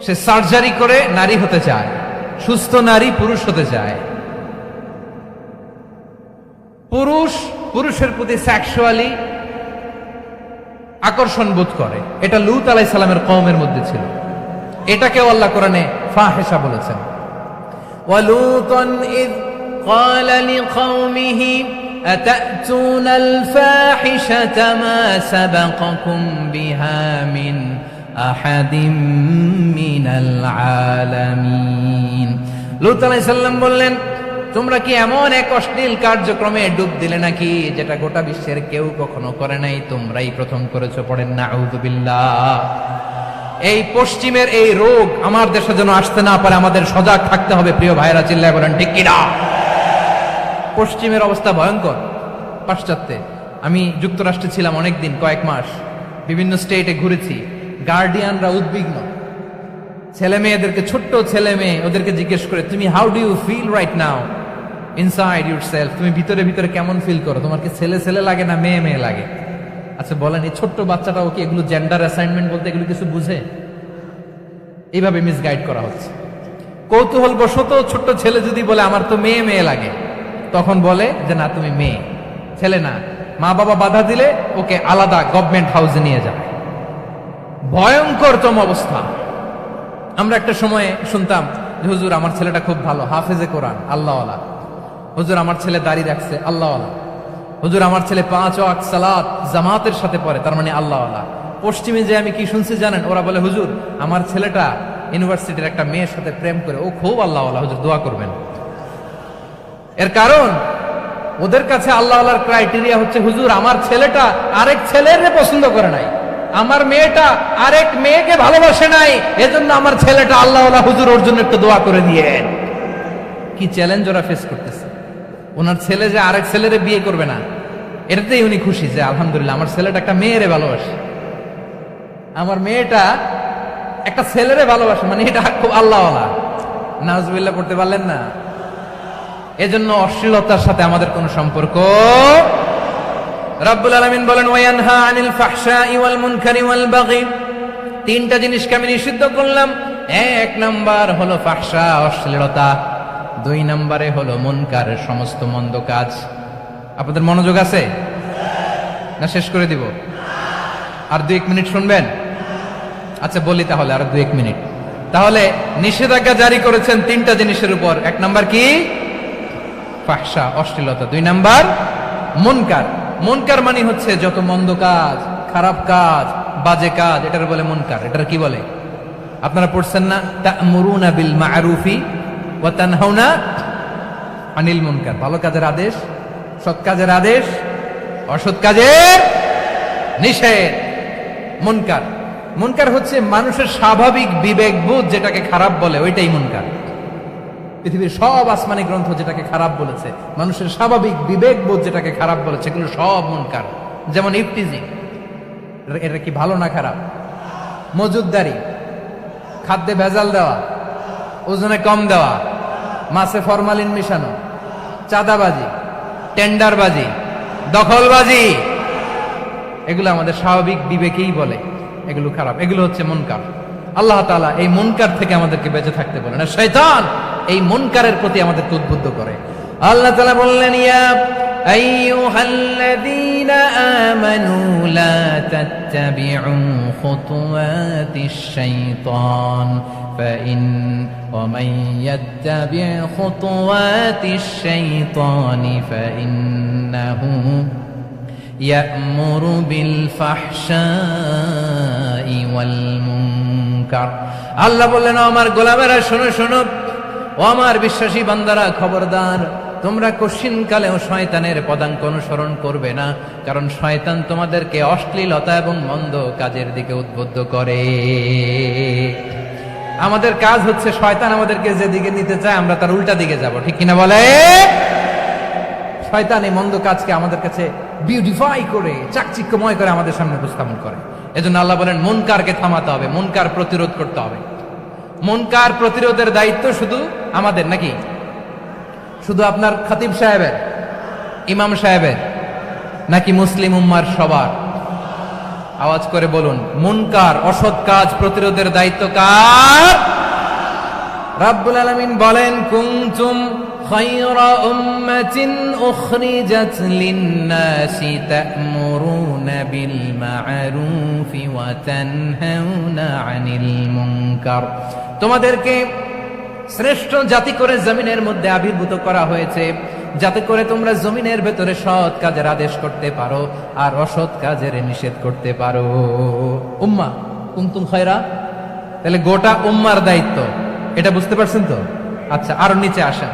সে সার্জারি করে নারী হতে চায়, সুস্থ নারী পুরুষ হতে চায়। পুরুষ পুরুষের প্রতি সেক্সুয়ালি আকর্ষণ বোধ করে, এটা লূত আলাইহিস সালামের কওমের মধ্যে ছিল। এটাকেও আল্লাহ কোরআনে ফাহিশা বলেছেন। ওয়ালুতান ইয ক্বালা লিকওমিহি আতা'তুনাল ফাহিশাতা মা সাবাকাকুম বিহা মিন আহাদিম মিনাল আলামিন। লূত আলাইহিস সালাম বললেন, তোমরা কি এমন এক অশ্লীল কার্যক্রমে ডুব দিলে নাকি যেটা গোটা বিশ্বের কেউ কখনো করে নাই, তোমরাই প্রথম করেছো? পড়েন নাউযুবিল্লাহ। এই পশ্চিমের এই রোগ আমার দেশে যেন আসতে না পারে, আমাদের সজাগ থাকতে হবে। প্রিয় ভাইরা, চিল্লায় বলেন ঠিক কিনা? পশ্চিমের অবস্থা ভয়ঙ্কর। পাশ্চাত্যে, আমি যুক্তরাষ্ট্রে ছিলাম অনেকদিন, কয়েক মাস, বিভিন্ন স্টেটে ঘুরেছি। গার্ডিয়ানরা উদ্বিগ্ন, ছেলে মেয়েদেরকে, ছোট্ট ছেলে মেয়ে, ওদেরকে জিজ্ঞেস করে, তুমি how do you feel right now inside yourself? তুমি ভিতরে ভিতরে কেমন ফিল করো? তোমার কি ছেলে ছেলে লাগে না মেয়ে মেয়ে লাগে? আচ্ছা বলেন, এই ছোট্ট বাচ্চাটাও কি এগুলো জেন্ডার অ্যাসাইনমেন্ট বলতে এগুলো কিছু বুঝে? এইভাবে মিসগাইড করা হচ্ছে। কৌতূহল বশত ছোট্ট ছেলে যদি বলে আমার তো মেয়ে মেয়ে লাগে, তখন বলে যে না তুমি মেয়ে, ছেলে না। মা বাবা বাধা দিলে ওকে আলাদা গভর্নমেন্ট হাউসে নিয়ে যায়। ভয়ঙ্করতম অবস্থা। আমরা একটা সময়ে শুনতাম যে হুজুর আমার ছেলেটা খুব ভালো, হাফেজে কোরআন, আল্লাহওয়ালা, হুজুর আমার ছেলে দাড়ি রাখছে, আল্লাহওয়ালা। হুজুর আমার ছেলে 5 ওয়াক্ত সালাত জামাতের সাথে পড়ে, তার মানে আল্লাহওয়ালা। পশ্চিমে যে আমি কি শুনছি জানেন? ওরা বলে হুজুর আমার ছেলেটা ইউনিভার্সিটির একটা মেয়ের সাথে প্রেম করে, ও খুব আল্লাহওয়ালা, হুজুর দোয়া করবেন। এর কারণ ওদের কাছে আল্লাহওয়ালার ক্রাইটেরিয়া হচ্ছে হুজুর আমার ছেলেটা আরেক ছেলের পছন্দ করে নাই, আমার মেয়েটা আরেক মেয়েকে ভালোবাসে নাই, এজন্য আমার ছেলেটা আল্লাহওয়ালা, হুজুর ওর জন্য একটু দোয়া করে দিয়েন। কি চ্যালেঞ্জ ওরা ফেস করতেছে। ওনার ছেলে যে আরেক ছেলেরে বিয়ে করবে না, এটাতেই উনি খুশি যে আলহামদুলিল্লাহ আমার ছেলেটা একটা মেয়েরে ভালোবাসে, আমার মেয়েটা একটা ছেলেরে ভালোবাসে, মানে এটা খুব আল্লাহওয়ালা। নাউজুবিল্লাহ পড়তে পারলেন না? এজন্য অশ্লীলতার সাথে আমাদের কোনো সম্পর্ক। রাব্বুল আলামিন বলেন ওয়ায়ানহা আনিল ফাহশাই ওয়াল মুনকারি ওয়াল বাগি, তিনটা জিনিসকে আমি নিষিদ্ধ করলাম। এক নাম্বার হলো ফাহশা, অশ্লীলতা। 2 নম্বরে হলো মুনকার, সমস্ত মন্দ কাজ। আপনাদের মনোযোগ আছে না? শেষ করে দিব? আর 2-1 মিনিট শুনবেন? আচ্ছা বলি তাহলে, আর 2-1 মিনিট। তাহলে নিষেধাজ্ঞা জারি করেছেন 3টা জিনিসের উপর। 1 নাম্বার কি? ফাহশা, অশ্লীলতা। 2 নাম্বার মুনকার। মুনকার মানে হচ্ছে যত মন্দ কাজ, খারাপ কাজ, বাজে কাজ, এটার বলে মুনকার। এটার কি বলে? আপনারা পড়ছেন না তা'মুরুনা বিল মা'রুফি ওয়া তানহাউনা আনিল মুনকার। ভালো কাজের আদেশ, সৎ কাজের আদেশ, অসৎ কাজের নিষেধ। মুনকার, মুনকার হচ্ছে মানুষের স্বাভাবিক বিবেকবোধ যেটাকে খারাপ বলে, ওইটাই মুনকার। পৃথিবীর সব আসমানি গ্রন্থ যেটাকে খারাপ বলেছে, মানুষের স্বাভাবিক বিবেকবোধ যেটাকে খারাপ বলেছে, এগুলো সব মুনকার। যেমন ইফতিজিং, এটা কি ভালো না খারাপ? মজুদদারি, খাদ্যে ভেজাল দেওয়া, ওজনে কম দেওয়া, মাছে ফরমালিন মিশানো, চাঁদাবাজি, টেন্ডারবাজি, দখলবাজি, এগুলো আমাদের স্বাভাবিক বিবেকেই বলে এগুলো খারাপ, এগুলো হচ্ছে মুনকার। আল্লাহ তাআলা এই মুনকার থেকে আমাদেরকে বেঁচে থাকতে বলেন, আর শয়তান এই মুনকারের প্রতি আমাদেরকে উদ্বুদ্ধ করে। আল্লাহ তাআলা বললেন ইয়া আইয়ুহাল্লাযীনা আমানু লা তাত্তাবিউ খুতুওয়াতিশ শাইতান ফাইন ওয়া মান ইয়াত্তাবি' খুতুওয়াতিশ শাইতানি ফাইন্নাহু ইয়া'মুরু বিল ফাহশাই ওয়াল মুনকার। আল্লাহ বললেন আমার গোলামেরা শোনো শোনো, ও আমার বিশ্বাসী বান্দারা খবরদার, তোমরা কশিনকালেও শয়তানের পদাঙ্ক অনুসরণ করবে না, কারণ শয়তান তোমাদেরকে অশ্লীলতা এবং মন্দ কাজের দিকে উদ্বুদ্ধ করে। আমাদের কাজ হচ্ছে শয়তান আমাদেরকে যেদিকে নিতে চায় আমরা তার উল্টা দিকে যাব, ঠিক কিনা বলে? শয়তান এই মন্দ কাজকে আমাদের কাছে বিউটিফাই করে, চাকচিক্যময় করে আমাদের সামনে উপস্থাপন করে। এজন্য আল্লাহ বলেন মুনকারকে থামাতে হবে, মুনকার প্রতিরোধ করতে হবে। মুনকার প্রতিরোধের দায়িত্ব শুধু আমাদের নাকি? শুধু আপনার খতিব সাহেবের, ইমাম সাহেবের, নাকি মুসলিম উম্মার সবার? আওয়াজ করে বলুন, মুনকার অসৎ কাজ প্রতিরোধের দায়িত্ব কার? রাব্বুল আলামিন বলেন কুনতুম খায়রা উম্মাতিন উখরিজাত লিন-নাসি তা'মুরুনা বিল মা'রুফি ওয়া তানহাউনা আনিল মুনকার। তোমাদেরকে শ্রেষ্ঠ জাতি করে জমিনের মধ্যে আবির্ভূত করা হয়েছে, যাতে করে তোমরা জমিনের ভেতরে সৎ কাজের আদেশ করতে পারো আর অসৎ কাজের নিষেধ করতে পারো। উম্মা কুনতুম খায়রা, তাহলে গোটা উম্মার দায়িত্ব, এটা বুঝতে পারছেন তো? আচ্ছা আরো নিচে আসেন।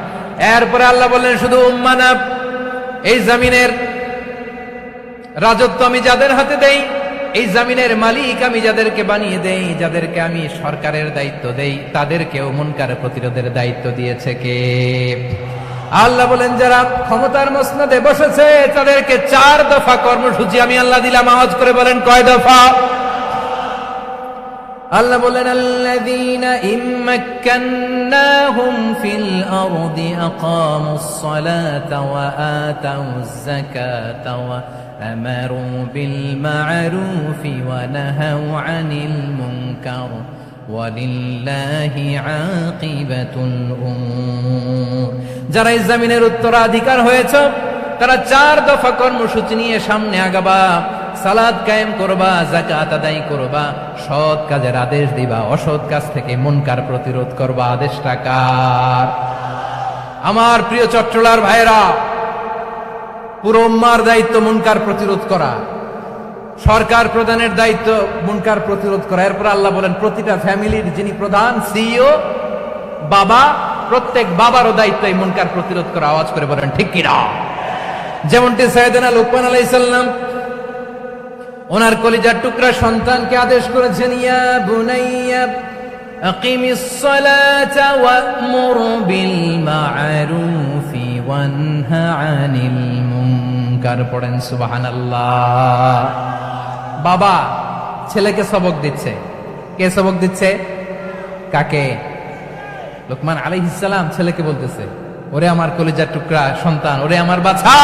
এরপরে আল্লাহ বললেন শুধু উম্মা না, এই জমিনের রাজত্ব আমি যাদের হাতে দেই, এই জমিনের মালিক আমি যাদেরকে বানিয়ে দেই, যাদেরকে আমি সরকারের দায়িত্ব দেই, তাদেরকেও মুনকার প্রতিরোধের দায়িত্ব দিয়েছে কে? আল্লাহ বলেন যারা ক্ষমতার মসনদে বসেছে তাদেরকে 4 দফা কর্মসূচি আমি আল্লাহ দিলাম। আওয়াজ করে বলেন কয় দফা? আল্লাহ বলেন আল্লাযীনা ইম্মাক্কান্নাহুম ফিল আরদি আকামুস সালাতা ওয়া আতাউয যাকাতা ওয়া আমারু বিল মা'রুফি ওয়া নাহাউ আনিল মুনকার ওয়ালিল্লাহি আকিবাতুল উমুর। যারা এই জমিনের উত্তরাধিকার হয়েছে তারা 4 দফা কর্মসূচি নিয়ে সামনে আগাবা। সালাত কায়েম করবা, যাকাত আদায় করবা, সৎ কাজের আদেশ দিবা, অসৎ কাজ থেকে মুনকার প্রতিরোধ করবা। আদেশটা কার? আমার প্রিয় চট্টলার ভাইয়েরা, পুরো উম্মার দায়িত্ব মুনকার প্রতিরোধ করা, সরকার প্রধানের দায়িত্ব মুনকার প্রতিরোধ করা। এরপর আল্লাহ বলেন প্রতিটা ফ্যামিলির যিনি প্রধান সিইও বাবা, প্রত্যেক বাবারও দায়িত্ব এই মুনকার প্রতিরোধ করা। আওয়াজ করে বলেন ঠিক কিনা? যেমনটি সাইয়েদনা লুকমান আলাইহিস সালাম ওনার কলিজার টুকরা সন্তানকে আদেশ করেছেন, ইয়া বুনাইয়া আকিমিস সালাতা ওয়া'মুর বিল মা'রুফি ওয়ানহা আনিল মুনকার। পড়েন সুবহানাল্লাহ। বাবা ছেলেকে সবক দিচ্ছে। কে সবক দিচ্ছে? কাকে? লুকমান আলাইহিস সালাম ছেলেকে বলতেছে, ওরে আমার কলিজার টুকরা সন্তান, ওরে আমার বাছা,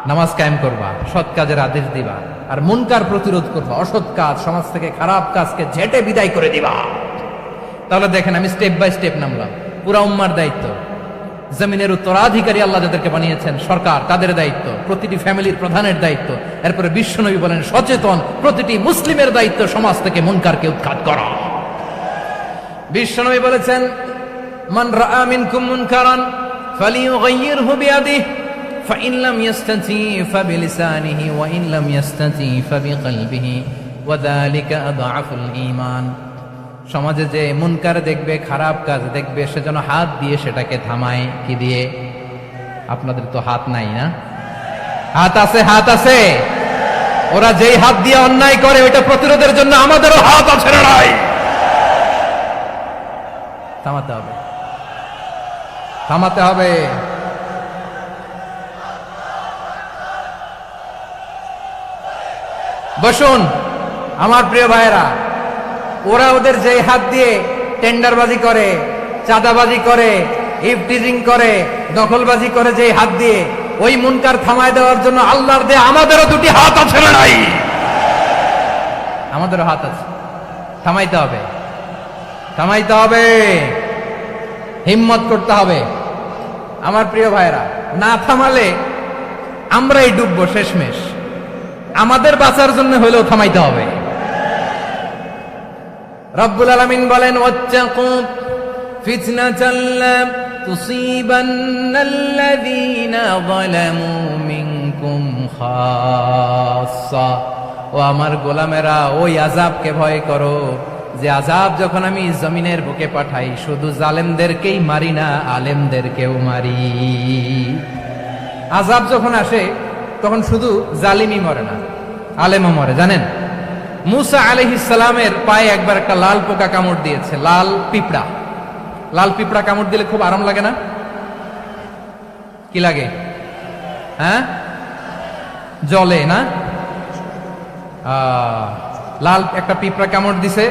নামাজ কায়েম করবা, সৎ কাজের আদেশ দিবা, আর মুনকার প্রতিরোধ করবা, অসৎ কাজ, সমাজ থেকে খারাপ কাজকে ঝেঁটে বিদায় করে দিবা। তাহলে দেখেন আমি স্টেপ বাই স্টেপ নামলাম। পুরা উম্মার দায়িত্ব, জমিনের উত্তরাধিকারী আল্লাহ যাদেরকে বানিয়েছেন সরকার, তাদের দায়িত্ব, প্রতিটি ফ্যামিলির প্রধানের দায়িত্ব। এরপরে বিশ্বনবী বলেন সচেতন প্রতিটি মুসলিমের দায়িত্ব সমাজ থেকে মুনকারকে উৎখাত করা। বিশ্বনবী বলেছেন, মান রাআ মিনকুম মুনকারান ফালিয়ুগাইয়িরহু বিয়াদিহি ফাইন লাম ইয়াস্তাতি ফাবিলিসানিহি ওয়া ইন লাম ইয়াস্তাতি ফাবিকলবিহি ওয়া যালিকা আযআফুল ঈমান। সমাজে যে মুনকার দেখবে, খারাপ কাজ দেখবে, সে যেন হাত দিয়ে সেটাকে থামায়। কি দিয়ে? আপনাদের তো হাত নাই না? হাত আছে, হাত আছে। ওরা যেই হাত দিয়ে অন্যায় করে ওইটা প্রতিরোধের জন্য আমাদেরও হাত আছে না নাই? থামাতে হবে, থামাতে হবে। বসুন আমার প্রিয় ভাইয়েরা, ওরা ওদের যে হাত দিয়ে টেন্ডারবাজি করে, চাঁদাবাজি করে, ইফটিজিং করে, দখলবাজি করে, যে হাত দিয়ে, ওই মুনকার থামায় দেওয়ার জন্য আল্লাহর দেয়া আমাদেরও দুটি হাত আছে না নাই? আমাদেরও হাত আছে। থামাইতে হবে, থামাইতে হবে, হিম্মত করতে হবে। আমার প্রিয় ভাইয়েরা, না থামালে আমরাই ডুববো শেষমেশ। আমাদের বাঁচার জন্য হলেও থামাইতে হবে। রব্বুল আলামিন বলেন, ওয়াত্তাকু ফিতনাতাল লা তুসিবান্নাল্লাযীনা যালামু মিনকুম খাসসা। ও আমার গোলামেরা, ওই আযাবকে ভয় করো যে আযাব যখন আমি জমিনের বুকে পাঠাই শুধু জালেমদেরকেই মারি না, আলেমদেরকেও মারি। আযাব যখন আসে তখন শুধু জালিমই মরে না, আলেমও মরে। জানেন, মুসা আলাইহিস সালামের পায়ে একবার একটা লাল পোকা কামড় দিয়েছে, লাল পিঁপড়া। লাল পিঁপড়া কামড় দিলে খুব আরাম লাগে না? কি লাগে? হ্যাঁ, জলে না? লাল একটা পিঁপড়া কামড় দিছে,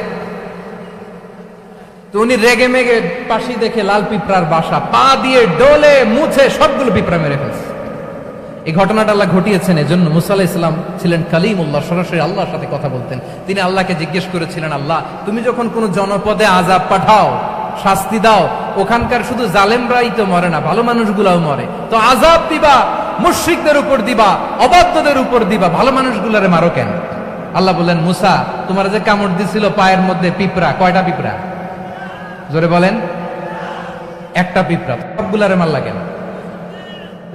তো উনি রেগে মেগে পাশি দেখে লাল পিঁপড়ার বাসা, পা দিয়ে ডলে মুছে সবগুলো পিঁপড়া মেরে ফেলছে। এই ঘটনাটা আল্লাহ ঘটিয়েছেন এজন্য মুসা আলাইহিস সালাম ছিলেন কালিমুল্লাহ, সরাসরি আল্লাহর সাথে কথা বলতেন। তিনি আল্লাহকে জিজ্ঞেস করেছিলেন, আল্লাহ তুমি যখন কোন জনপদে আযাব পাঠাও, শাস্তি দাও, ওখানকার শুধু জালেমরাই তো মরে না, ভালো মানুষগুলাও মরে, তো আযাব দিবা মুশরিকদের উপর দিবা, অবাধ্যদের উপর দিবা, ভালো মানুষগুলারে মারো কেন? আল্লাহ বললেন, মুসা তোমার যে কামড় দিছিল পায়ের মধ্যে পিঁপড়া, কয়টা পিঁপড়া? জোরে বলেন। একটা পিঁপড়া, সবগুলারে মারলা কেন?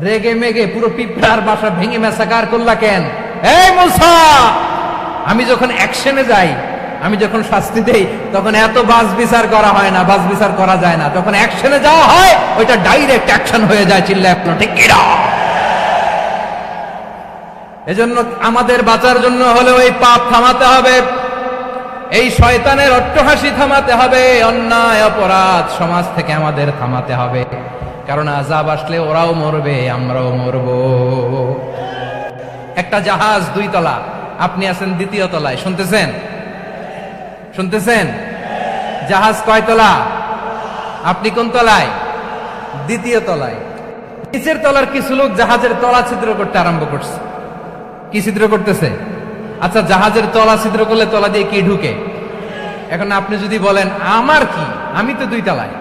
রেগে মেগে পুরো পিঁপড়ার বাসা ভেঙে মেসাকার করলা কেন? এই মুসা, আমি যখন অ্যাকশনে যাই, আমি যখন শাস্তি দেই, তখন এত বাস বিচার করা হয় না, বাস বিচার করা যায় না। যখন অ্যাকশনে যাওয়া হয় ওইটা ডাইরেক্ট অ্যাকশন হয়ে যায়। চিল্লায় আপনার ঠিক কিনা? এজন্য আমাদের বাঁচার জন্য হলেও এই পাপ থামাতে হবে, এই শয়তানের অট্টহাসি থামাতে হবে, অন্যায় অপরাধ সমাজ থেকে আমাদের থামাতে হবে। কারণ আযাব আসলে ওরাও মরবে, আমরাও মরব। একটা জাহাজ 2 তলা, আপনি আছেন 2য় তলায়। শুনতেছেন? শুনতেছেন? জাহাজ কয় তলা? আপনি কোন তলায়? 2য় তলায়। নিচের তলার কিছু লোক জাহাজের তলা ছিদ্র করতে আরম্ভ করছে। কি ছিদ্র করতেছে? আচ্ছা, জাহাজের তলা ছিদ্র করলে তলা দিয়ে কি ঢুকে? এখন আপনি যদি বলেন আমার কি, আমি তো 2 তলায়,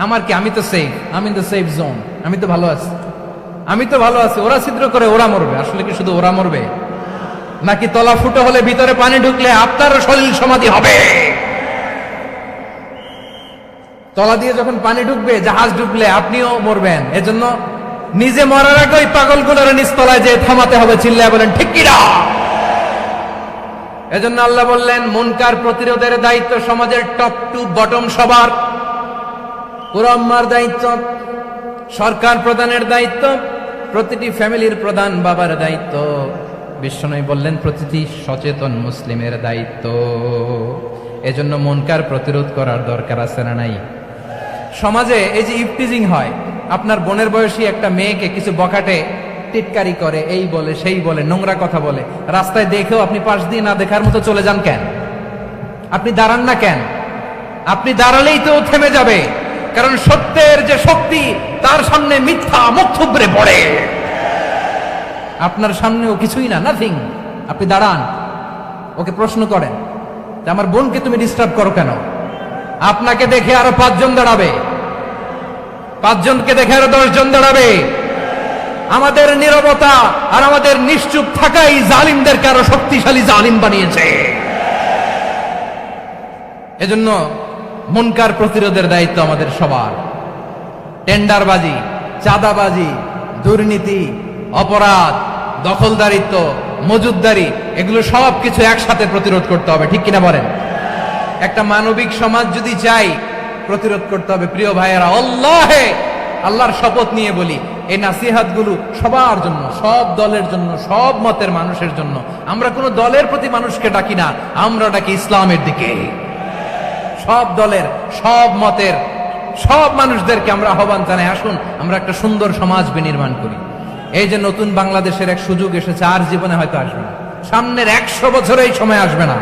আমার কি, আমি তো সেফ, আমি তো সেফ জোন, আমি তো ভালো আছি, আমি তো ভালো আছি, ওরা ছিদ্র করে ওরা মরবে। আসলে কি শুধু ওরা মরবে? নাকি তলা ফুটো হলে ভিতরে পানি ঢুকলে আপনার শরীর সমাধি হবে? তলা দিয়ে যখন পানি ঢুকবে, জাহাজ ঢুকলে আপনিও মরবেন। এজন্য নিজে মরার আগে ওই পাগলগুলোর নিচতলায় যে থামাতে হবে, চিল্লায় বলেন ঠিক কিনা। এজন্য আল্লাহ বললেন মুনকার প্রতিরোধের দায়িত্ব সমাজের টপ টু বটম সবার। পুরো আম্মার দায়িত্ব, সরকার প্রধানের দায়িত্ব, প্রতিটি ফ্যামিলির প্রধান বাবার দায়িত্ব, বিশ্বনবী বললেন প্রতিটি সচেতন মুসলিমের দায়িত্ব। এজন্য মুনকার প্রতিরোধ করার দরকার আছে না নাই? সমাজে এই যে ইফটিজিং হয়, আপনার বোনের বয়সী একটা মেয়েকে কিছু বখাটে টিটকারি করে, এই বলে সেই বলে, নোংরা কথা বলে, রাস্তায় দেখেও আপনি পাশ দিয়ে না দেখার মতো চলে যান কেন? আপনি দাঁড়ান না কেন? আপনি দাঁড়ালেই তো থেমে যাবে, কারণ সত্যের যে শক্তি তার সামনে মিথ্যা মুখ থুবড়ে পড়ে। আপনার সামনেও কিছুই না, নাথিং। আপনি দাঁড়ান, ওকে প্রশ্ন করেন যে আমার বোনকে তুমি ডিস্টার্ব করো কেন? আপনাকে দেখে আরো 5 জন দাঁড়াবে, 5 জনকে দেখে আরো 10 জন দাঁড়াবে। আমাদের নীরবতা আর আমাদের নিশ্চুপ থাকাই জালিমদেরকে আরো শক্তিশালী জালিম বানিয়েছে। এজন্য মুনকার প্রতিরোধের দায়িত্ব আমাদের সবার। টেন্ডারবাজি, চাঁদাবাজি, দুর্নীতি, অপরাধ, দখলদারিত্ব, মজুদদারি, এগুলো সব কিছু একসাথে প্রতিরোধ করতে হবে, ঠিক কিনা বলেন? একটা মানবিক সমাজ যদি চাই, প্রতিরোধ করতে হবে। প্রিয় ভাইয়েরা, আল্লাহর শপথ নিয়ে বলি, এই নাসিহাতগুলো সবার জন্য, সব দলের জন্য, সব মতের মানুষের জন্য। আমরা কোনো দলের প্রতি মানুষকে ডাকি না, আমরা ডাকি ইসলামের দিকে। সব দলের, সব মতের, সব মানুষদেরকে আমরা আহ্বান জানাই, আসুন আমরা একটা সুন্দর সমাজ বিনির্মাণ করি। এই যে নতুন বাংলাদেশের এক সুযোগ এসেছে, আর জীবনে হয়তো আসবে না, সামনের 100 বছরে এই সময় আসবে না।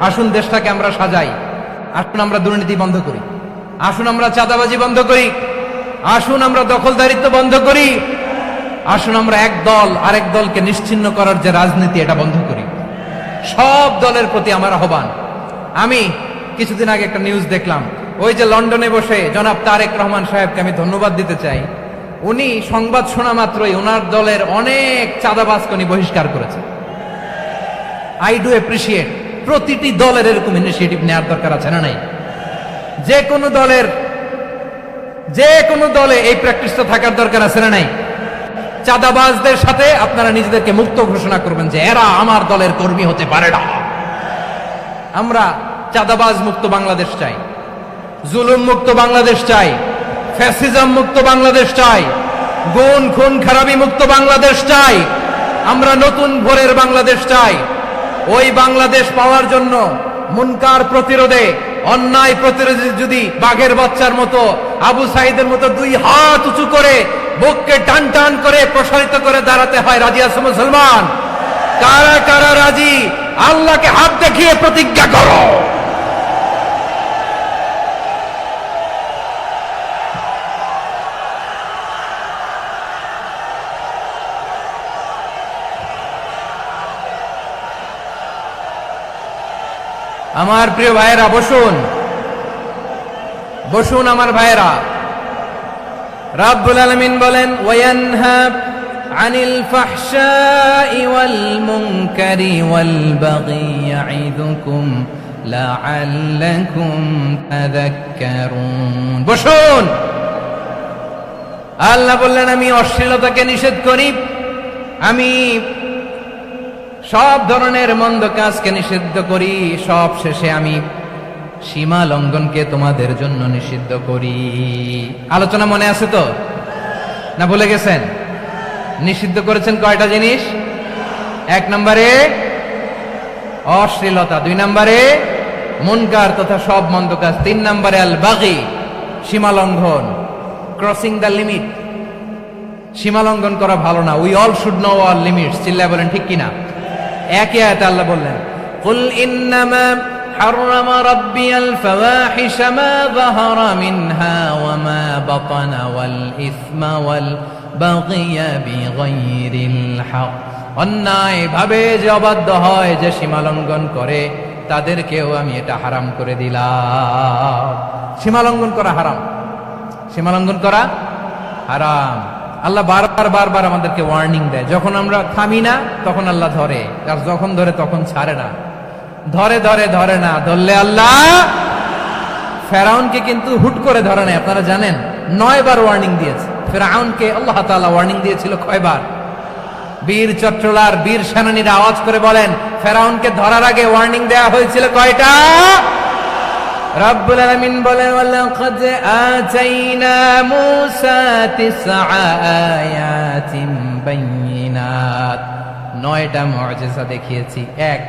আসুন দেশটাকে আমরা সাজাই, আসুন আমরা দুর্নীতি বন্ধ করি, আসুন আমরা চাঁদাবাজি বন্ধ করি, আসুন আমরা দখলদারিত্ব বন্ধ করি, আসুন আমরা এক দল আরেক দলকে নিশ্চিহ্ন করার যে রাজনীতি, এটা বন্ধ করি। সব দলের প্রতি আমার আহ্বান। আমি কিছুদিন আগে একটা নিউজ দেখলাম, ওই যে লন্ডনে বসে জনাব তারেক রহমান সাহেবকে আমি ধন্যবাদ দিতে চাই। উনি সংবাদ শোনা মাত্রই ওনার দলের অনেক চাঁদাবাজকে উনি বহিষ্কার করেছে। I do appreciate. প্রতিটি দলের এরকম ইনিশিয়েটিভ নেওয়ার দরকার আছে না নাই? যে কোনো দলে এই প্র্যাকটিসটা থাকার দরকার আছে না নাই? চাঁদাবাজদের সাথে আপনারা নিজেদেরকে মুক্ত ঘোষণা করবেন যে এরা আমার দলের কর্মী হতে পারে না। আমরা চাঁদাবাজ মুক্ত বাংলাদেশ চাই, জুলুম মুক্ত বাংলাদেশ চাই, ফ্যাসিজম মুক্ত বাংলাদেশ চাই, গুণ খুন খারাপি মুক্ত বাংলাদেশ চাই। আমরা নতুন ভোরের বাংলাদেশ চাই। ওই বাংলাদেশ পাওয়ার জন্য মুনকার প্রতিরোধে, অন্যায় প্রতিরোধে যদি বাঘের বাচ্চার মতো, আবু সাইদের মতো 2 হাত উঁচু করে, বুককে টান টান করে প্রসারিত করে দাঁড়াতে হয়, রাজি আছে মুসলমান? কারা কারা রাজি? আল্লাহকে হাত দেখিয়ে প্রতিজ্ঞা করো। আমার প্রিয় ভাইয়েরা, বসুন বসুন আমার ভাইয়েরা। রাব্বুল আলামিন বলেন, ওয়ায়ানহা আনিল ফাহশাই ওয়াল মুনকারি ওয়াল বাগি ইয়াইদুকুম লাআল্লাকুম তাযাক্কারুন। বসুন। আল্লাহ বললেন, আমি অশ্লীলতাকে নিষেধ করি, আমি সব ধরনের মন্দ কাজকে নিষিদ্ধ করি, সব শেষে আমি সীমা লঙ্ঘনকে তোমাদের জন্য নিষিদ্ধ করি। আলোচনা মনে আছে তো, না ভুলে গেছেন? নিষিদ্ধ করেছেন কয়টা জিনিস? 1 নম্বরে অশ্লীলতা, 2 নম্বরে মুনকার তথা সব মন্দ কাজ, 3 নম্বরে আল বাগি, সীমা লঙ্ঘন, ক্রসিং দ্য লিমিট। সীমা লঙ্ঘন করা ভালো না। We all should know our limits. চিল্লায় বলেন ঠিক কিনা? একই আয়াতে আল্লাহ বললেন, কুল ইন্নামা হাররামা রাব্বিয়াল ফাওয়াহিশা মা যাহারা মিনহা ওয়া মা বাতানা ওয়াল ইসমা ওয়াল বাগিয়া বিগাইরিল হক। অন্যায় ভাবে যে অবাধ্য হয়, যে সীমা লঙ্ঘন করে, তাদেরকেও আমি এটা হারাম করে দিলাম। সীমা লঙ্ঘন করা হারাম, সীমা লঙ্ঘন করা হারাম। আল্লাহ বারবার আমাদেরকে ওয়ার্নিং দেয়। যখন আমরা থামি না তখন আল্লাহ ধরে, আর যখন ধরে তখন ছাড়ে না। ধরে না, ধরলে আল্লাহ ফেরাউনকে কিন্তু হুট করে ধরে নাই, আপনারা জানেন 9 বার ওয়ার্নিং দিয়েছে ফেরাউনকে। আল্লাহ তাআলা ওয়ার্নিং দিয়েছিল কয়বার? বীর চট্টলার বীর সেনানীরা আওয়াজ করে বলেন, ফেরাউনকে ধরার আগে ওয়ার্নিং দেয়া হয়েছিল কয়টা? রব্বুল আলামিন বলেন, ওয়ালাকাদ আতাইনা মূসা 9 আয়াতিন বাইয়িনাত, 9টা মুআজিজা দেখিয়েছি। 1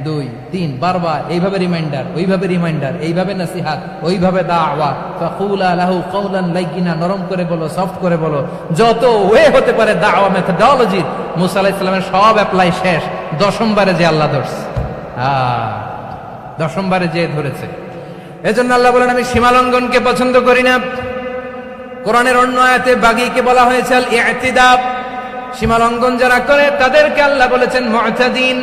2 3 বারবার এইভাবে রিমাইন্ডার, ওইভাবে রিমাইন্ডার, এইভাবে নসিহত, ওইভাবে দাওয়া। ফাকুলা লাহু কাওলান লাইয়িনা, নরম করে বলো, সফট করে বলো, যত ওয়ে হতে পারে দাওয়া মেথডোলজি। মুসা আলাইহিস সালামের সব অ্যাপ্লাই শেষ, 10ম বারে যে আল্লাহ ধরছে, 10ম বারে যে ধরেছে। এজন্য আল্লাহ বলেন, আমি সীমালঙ্ঘনকে পছন্দ করি না। কোরআনের অন্য আয়াতে বাগীকে বলা হয়েছে আল ইতিদা, সীমালঙ্ঘন যারা করে তাদেরকে আল্লাহ বলেছেন মুতাদিন।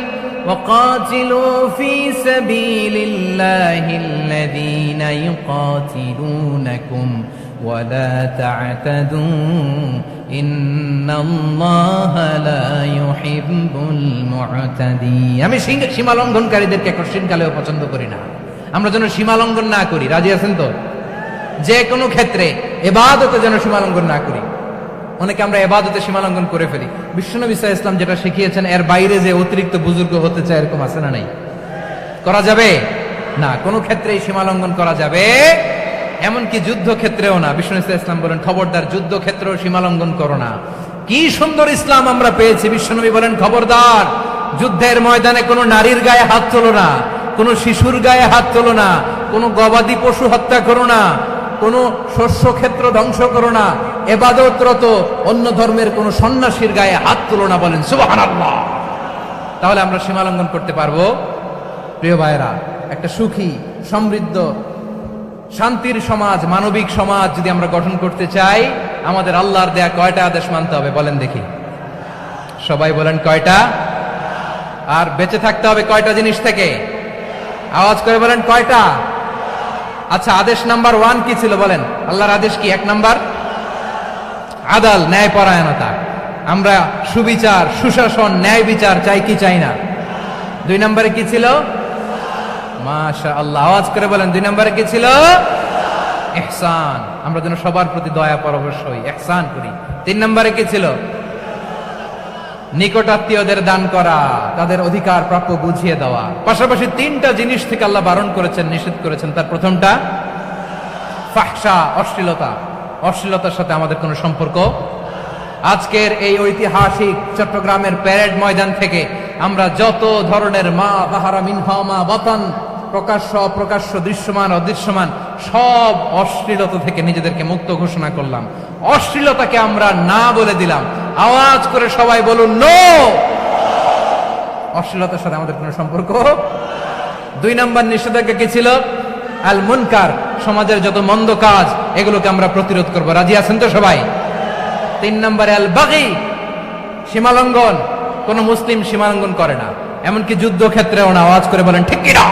ওয়াকাতিলু ফি সাবিলিল্লাহিল্লাযীনা ইউকাতিলুনাকুম ওয়ালা তা'তাদু ইন্নাল্লাহা লা ইউহিব্বুল মুতাদিন। আমি সীমালঙ্ঘনকারীদেরকে কঠিনকালেও পছন্দ করি না। আমরা যেন সীমালঙ্ঘন না করি, রাজি আছেন তো? যে কোনো ক্ষেত্রে ইবাদতে যেন সীমালঙ্ঘন না করি। অনেকে আমরা ইবাদতে সীমালঙ্ঘন করে ফেলি। বিশ্বনবী সাল্লাল্লাহু আলাইহি ওয়াসাল্লাম যেটা শিখিয়েছেন এর বাইরে যে অতিরিক্ত বুজুর্গ হতে চায়, এরকম আছে না নাই? করা যাবে না, কোনো ক্ষেত্রেই সীমালঙ্ঘন করা যাবে, এমনকি যুদ্ধ ক্ষেত্রেও না। বিশ্বনবী সাল্লাল্লাহু আলাইহি ওয়াসাল্লাম বলেন, খবরদার যুদ্ধ ক্ষেত্রেও সীমালঙ্ঘন করো না। কি সুন্দর ইসলাম আমরা পেয়েছি। বিশ্বনবী বলেন, খবরদার যুদ্ধের ময়দানে কোনো নারীর গায়ে হাত তোলো না, কোন শিশুর গায়ে হাত তোলো না, কোন গবাদি পশু হত্যা করো না, কোন শস্য ক্ষেত্র ধ্বংস করো না, ইবাদতরত অন্য ধর্মের কোন সন্ন্যাসীর গায়ে হাত তোলো না। বলেন সুবহানাল্লাহ। তাহলে আমরা সীমালঙ্ঘন করতে পারবো? প্রিয় ভাইরা, একটা সুখী, সমৃদ্ধ, শান্তির সমাজ, মানবিক সমাজ যদি আমরা গঠন করতে চাই, আমাদের আল্লাহর দেয়া কয়টা আদেশ মানতে হবে বলেন দেখি? সবাই বলেন কয়টা? আর বেঁচে থাকতে হবে কয়টা জিনিস থেকে? আওয়াজ করে বলেন কয়টা? আচ্ছা, আদেশ নাম্বার 1 কি ছিল বলেন? আল্লাহর আদেশ কি? 1 নাম্বার আদাল, ন্যায় পরায়ণতা। আমরা সুবিচার, সুশাসন, ন্যায় বিচার চাই কি চাই না? 2 নম্বরে কি ছিল? মাশাআল্লাহ, আওয়াজ করে বলেন 2 নম্বরে কি ছিল? ইহসান, আমরা যেন সবার প্রতি দয়া পরবশ হই, ইহসান করি। 3 নম্বরে কি ছিল? নিকটাত্মীয়দের দান করা, তাদের অধিকার প্রাপ্য বুঝিয়ে দেওয়া। পাশাপাশি 3টা জিনিস থেকে আল্লাহ বারণ করেছেন, নিষেধ করেছেন। তার প্রথমটা ফাহশা, অশ্লীলতা। অশ্লীলতার সাথে আমাদের কোনো সম্পর্ক। আজকের এই ঐতিহাসিক চট্টগ্রামের প্যারেড ময়দান থেকে আমরা যত ধরনের মা বাহারা মিনহা মা বাতান, প্রকাশ্য অপ্রকাশ্য, দৃশ্যমান অদৃশ্যমান, সব অশ্লীলতা থেকে নিজেদেরকে মুক্ত ঘোষণা করলাম। অশ্লীলতাকে আমরা না বলে দিলাম। আওয়াজ করে সবাই বলুন নো। অশ্লীলতার সাথে আমাদের কোনো সম্পর্ক। 2 নম্বর নিষেধাজ্ঞা কি ছিল? আল মুনকার, সমাজের যত মন্দ কাজ এগুলোকে আমরা প্রতিরোধ করব। রাজি আছেন তো সবাই? 3 নম্বরে আল বাগী, সীমালঙ্ঘন। কোন মুসলিম সীমালঙ্ঘন করে না, এমনকি যুদ্ধ ক্ষেত্রেও না। আওয়াজ করে বলেন ঠিক কিনা?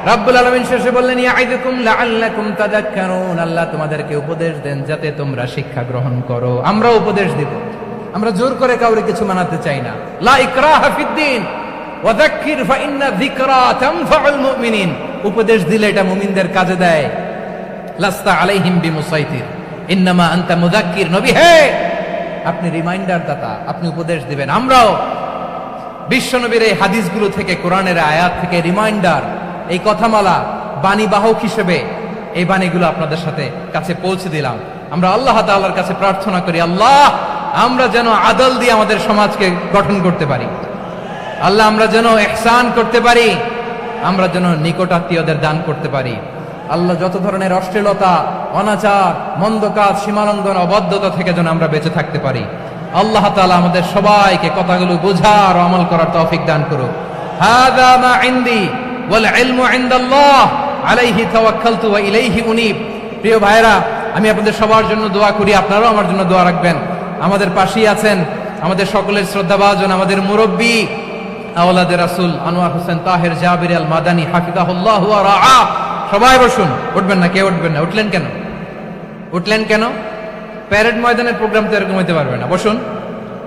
রব্বুল আলামিন শেষে বললেন, ইয়াইদুকুম লাআল্লাকুম তাযাক্কারুন, আল্লাহ তোমাদেরকে উপদেশ দেন যাতে তোমরা শিক্ষা গ্রহণ করো। আমরা উপদেশ দিব, আমরা জোর করে কাউরে কিছু মানাতে চাই না। লা ইকরাহা ফিদ্দিন ওয়াযাক্কির ফাইন্না যিকরা তানফাউল মুমিনিন। উপদেশ দিলে এটা মুমিনদের কাজে দেয়। লাস্তা আলাইহিম বিমুসাইতির ইন্নামা আনতা মুযাক্কির। নবী হে, আপনি রিমাইন্ডার দাতা, আপনি উপদেশ দিবেন। আমরাও বিশ্বনবীর এই হাদিসগুলো থেকে, কোরআনের আয়াত থেকে রিমাইন্ডার, এই কথামালা, বাণী বাহক হিসেবে এই বাণীগুলো আপনাদের সাথে কাছে পৌঁছে দিলাম। আমরা আল্লাহ তাআলার কাছে প্রার্থনা করি, আল্লাহ আমরা যেন আদল দিয়ে আমাদের সমাজকে গঠন করতে পারি। আল্লাহ আমরা যেন ইহসান করতে পারি, আমরা যেন নিকটাত্মীয়দের দান করতে পারি। আল্লাহ যত ধরনের অশ্লীলতা, অনাচার, মন্দ কাজ, সীমালঙ্ঘন, অবাধ্যতা থেকে যেন আমরা বেঁচে থাকতে পারি। আল্লাহ তাআলা আমাদের সবাইকে কথাগুলো বোঝার ও আমল করার তৌফিক দান করুক। হাযা মা ইনদি ওয়াল ইলমু ইনদাল্লাহ আলাইহি তাওয়াক্কালতু ওয়া ইলাইহি উনীব। প্রিয় ভাইরা, আমি আপনাদের সবার জন্য দোয়া করি, আপনারাও আমার জন্য দোয়া রাখবেন। আমাদের পাশেই আছেন আমাদের সকলের শ্রদ্ধাভাজন, আমাদের মুরব্বী আওলাদে রাসূল আনোয়ার হোসেন তাহের জাবির আল মাদানী হাফিজাহুল্লাহ ওয়া রাআ। সবাই বসুন। উঠবেন না, কেউ উঠবেন না। উঠলেন কেন? উঠলেন কেন? প্যারেড ময়দানের প্রোগ্রাম তো এরকম হইতে পারবে না। বসুন,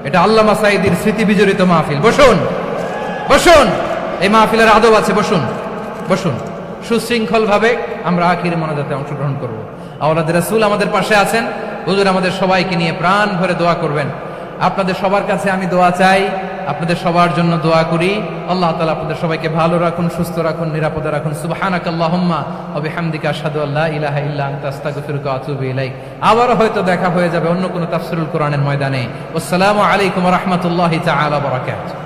এটা আল্লামা সাঈদীর স্মৃতি বিজড়িত মাহফিল। বসুন, বসুন, এই মাহফিলের আদব আছে। বসুন, বসুন, সুশৃঙ্খল ভাবে আমরা আখির মোনাজাতে অংশগ্রহণ করব। আওলাদ রাসূল আমাদের পাশে আছেন, হুজুর আমাদের সবাইকে নিয়ে প্রাণ ভরে দোয়া করবেন। আপনাদের সবার কাছে আমি দোয়া চাই, আপনাদের সবার জন্য দোয়া করি। আল্লাহ তাআলা আপনাদের সবাইকে ভালো রাখুন, সুস্থ রাখুন, নিরাপদে রাখুন। সুবহানাকাল্লাহুম্মা ওয়া বিহামদিকা আশহাদু আল্লা ইলাহা ইল্লা আনতা আস্তাগফিরুকা ওয়া আতুবু ইলাইক। আবারও হয়তো দেখা হয়ে যাবে অন্য কোনো তাফসীরুল কোরআনের ময়দানে। আসসালামু আলাইকুম ওয়া রাহমাতুল্লাহি তাআলা ওয়া বারাকাতুহু।